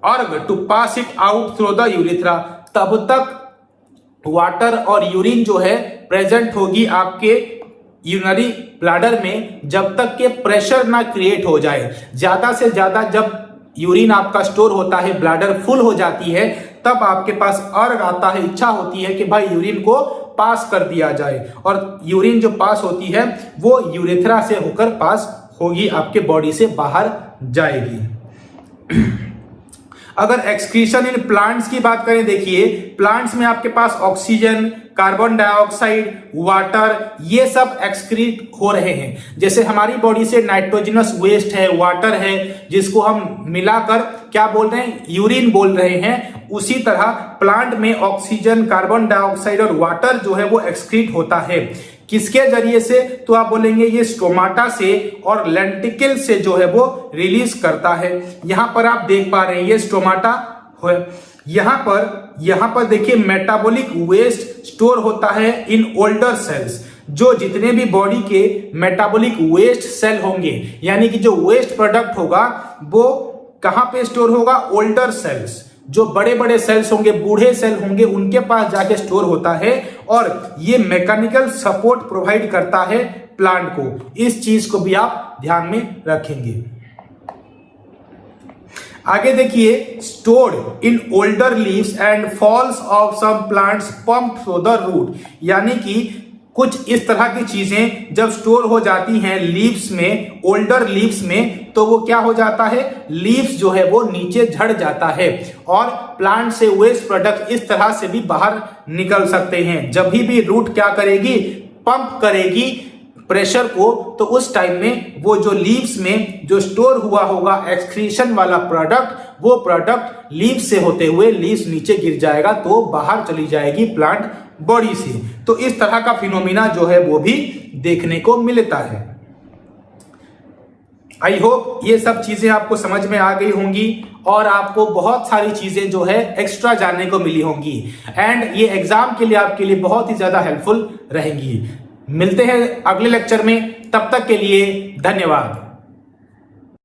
org to pass it out through the urethra। तब तक वाटर और यूरिन जो है प्रेजेंट होगी आपके यूरिनरी ब्लैडर में, जब तक के प्रेशर ना क्रिएट हो जाए। ज्यादा से ज्यादा जब यूरिन आपका स्टोर होता है, ब्लैडर फुल हो जाती है, तब आपके पास अर्ग आता है, इच्छा होती है कि भाई यूरिन को पास कर दिया जाए। और यूरिन जो पास होती है वो यूरेथ्रा से होकर पास होगी, आपके बॉडी से बाहर जाएगी। अगर एक्सक्रीशन इन प्लांट्स की बात करें, देखिए प्लांट्स में आपके पास ऑक्सीजन, कार्बन डाइऑक्साइड, वाटर, ये सब एक्सक्रीट हो रहे हैं। जैसे हमारी बॉडी से नाइट्रोजनस वेस्ट है, वाटर है, जिसको हम मिलाकर क्या बोल रहे हैं? यूरिन बोल रहे हैं। उसी तरह प्लांट में ऑक्सीजन, कार्बन डाइऑक्साइड और वाटर जो है वो एक्सक्रीट होता है। किसके जरिए से? तो आप बोलेंगे ये स्टोमाटा से और लेंटिकल से जो है वो रिलीज करता है। यहां पर आप देख पा रहे हैं ये स्टोमाटा है। यहां पर देखिए मेटाबॉलिक वेस्ट स्टोर होता है इन ओल्डर सेल्स। जो जितने भी बॉडी के मेटाबॉलिक वेस्ट सेल होंगे, यानी कि जो वेस्ट प्रोडक्ट होगा वो कहां पे स्टोर होगा? Older cells. जो बड़े बड़े सेल्स होंगे, बूढ़े सेल होंगे, उनके पास जाके स्टोर होता है, और ये मैकेनिकल सपोर्ट प्रोवाइड करता है प्लांट को। इस चीज को भी आप ध्यान में रखेंगे। आगे देखिए, stored in older leaves and falls of some plants pump through the root, यानी कि कुछ इस तरह की चीजें जब स्टोर हो जाती हैं लीव्स में, ओल्डर लीव्स में, तो वो क्या हो जाता है? लीव्स जो है वो नीचे झड़ जाता है और प्लांट से वेस्ट प्रोडक्ट इस तरह से भी बाहर निकल सकते हैं। जब भी रूट क्या करेगी? पंप करेगी प्रेशर को, तो उस टाइम में वो जो लीव्स में जो स्टोर हुआ होगा एक्सक्रीशन वाला प्रोडक्ट, वो प्रोडक्ट लीव्स से होते हुए लीव्स नीचे गिर जाएगा, तो बाहर चली जाएगी प्लांट बॉडी से। तो इस तरह का फिनोमिना जो है वो भी देखने को मिलता है। आई होप ये सब चीजें आपको समझ में आ गई होंगी और आपको बहुत सारी चीजें जो है एक्स्ट्रा जानने को मिली होंगी, एंड ये एग्जाम के लिए आपके लिए बहुत ही ज्यादा हेल्पफुल रहेंगी। मिलते हैं अगले लेक्चर में, तब तक के लिए धन्यवाद।